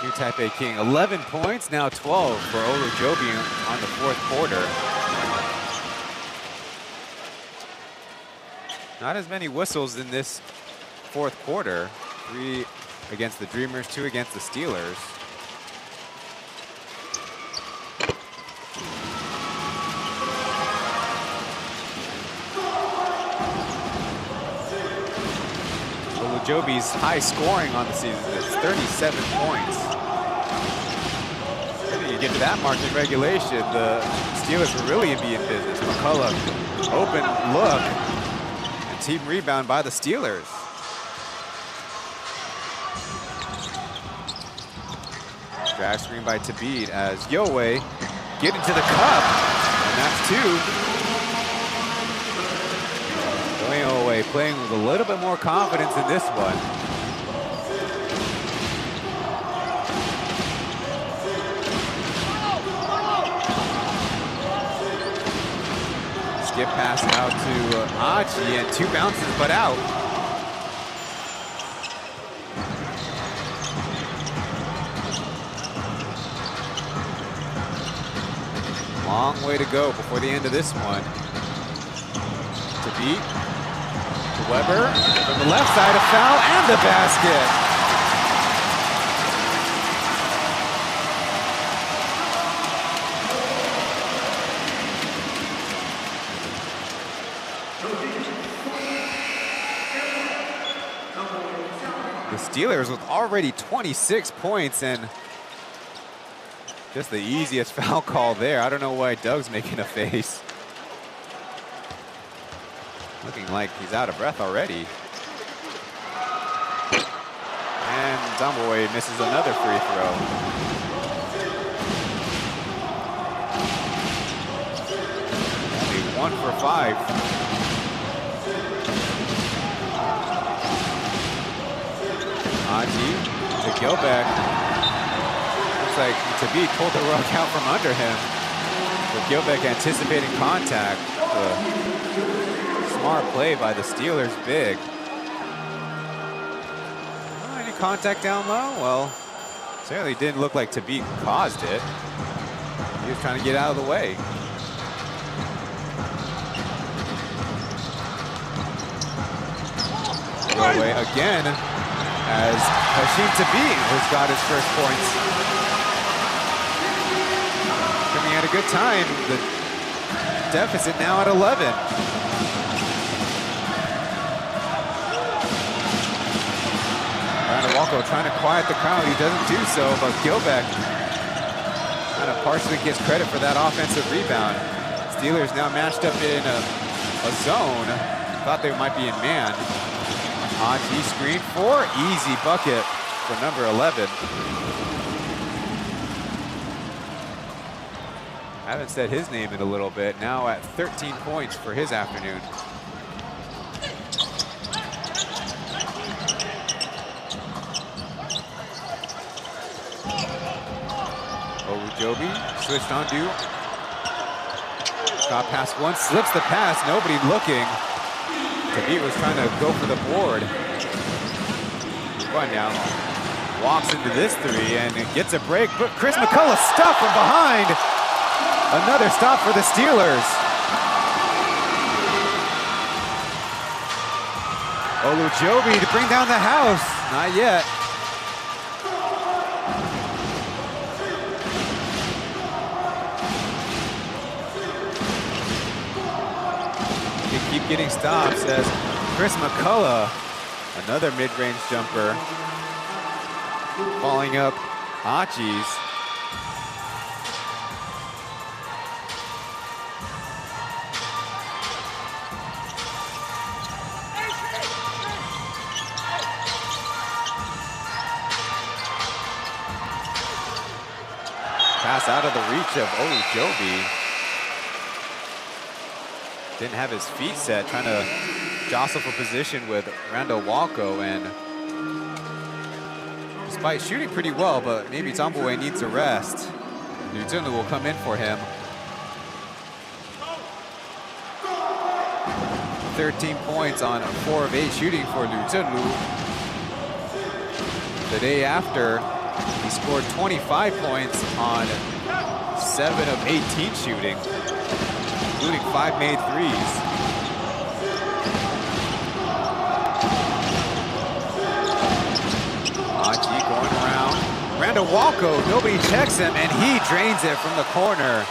New Taipei King. 11 points, now 12 for Olujobi on the fourth quarter. Not as many whistles in this fourth quarter. 3 against the Dreamers, 2 against the Steelers. Olujobi's high scoring on the season is 37 points. I think you get to that mark in regulation, the Steelers will really be in business. McCullough, open look, and team rebound by the Steelers. Drag screen by Tabid as Yowei get into the cup, and that's 2. Yowei playing with a little bit more confidence in this one. Skip pass out to Aji, and 2 bounces but out. Long way to go before the end of this one. To beat Weber from the left side, a foul and the basket. The Steelers with already 26 points and just the easiest foul call there. I don't know why Doug's making a face. Looking like he's out of breath already. And Dumbaway misses another free throw. Only 1 for 5. Aji to Gilbeck. Looks like Tabid pulled the rug out from under him. But Gilbeck anticipating contact. Smart play by the Steelers big. Any contact down low? Well, certainly didn't look like Tabid caused it. He was trying to get out of the way. away again as Kaohsiung has got his first points. Coming at a good time. The deficit now at 11. Walko trying to quiet the crowd. He doesn't do so, but Gilbeck kind of partially gets credit for that offensive rebound. Steelers now matched up in a zone. Thought they might be in man. Haji screen for easy bucket for number 11. I haven't said his name in a little bit. Now at 13 points for his afternoon. Joby switched on to. Shot pass one, slips the pass, nobody looking. Tabit was trying to go for the board. But now walks into this three and gets a break, but Chris McCullough stopped from behind. Another stop for the Steelers. Olujobi to bring down the house. Not yet. Keep getting stops as Chris McCullough, another mid-range jumper, following up Hachi's. Pass out of the reach of Olujobi. Didn't have his feet set, trying to jostle for position with Randall Walko, and despite shooting pretty well, but maybe Zambue needs a rest. Liu Zhenlu will come in for him. 13 points on 4 of 8 shooting for Liu Zhenlu. The day after, he scored 25 points on 7 of 18 shooting, including 5 made threes. Haji going around. Randall Walko, nobody checks him, and he drains it from the corner.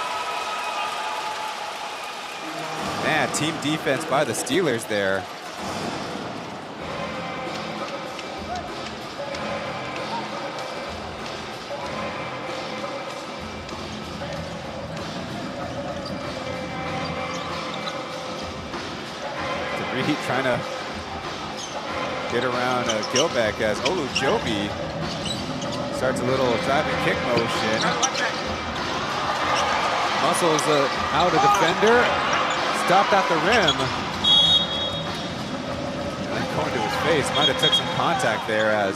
Man, team defense by the Steelers there. Trying to get around Gilbeck as Olujobi starts a little drive and kick motion. Muscles out a defender, stopped at the rim. And then going to his face, might have took some contact there as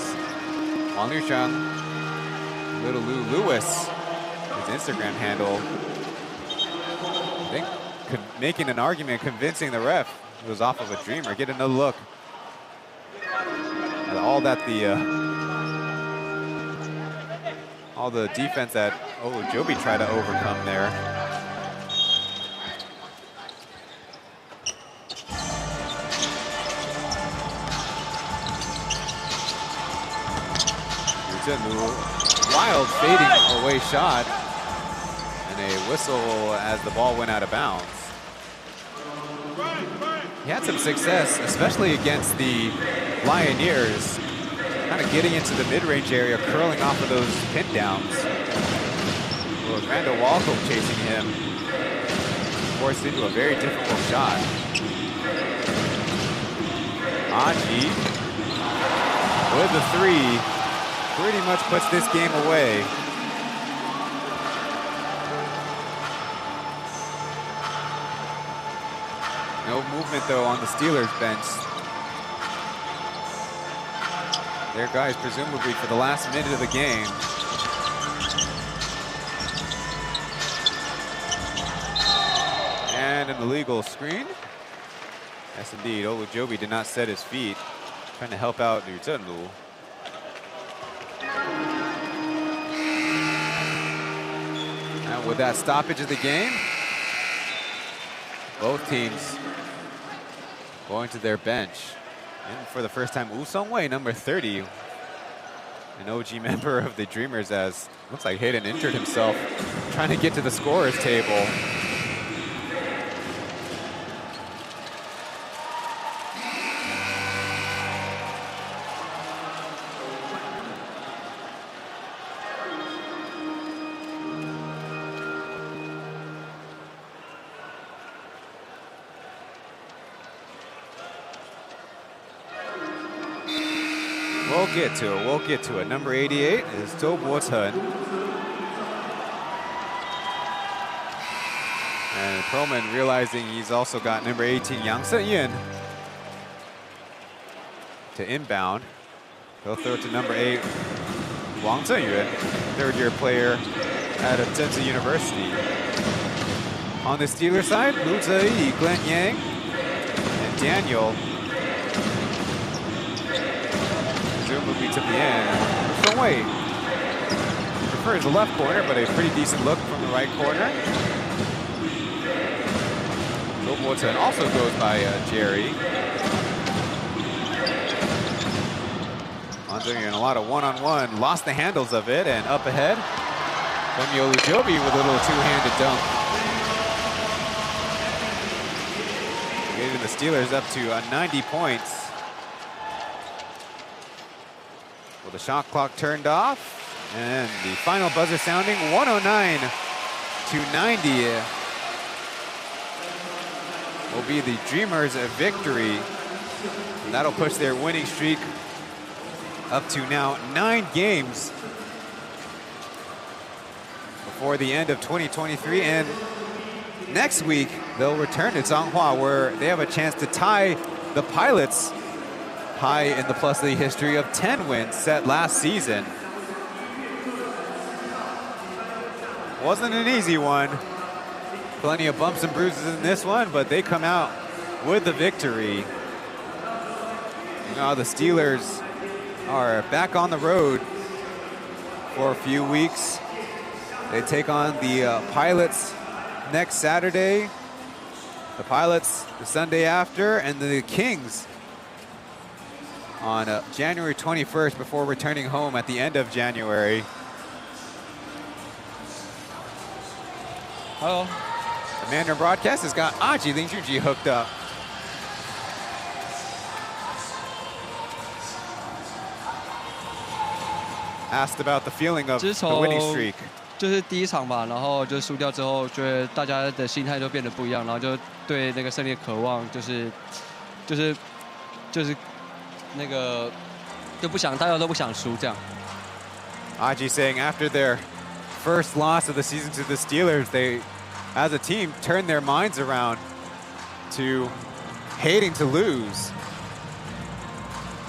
Wang Liushang, Little Lou Lewis, his Instagram handle, I think making an argument, convincing the ref. It was off of a dreamer. Get another look at all the defense that Olujobi tried to overcome there. Wild fading away shot and a whistle as the ball went out of bounds. He had some success, especially against the Lioneers, kind of getting into the mid-range area, curling off of those pin downs. Well, Randall Walko chasing him, forced into a very difficult shot. Haji with the three, pretty much puts this game away. No movement, though, on the Steelers bench. Their guys, presumably for the last minute of the game. And an illegal screen. Yes, indeed. Olujobi did not set his feet. Trying to help out Liu Zhenlu. And with that stoppage of the game, both teams going to their bench. And for the first time, Woo Sung-wei, number 30, an OG member of the Dreamers, as looks like Hayden injured himself trying to get to the scorer's table. We'll get to it. Number 88 is Do Bo-Chen. And Perlman realizing he's also got number 18, Yang Se-yin, to inbound. He'll throw it to number 8, Wang Zhenyuan, third-year player out of Tsinghua University. On the Steelers side, Lu Ziyi, Glenn Yang, and Daniel. Moving to the end. Sung-wei prefers the left corner, but a pretty decent look from the right corner. Do Bo-Chen also goes by Jerry. And a lot of one-on-one, lost the handles of it, and up ahead, Femi Olujobi with a little two-handed dunk. Getting the Steelers up to 90 points. The shot clock turned off, and the final buzzer sounding, 109 to 90 will be the Dreamers' victory. And that'll push their winning streak up to now 9 games before the end of 2023. And next week, they'll return to Changhua, where they have a chance to tie the Pilots high in the Plus League history of 10 wins set last season. Wasn't an easy one. Plenty of bumps and bruises in this one, but they come out with the victory. Now the Steelers are back on the road for a few weeks. They take on the Pilots next Saturday, the Pilots the Sunday after, and the Kings on January 21st before returning home at the end of January. Hello. The Mandarin broadcast has got Aji Ling Junji hooked up. Asked about the feeling of the winning streak. 就是第一场吧，然后就输掉之后，觉得大家的心态都变得不一样，然后就对那个胜利的渴望，那个就不想，大家都不想输这样。Aji saying after their first loss of the season to the Steelers, they, as a team, turned their minds around to hating to lose.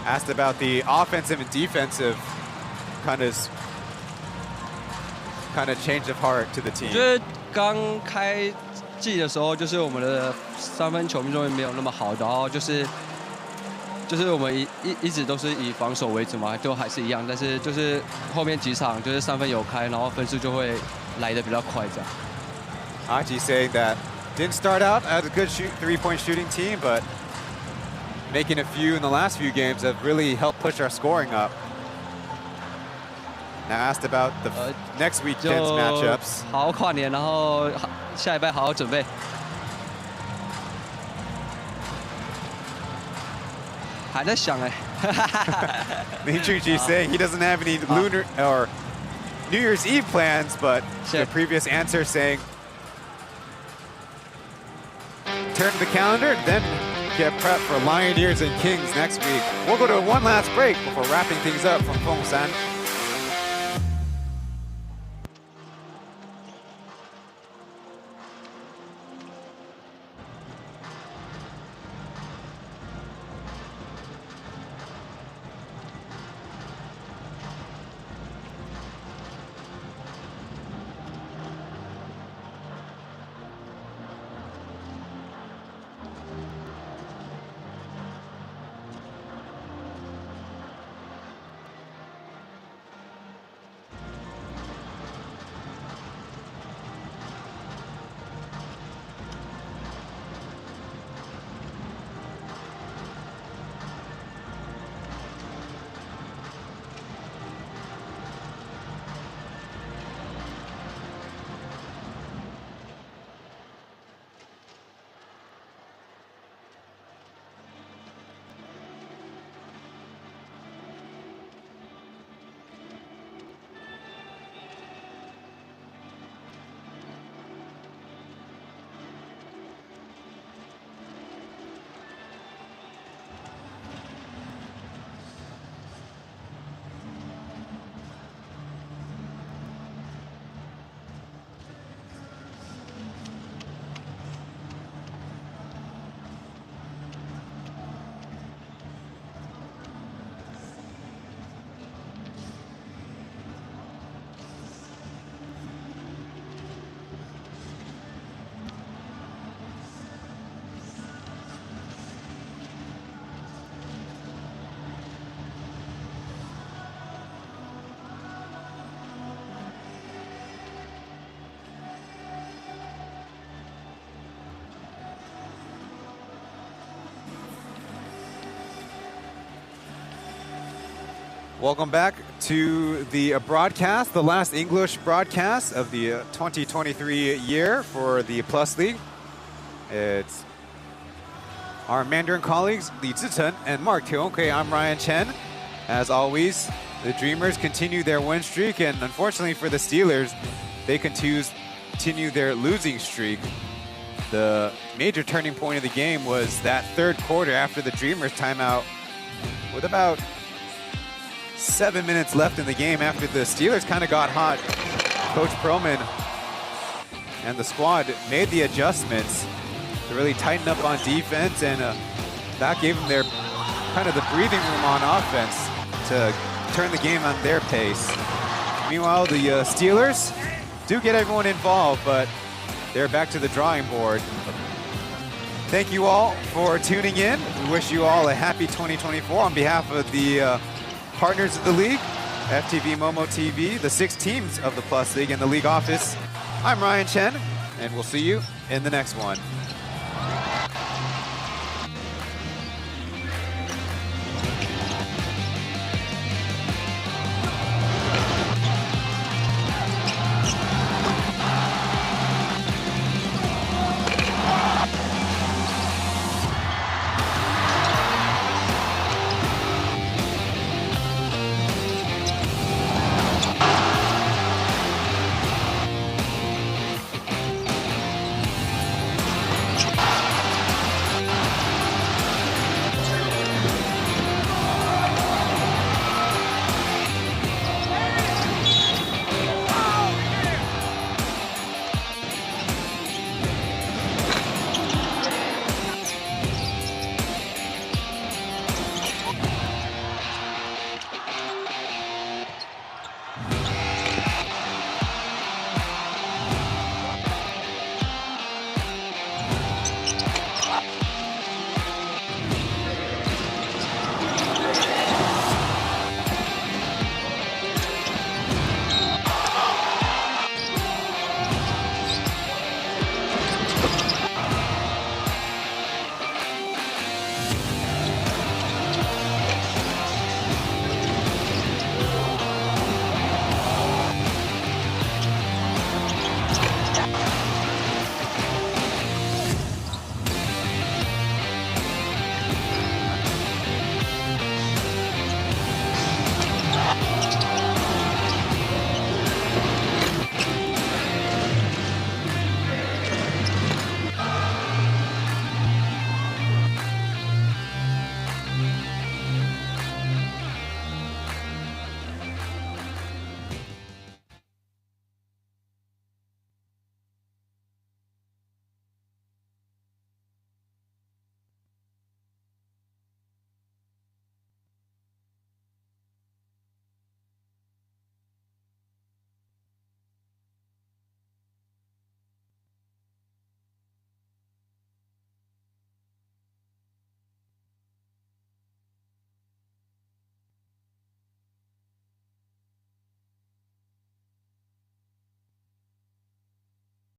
Asked about the offensive and defensive kind of change of heart to the team. 我觉得刚开季的时候，就是我们的三分球命中率没有那么好，然后就是我们一直都是以防守为主嘛，都还是一样，但是就是后面几场就是三分有开，然后分数就会来得比较快这样。Aji saying that didn't start out as a good three-point shooting team, but making a few in the last few games have really helped push our scoring up. Now asked about the next weekend's matchups. 好好跨年，然后下礼拜好好准备。还在想哎。Ling Junji saying he doesn't have any lunar or New Year's Eve plans, but the previous answer saying turn to the calendar, then get prepped for Lioneers and Kings next week. We'll go to one last break before wrapping things up from Fongsan. Welcome back to the broadcast, the last English broadcast of the 2023 year for the Plus League. It's our Mandarin colleagues, Li Zichen and Mark Tionke. I'm Ryan Chen. As always, the Dreamers continue their win streak, and unfortunately for the Steelers, they continue their losing streak. The major turning point of the game was that third quarter after the Dreamers timeout with about 7 minutes left in the game after the Steelers kind of got hot. Coach Perlman and the squad made the adjustments to really tighten up on defense, and that gave them their kind of the breathing room on offense to turn the game on their pace. Meanwhile, the Steelers do get everyone involved, but they're back to the drawing board. Thank you all for tuning in. We wish you all a happy 2024 on behalf of the partners of the league, FTV, Momo TV, the 6 teams of the Plus League, and the league office. I'm Ryan Chen, and we'll see you in the next one.